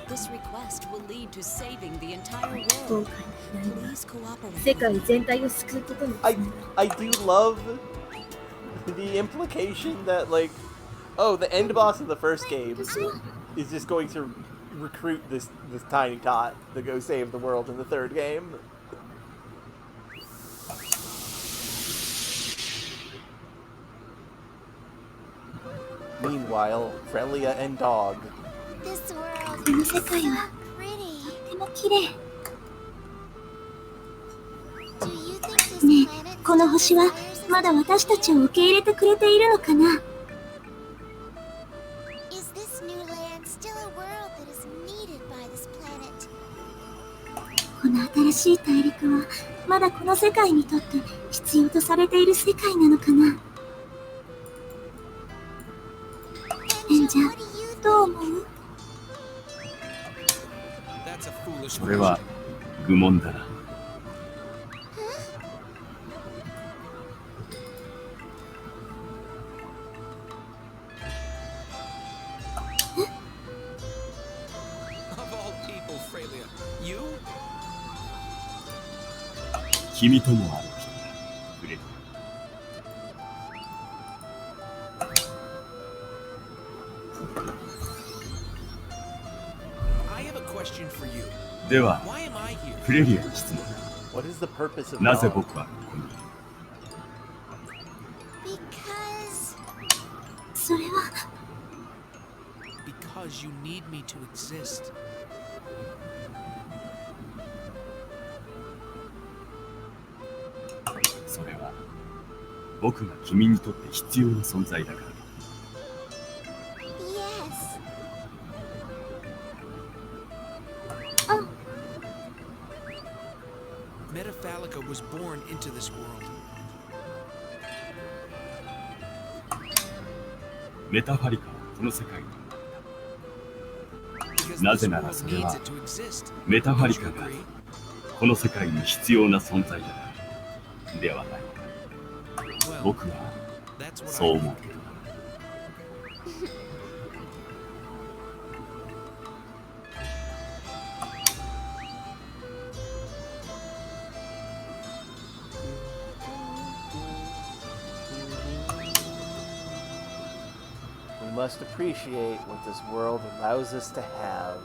J: This request will lead to saving the entire
E: 今
J: world.
E: 回の依頼は
J: Please cooperate.
E: 世界全体を救うことにつながる
B: I do love the implication that, like, oh, the end boss of the first game is just going to recruit this tiny tot to go save the world in the third game. Meanwhile, Frelia and Dog.
H: This world
E: この
H: is
E: 世界は
H: so pretty.
E: とても綺麗
H: Do you think this
E: ね
H: planet
E: えこの星は
H: still inspires us
E: まだ私たちを受け入れてくれているのかな
H: Is this new land still a world that is needed by this planet?
E: この新しい大陸はまだこの世界にとって必要とされている世界なのかな
H: And
E: じゃ
H: what do you
E: どう思う
I: That's a foolish
G: それは愚問だな。
I: Of all people, Frelia. You?
G: 君ともある人だ。フレディ。
I: I have a question for you.
G: では、
I: Why am I here?
G: フレディアに質問。
B: What is the purpose of
G: なぜ
B: Dog?
G: 僕はここにいる？
H: Because
E: それは
I: Because you need me to exist.
G: それは僕が君にとって必要な存在だから。
H: yes.
I: Metafalica was born into this world.
G: メタファリカはこの世界に
I: Because
G: な
I: this
G: ぜなら
I: world
G: それは
I: needs it to exist.
G: メタファリ
I: Don't
G: カ
I: you
G: が
I: agree?
G: この世界に必要な存在だからではない。
I: Well,
G: 僕は
I: that's what
G: そう
I: I
G: 思う
I: think.
G: けどな。
B: We must appreciate what this world allows us to have.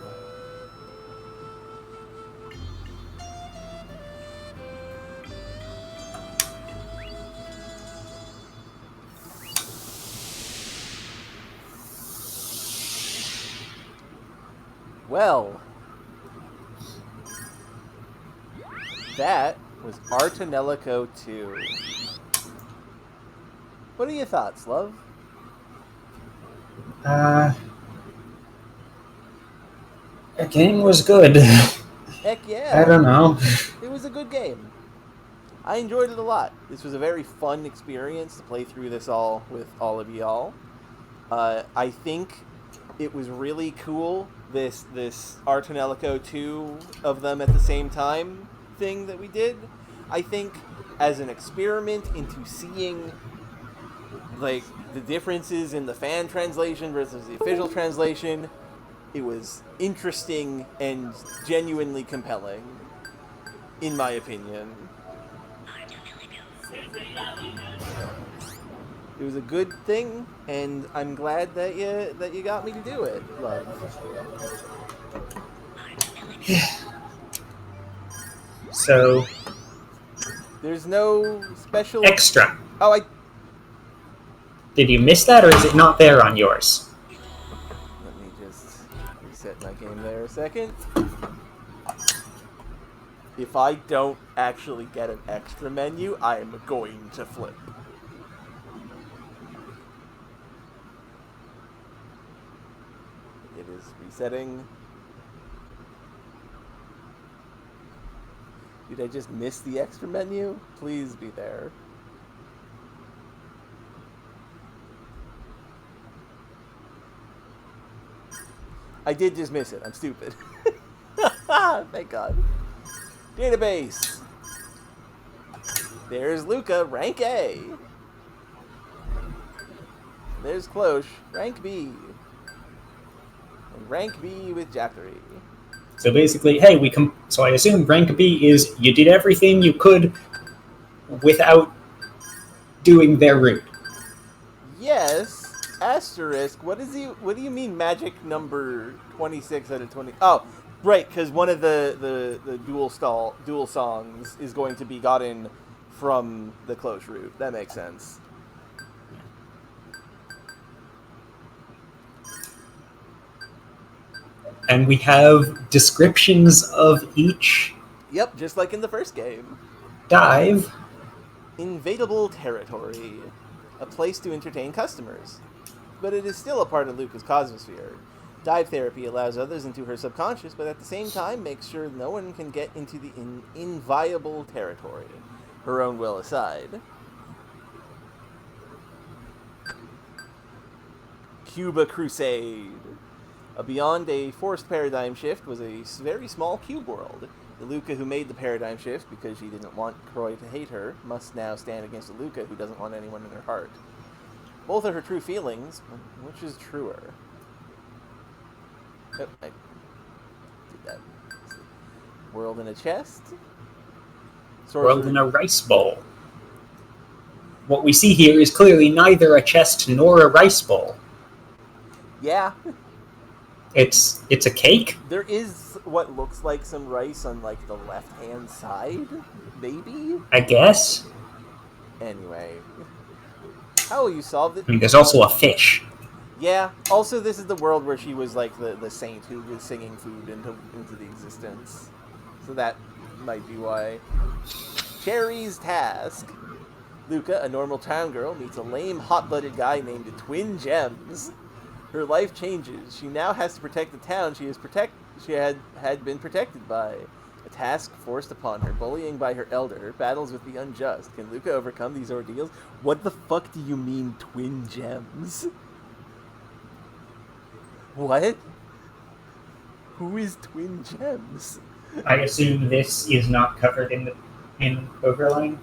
B: Well, that was Tonelico 2. What are your thoughts, love?
A: The game was good.
B: Heck yeah.
A: I don't know.
B: It was a good game. I enjoyed it a lot. This was a very fun experience to play through this all with all of y'all. I think it was really cool, this Tonelico 2 of them at the same time thing that we did. I think as an experiment into seeing like the differences in the fan translation versus the official translation, it was interesting and genuinely compelling, in my opinion. It was a good thing, and I'm glad that you got me to do it, love.
A: So
B: There's no special
A: extra.
B: Oh,
A: Did you miss that, or is it not there on yours?
B: Let me just reset my game there a second. If I don't actually get an extra menu, I am going to flip. It is resetting. Did I just miss the extra menu? Please be there. I did just miss it. I'm stupid. Thank God. Database. There's Luca, rank A. There's Cloche, rank B. And rank B with Jackery.
A: So basically, hey, so I assume rank B is you did everything you could without doing their route.
B: Yes. Asterisk. What do you mean magic number 26 out of 20? Oh, right, because one of the dual songs is going to be gotten from the Cloche route. That makes sense.
A: And we have descriptions of each.
B: Yep, just like in the first game.
A: Dive.
B: Invadable territory. A place to entertain customers. But it is still a part of Luca's cosmosphere. Dive therapy allows others into her subconscious, but at the same time makes sure no one can get into the inviolable territory. Her own will aside. Cuba Crusade. Beyond a forced paradigm shift was a very small cube world. The Luca who made the paradigm shift, because she didn't want Croy to hate her, must now stand against a Luca who doesn't want anyone in her heart. Both are her true feelings, which is truer? Oh, I did that. World in a chest?
A: World in a rice bowl. What we see here is clearly neither a chest nor a rice bowl.
B: Yeah.
A: It's a cake?
B: There is what looks like some rice on, like, the left-hand side, maybe?
A: I guess.
B: Anyway. How will you solve it?
A: I mean, there's also a fish.
B: Yeah. Also, this is the world where she was, like, the saint who was singing food into the existence. So that might be why. Cherry's task. Luca, a normal town girl, meets a lame, hot-blooded guy named Twin Gems. Her life changes. She now has to protect the town she had been protected by. A task forced upon her, bullying by her elder, battles with the unjust. Can Luca overcome these ordeals? What the fuck do you mean, Twin Gems? What? Who is Twin Gems?
A: I assume this is not covered in Overline?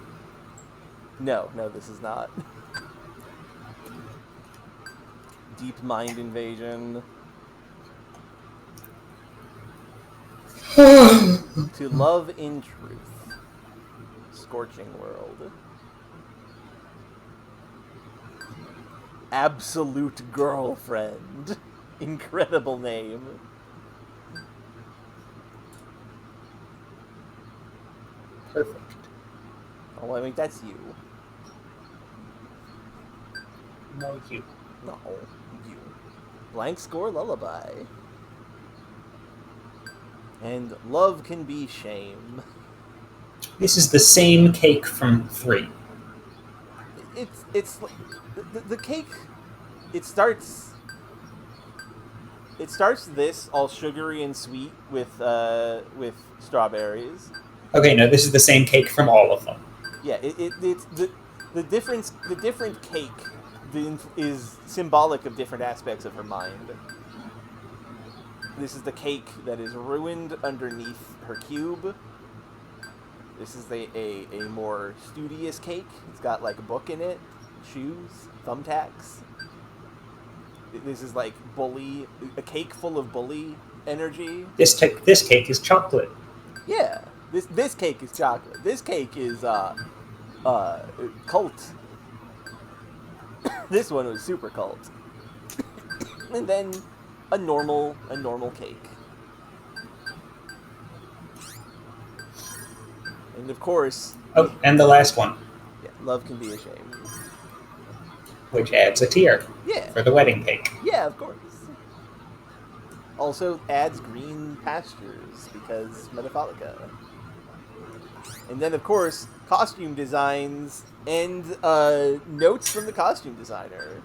B: No, this is not. Deep Mind Invasion. To Love in Truth. Scorching World. Absolute Girlfriend. Incredible name.
A: Perfect.
B: Oh, I mean, that's you.
A: No, you.
B: No, you. Blank Score Lullaby. And Love Can Be Shame.
A: This is the same cake from 3.
B: It's the cake. It starts this all sugary and sweet with strawberries.
A: Okay, no, this is the same cake from all of them.
B: Yeah, it's the difference. The different cake is symbolic of different aspects of her mind. This is the cake that is ruined underneath her cube. This is a more studious cake. It's got like a book in it, shoes, thumbtacks. This is like a cake full of bully energy.
A: This cake is chocolate.
B: Yeah, this cake is chocolate. This cake is cult. This one was super cult. And then a normal cake. And of course...
A: Oh, and the last one.
B: Yeah, love can be a shame.
A: Which adds a tier.
B: Yeah.
A: For the wedding cake.
B: Yeah, of course. Also adds green pastures, because Metapholica. And then, of course, costume designs and notes from the costume designer.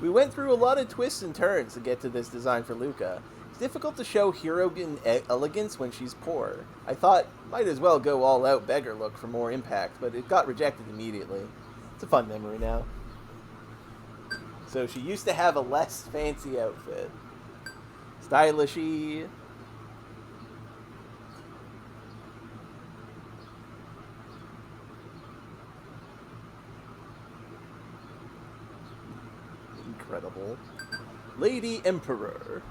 B: We went through a lot of twists and turns to get to this design for Luca. It's difficult to show hero-gin elegance when she's poor. I thought, might as well go all-out beggar look for more impact, but it got rejected immediately. It's a fun memory now. So she used to have a less fancy outfit. Stylishy. Incredible. Lady Emperor.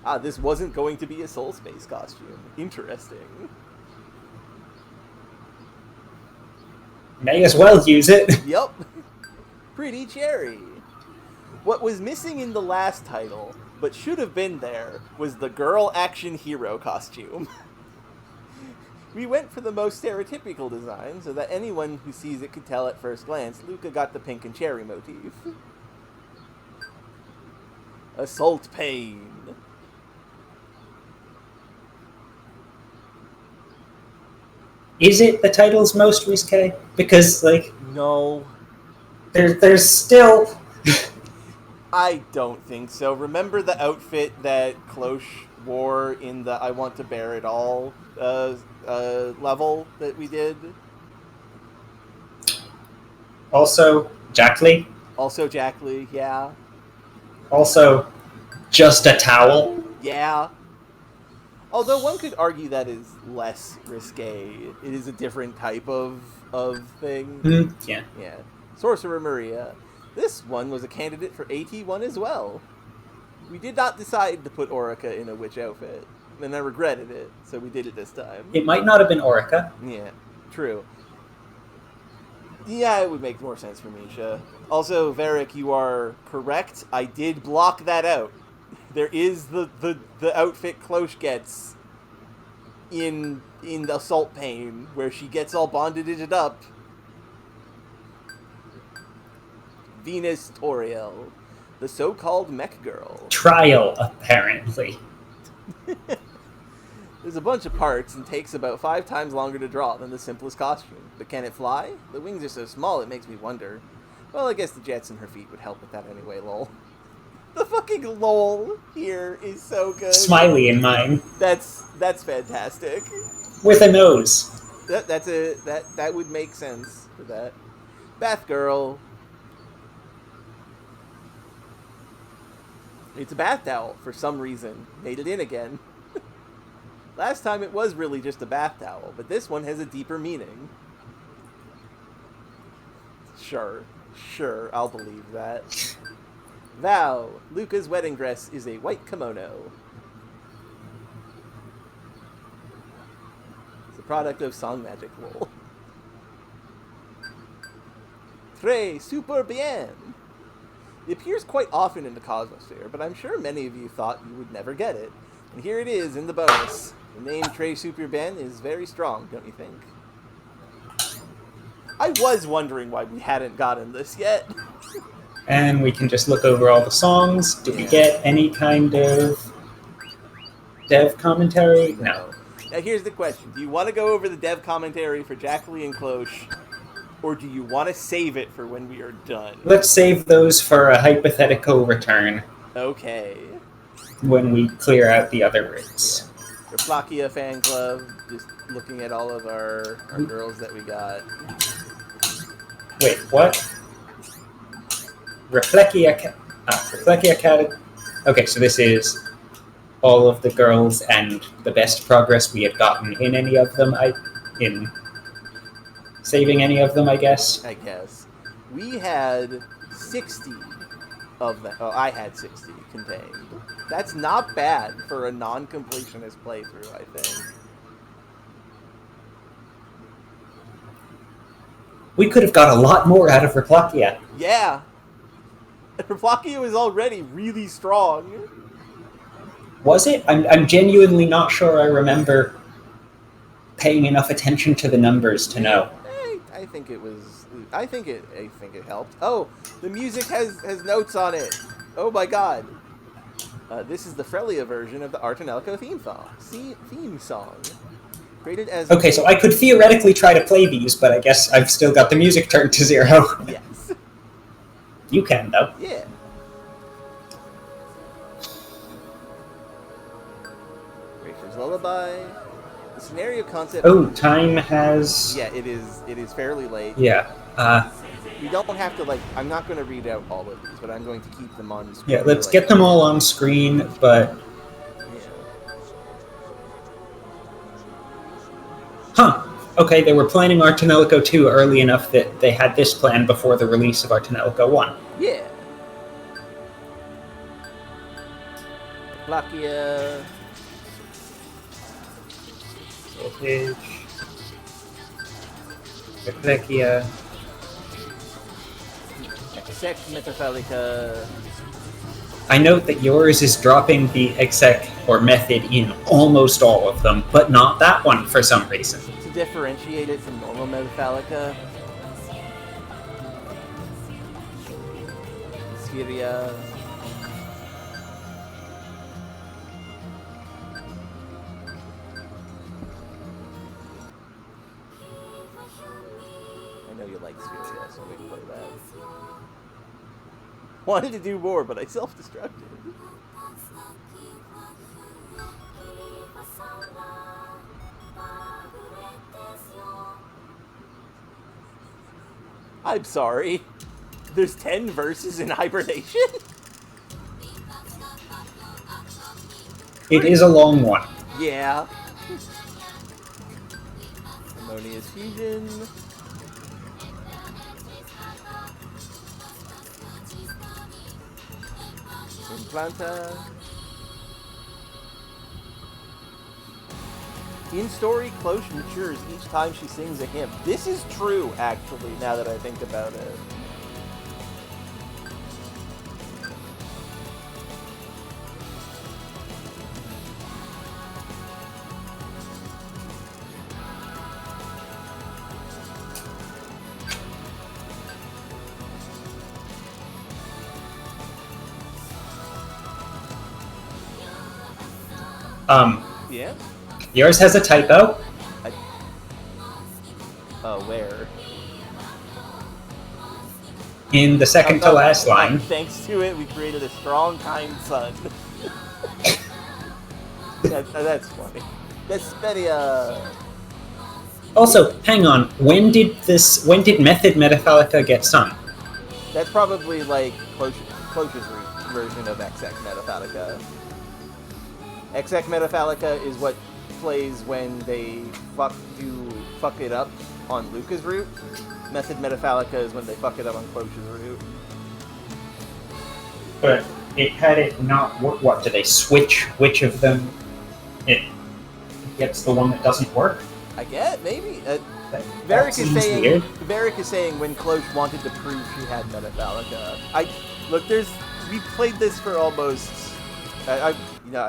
B: Ah, this wasn't going to be a Soul Space costume. Interesting.
A: May as well use it.
B: Yup. Pretty cherry. What was missing in the last title, but should have been there, was the girl action hero costume. We went for the most stereotypical design, so that anyone who sees it could tell at first glance Luca got the pink and cherry motif. Assault Pain.
A: Is it the title's most risque? Because, like...
B: No.
A: There's still...
B: I don't think so. Remember the outfit that Cloche wore in the I Want to Bear It All level that we did?
A: Also, Jack Lee.
B: Also Jack Lee, yeah.
A: Also, just a towel.
B: Yeah. Although one could argue that is less risque. It is a different type of thing.
A: Yeah.
B: Yeah. Sorcerer Maria. This one was a candidate for AT1 as well. We did not decide to put Orica in a witch outfit, and I regretted it, so we did it this time.
A: It might not have been Orica.
B: Yeah, true. Yeah, it would make more sense for Misha. Also, Varric, you are correct. I did block that out. There is the outfit Cloche gets in the Assault Pain, where she gets all bonded up. Venus Toriel, the so-called mech girl.
A: Trial, apparently.
B: There's a bunch of parts and takes about 5 times longer to draw than the simplest costume. But can it fly? The wings are so small it makes me wonder. Well, I guess the jets in her feet would help with that anyway, lol. The fucking lol here is so good.
A: Smiley in mine.
B: That's fantastic.
A: With a nose.
B: That would make sense for that. Bath girl. It's a bath towel for some reason. Made it in again. Last time it was really just a bath towel, but this one has a deeper meaning. Sure, I'll believe that. Vow, Luca's wedding dress is a white kimono. It's a product of Song Magic lol. Très super bien. It appears quite often in the Cosmosphere, but I'm sure many of you thought you would never get it. And here it is in the bonus. The name Très Super Ben is very strong, don't you think? I was wondering why we hadn't gotten this yet.
A: And we can just look over all the songs. Did we get any kind of dev commentary? No.
B: Now here's the question. Do you want to go over the dev commentary for Jackley and Cloche, or do you want to save it for when we are done?
A: Let's save those for a hypothetical return.
B: Okay.
A: When we clear out the other routes.
B: The Plakia fan club, just looking at all of our girls that we got.
A: Wait, what? Reflectia Cat. Okay, so this is all of the girls and the best progress we had gotten in any of them. In saving any of them, I guess.
B: I guess. We had 60 of them. Oh, I had 60 contained. That's not bad for a non-completionist playthrough, I think.
A: We could have got a lot more out of Reflectia.
B: Yeah. Reflectia was already really strong.
A: Was it? I'm genuinely not sure I remember paying enough attention to the numbers to know.
B: I think it was. I think it helped. Oh, the music has notes on it. Oh my god. This is the Frelia version of the Tonelico theme song. Created as.
A: Okay, so I could theoretically try to play these, but I guess I've still got the music turned to 0.
B: Yes.
A: You can though.
B: Yeah. Rachel's Lullaby. The scenario concept.
A: Oh, time has.
B: Yeah, it is fairly late.
A: Yeah.
B: We don't have to, like, I'm not going to read out all of these, but I'm going to keep them on screen.
A: Yeah, let's get them all on screen, but. Huh. Okay, they were planning Tonelico 2 early enough that they had this plan before the release of Tonelico 1.
B: Yeah. Plakia.
A: Voltage. Reflectia.
B: Exec Metafalica.
A: I note that yours is dropping the exec or method in almost all of them, but not that one for some reason.
B: To differentiate it from normal Metafalica. Syria. I know you like Syria, so we can play that. Wanted to do more, but I self-destructed. I'm sorry. There's 10 verses in hibernation?
A: It is a long one.
B: Yeah. Harmonious Fusion. Implanta. In story, Cloche matures each time she sings a hymn. This is true, actually, now that I think about it. Yeah?
A: Yours has a typo.
B: Where?
A: In the second to last line.
B: Thanks to it, we created a strong, kind son. That's funny. Vesperia.
A: Also, hang on. When did Method Metafalica get sung?
B: That's probably like Cloche's version of Exec Metafalica. Exec Metafalica is what plays when they fuck it up on Luca's route. Method Metafalica is when they fuck it up on Cloche's route.
A: But it had it not work. What, do they switch which of them it gets the one that doesn't work?
B: I get maybe.
A: Varric
B: is saying when Cloche wanted to prove she had Metafalica. We played this for almost. I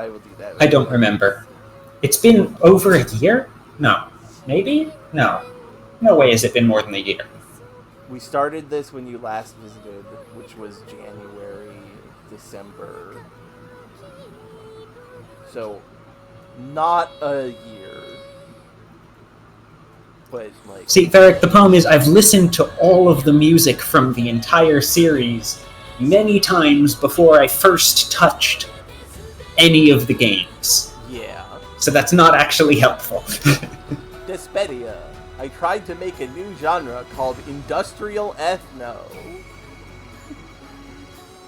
B: will do that.
A: I don't remember. It's been over a year? No. Maybe? No. No way has it been more than a year.
B: We started this when you last visited, which was January, December. So, not a year. But, like...
A: See, Varric, the problem is I've listened to all of the music from the entire series many times before I first touched any of the games.
B: Yeah.
A: So that's not actually helpful.
B: Despedia. I tried to make a new genre called Industrial Ethno.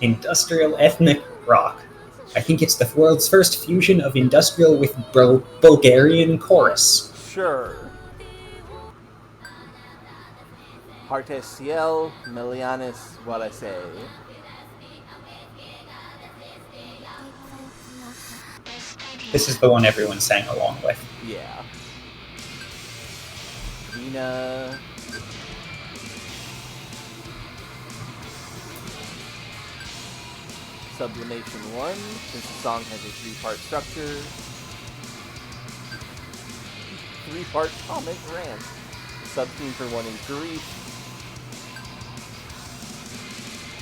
A: Industrial ethnic rock. I think it's the world's first fusion of industrial with Bulgarian chorus.
B: Sure. Partes Ciel, Melianis, what I say.
A: This is the one everyone sang along with.
B: Yeah. Vina. Sublimation 1, since the song has a 3-part structure. 3-part comic rant. The sub-theme for 1 is grief.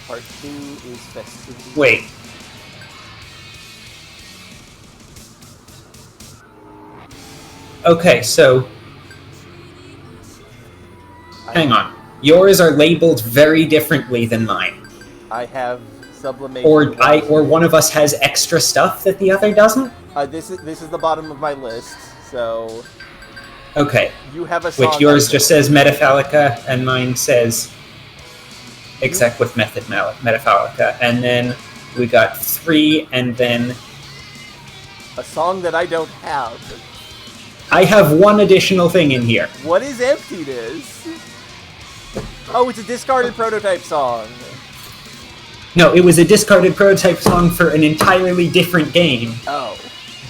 B: Part 2 is festivity.
A: Wait. Okay, so... Hang on. Yours are labeled very differently than mine.
B: I have sublimation.
A: Or one of us has extra stuff that the other doesn't?
B: This is the bottom of my list, so...
A: Okay.
B: You have a song...
A: Which yours just says Metaphalica, and mine says... Exec with Metaphalica. And then we got 3, and then...
B: A song that I don't have.
A: I have one additional thing in here.
B: What is Emptiness? Oh, it's a discarded prototype song.
A: No, it was a discarded prototype song for an entirely different game.
B: Oh.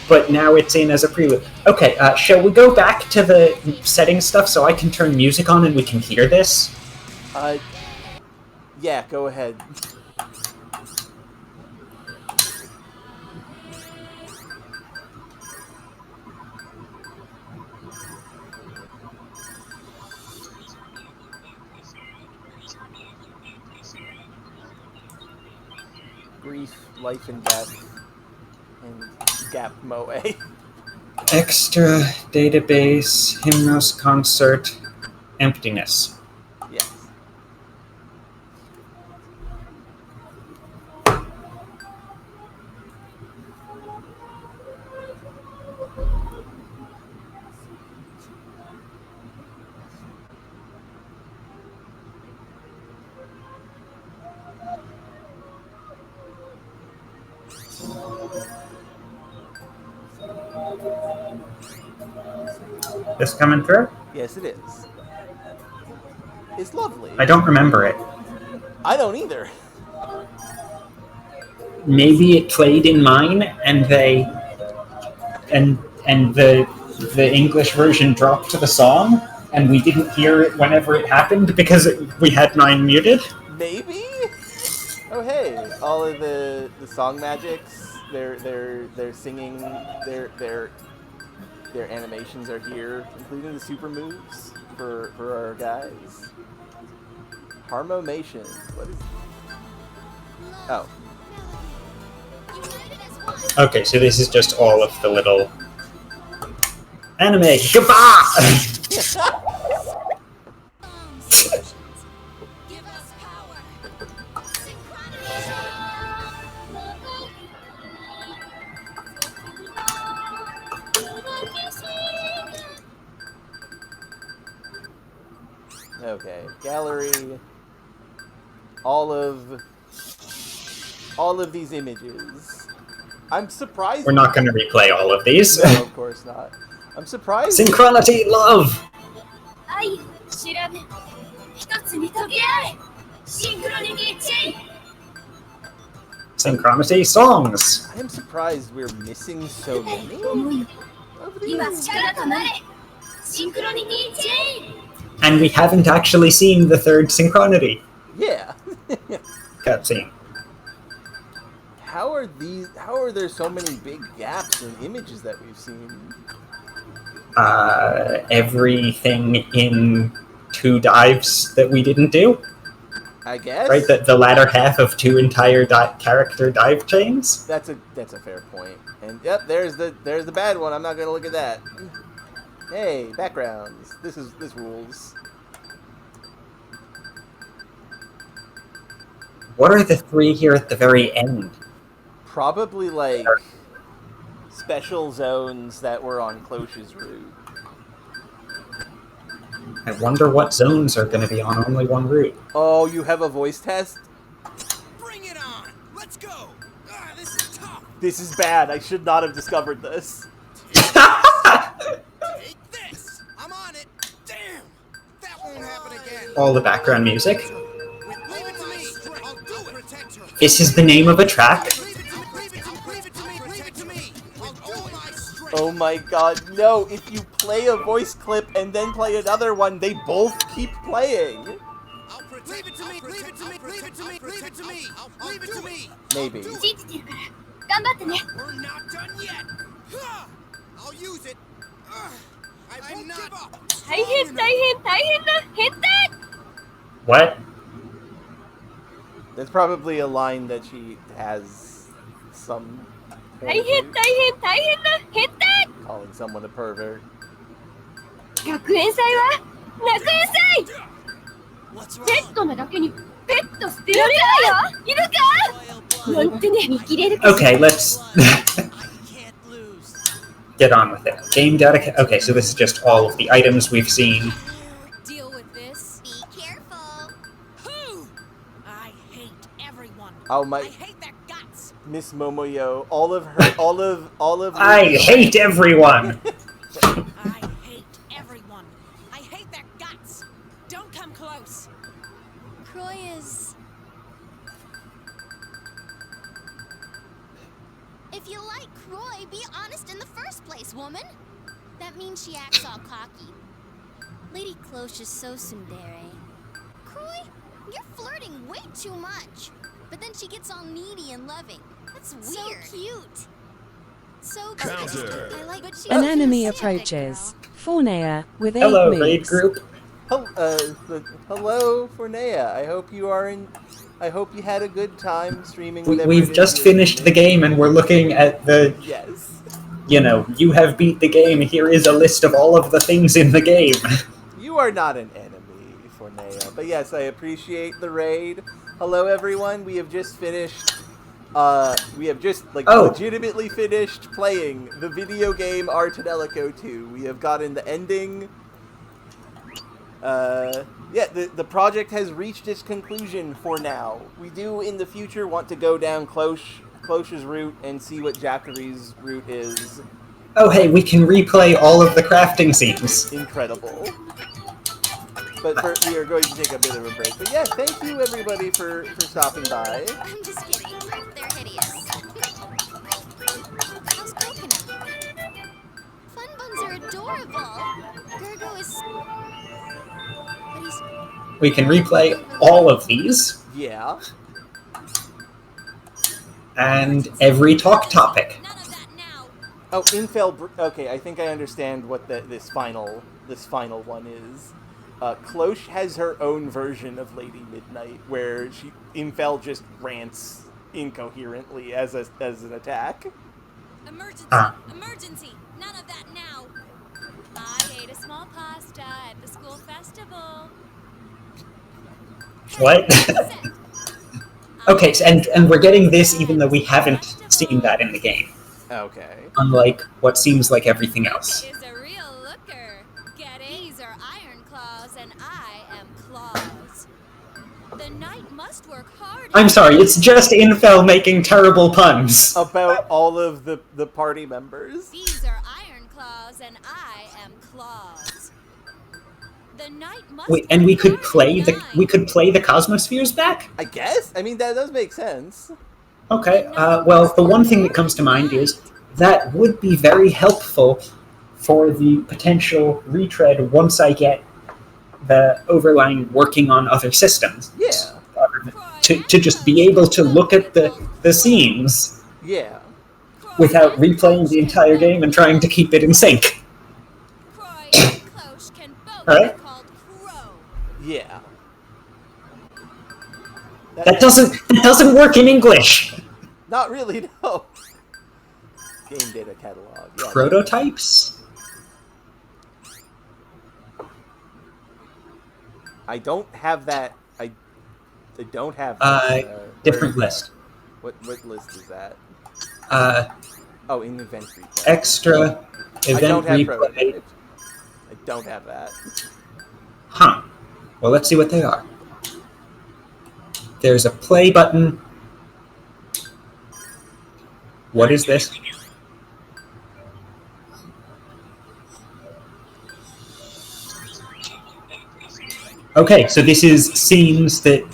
A: But now it's in as a prelude. Okay, shall we go back to the setting stuff so I can turn music on and we can hear this?
B: Yeah, go ahead. Grief, life and death, and Gap Moe.
A: Extra, database, Hymnos, concert, emptiness.
B: Yes.
A: This coming through?
B: Yes, it is. It's lovely.
A: I don't remember it.
B: I don't either.
A: Maybe it played in mine, and they... And the English version dropped the song, and we didn't hear it whenever it happened because we had mine muted?
B: Maybe? Oh hey, all of the song magics, they're singing, their animations are here, including the super moves for our guys. Harmomation. What is... Oh.
A: Okay, so this is just all of the little... Anime! Goodbye!
B: Okay, gallery. All of these images. I'm surprised.
A: We're not going to replay all of these.
B: No, of course not. I'm surprised.
A: Synchronity, love! Synchronity, songs!
B: I am surprised we're missing so many of these.
A: And we haven't actually seen the third synchronity
B: Yeah.
A: cutscene.
B: How are there so many big gaps in images that we've seen?
A: Everything in 2 dives that we didn't do.
B: I guess.
A: Right, the latter half of two entire character dive chains.
B: That's a fair point. And yep, there's the bad one. I'm not gonna look at that. Hey, backgrounds. This rules.
A: What are the three here at the very end?
B: Probably like special zones that were on Cloche's route.
A: I wonder what zones are going to be on only one route.
B: Oh, you have a voice test?
I: Bring it on! Let's go! This is tough!
B: This is bad. I should not have discovered this.
I: Take this! I'm on it! Damn! That won't happen again!
A: All the background music.
I: Leave it to me! I'll do it! Protect her!
A: This is the name of a track.
I: Leave it to me! I'll do my strength!
B: Oh my god, no. If you play a voice clip and then play another one, they both keep playing.
I: Leave it to me! Leave it to me! Leave it to me! Leave it to me! Leave it to me!
B: Maybe.
E: 信じてるから頑張ってね
I: We're not done yet! I'll use it! I won't give up!
D: 大変大変大変な変態
A: What?
B: There's probably a line that she has some
D: 大変大変大変な変態
B: calling someone a pervert.
D: 学園祭は学園祭
I: What's
D: ペットなだけにペット捨てられないよいるかなんてね見切れるか
A: Okay, let's
I: can't lose.
A: get on with it. Game data. Okay, so this is just all of the items we've seen.
J: Deal with this.
E: Be careful
J: Who? I hate everyone.
B: Oh
J: I
B: my,
J: hate their guts.
B: Miss Momoyo, all of
A: I hate everyone.
J: I hate everyone. I hate their guts. Don't come close.
H: Croy is... If you like Croy, be honest in the first place, woman. That means she acts all cocky. Lady Cloche is so tsundere. Croy, you're flirting way too much. But then she gets all needy and loving. That's weird. So cute. So cute. I like, but she's
K: An
H: a
K: enemy
H: sadistic
K: approaches.
H: girl.
K: Fornea with 8
A: Hello,
K: moves.
A: raid group.
B: Hello, Fornea. I hope you had a good time streaming. Whatever
A: We've
B: it is
A: just
B: you're
A: finished the
B: streaming.
A: game and we're looking at the,
B: Yes.
A: you have beat the game. Here is a list of all of the things in the game.
B: You are not an enemy, Fornea. But yes, I appreciate the raid. Hello, everyone. We have just finished. We have just legitimately finished playing the video game Tonelico 2. We have gotten the ending. Yeah, the project has reached its conclusion for now. We do in the future want to go down Cloche's route and see what Jackery's route is.
A: Oh, hey, we can replay all of the crafting scenes.
B: Incredible. But first, we are going to take a bit of a break. But yeah, thank you everybody for stopping by.
H: I'm just kidding. They're hideous. How's Coconut? Fun Buns are adorable. Gergo is... But he's...
A: We can replay all of these
B: Yeah.
A: and every talk topic.
H: None of that now.
B: Oh, Infel. Okay, I think I understand what this final one is. Cloche has her own version of Lady Midnight, where Infel just rants incoherently as an attack.
J: Emergency!
A: Ah.
J: Emergency! None of that now. I ate a small pasta at the school festival.
A: What?
J: Set.
A: Okay, so, and we're getting this even though we haven't seen that in the game,
B: Okay.
A: unlike what seems like everything else.
J: Is a real looker. Get it? These are Iron Claws, and I am Claws. The knight must work hard.
A: I'm sorry, it's just Infel making terrible puns.
B: About all of the party members.
J: These are Iron Claws, and I am Claws. The knight must
A: And we
J: work
A: could
J: hard
A: play
J: and
A: the Cosmospheres back?
B: I guess. I mean, that does make sense.
A: Okay, well, the one thing that comes to mind is that would be very helpful for the potential retread once I get the overline working on other systems.
B: Yeah.
A: To just be able to look at the scenes
B: Yeah.
A: without replaying the entire game and trying to keep it in sync.
J: Croy and Cloche can both
A: Alright.
J: be called Crow.
B: Yeah.
A: That doesn't work in English.
B: Not really, no. Game data catalog. Yeah,
A: Prototypes?
B: I don't have that. I don't have that.
A: Different list.
B: What list is that?
A: Oh,
B: in event replay.
A: Extra
B: I don't
A: event
B: have
A: replay.
B: prototypes. I don't have that.
A: Huh. Well, let's see what they are. There's a play button. What is this? Okay, so this seems that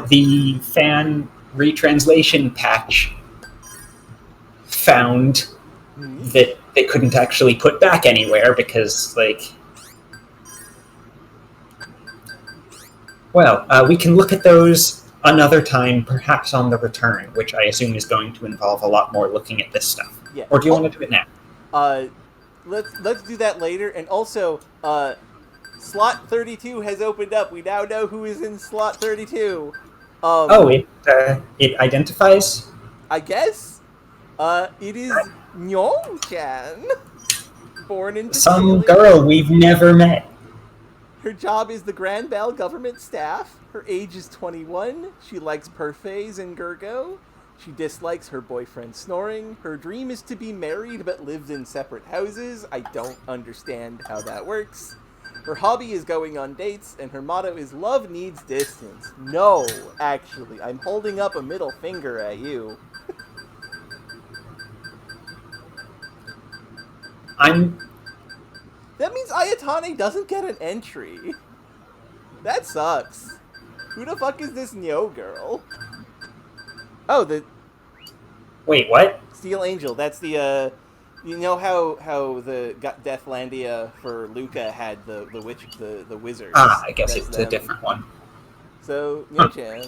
A: the fan retranslation patch found that they couldn't actually put back anywhere because, like, well, we can look at those another time, perhaps on the return, which I assume is going to involve a lot more looking at this stuff.
B: Yeah.
A: Or do you want to do it now?
B: Let's do that later. And also, slot 32 has opened up. We now know who is in slot 32.
A: It identifies?
B: I guess. It is Nyong-chan. Born into
A: some girl we've never met.
B: Her job is the Grand Bell government staff. Her age is 21. She likes parfaits and Gurgo. She dislikes her boyfriend snoring. Her dream is to be married but lives in separate houses. I don't understand how that works. Her hobby is going on dates, and her motto is love needs distance. No, actually, I'm holding up a middle finger at you. That means Ayatane doesn't get an entry. That sucks. Who the fuck is this Nyo girl? Oh,
A: Wait, what?
B: Steel Angel. That's the, you know how the Deathlandia for Luca had the wizards?
A: I guess it's a different one.
B: So, Nyo-chan,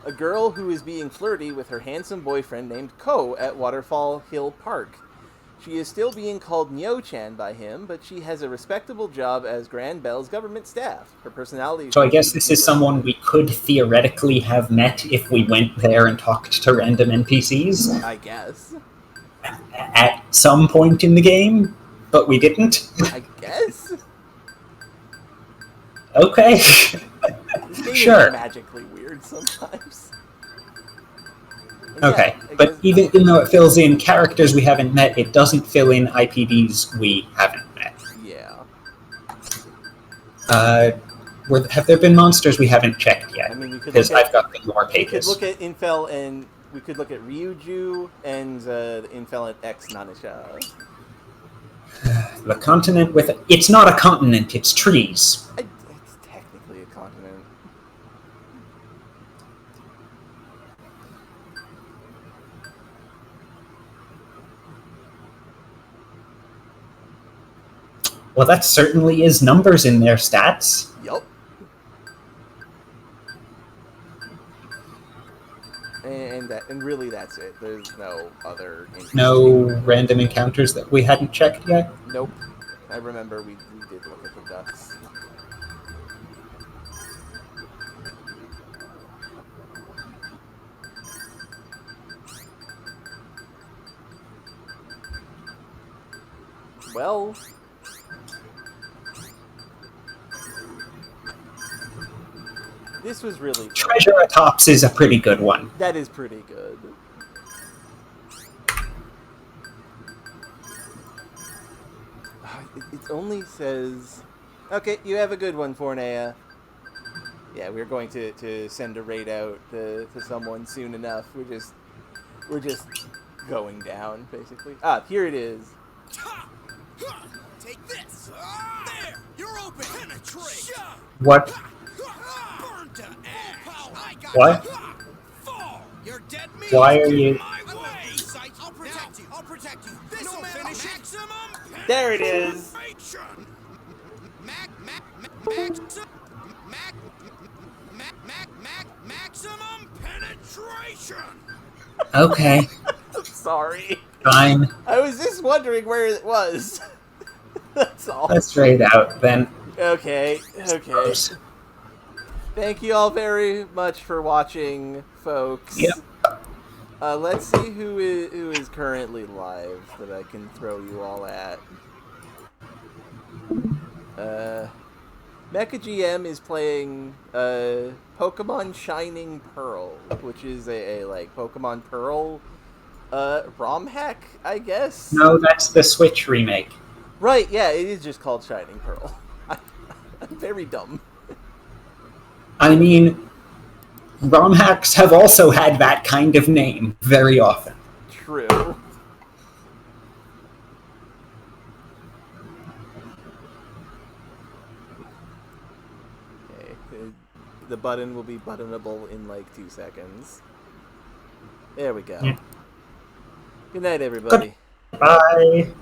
B: a girl who is being flirty with her handsome boyfriend named Ko at Waterfall Hill Park. She is still being called Nyo-chan by him, but she has a respectable job as Grand Bell's government staff. Her personality...
A: So I guess this is someone we could theoretically have met if we went there and talked to random NPCs.
B: I guess.
A: At some point in the game, but we didn't.
B: I guess.
A: Okay.
B: This game
A: Sure.
B: is magically weird sometimes.
A: Okay,
B: Yeah,
A: but even though it fills in characters we haven't met, it doesn't fill in IPDs we haven't met.
B: Yeah.
A: Have there been monsters we haven't checked yet?
B: I mean,
A: because I've got the more
B: We could
A: pages.
B: look at Infel and we could look at Ryuju and Infel at X Nenesha.
A: The continent with... It's not a continent, it's trees.
B: It's technically a continent.
A: Well, that certainly is numbers in their stats.
B: Yup. And really that's it. There's no other...
A: No random encounters that we hadn't checked yet?
B: Nope. I remember we did look at the ducks. Well... This was really good.
A: Treasuratops is a pretty good one.
B: That is pretty good. It only says... Okay, you have a good one, Fornea. Yeah, we're going to send a raid out to someone soon enough. We're just going down, basically. Ah, here it is.
I: Take this. There, you're open. Penetrate.
A: What?
I: Burn to ash. I got
A: What?
I: you. Fall. You're dead meat.
A: Why are you...
I: My way. I'll protect you. I'll protect you. This will finish maximum.
B: There it is.
I: Maximum penetration.
A: Okay.
B: Sorry.
A: Fine.
B: I was just wondering where it was. That's all.
A: Let's raid out, then.
B: Okay. Thank you all very much for watching, folks.
A: Yep.
B: Let's see who is currently live that I can throw you all at. Mecha GM is playing Pokemon Shining Pearl, which is a like Pokemon Pearl ROM hack, I guess.
A: No, that's the Switch remake.
B: Right, yeah, it is just called Shining Pearl. I'm very dumb.
A: I mean, ROM hacks have also had that kind of name very often.
B: True. Okay, the button will be buttonable in like 2 seconds. There we go.
A: Yeah.
B: Good night, everybody.
A: Bye.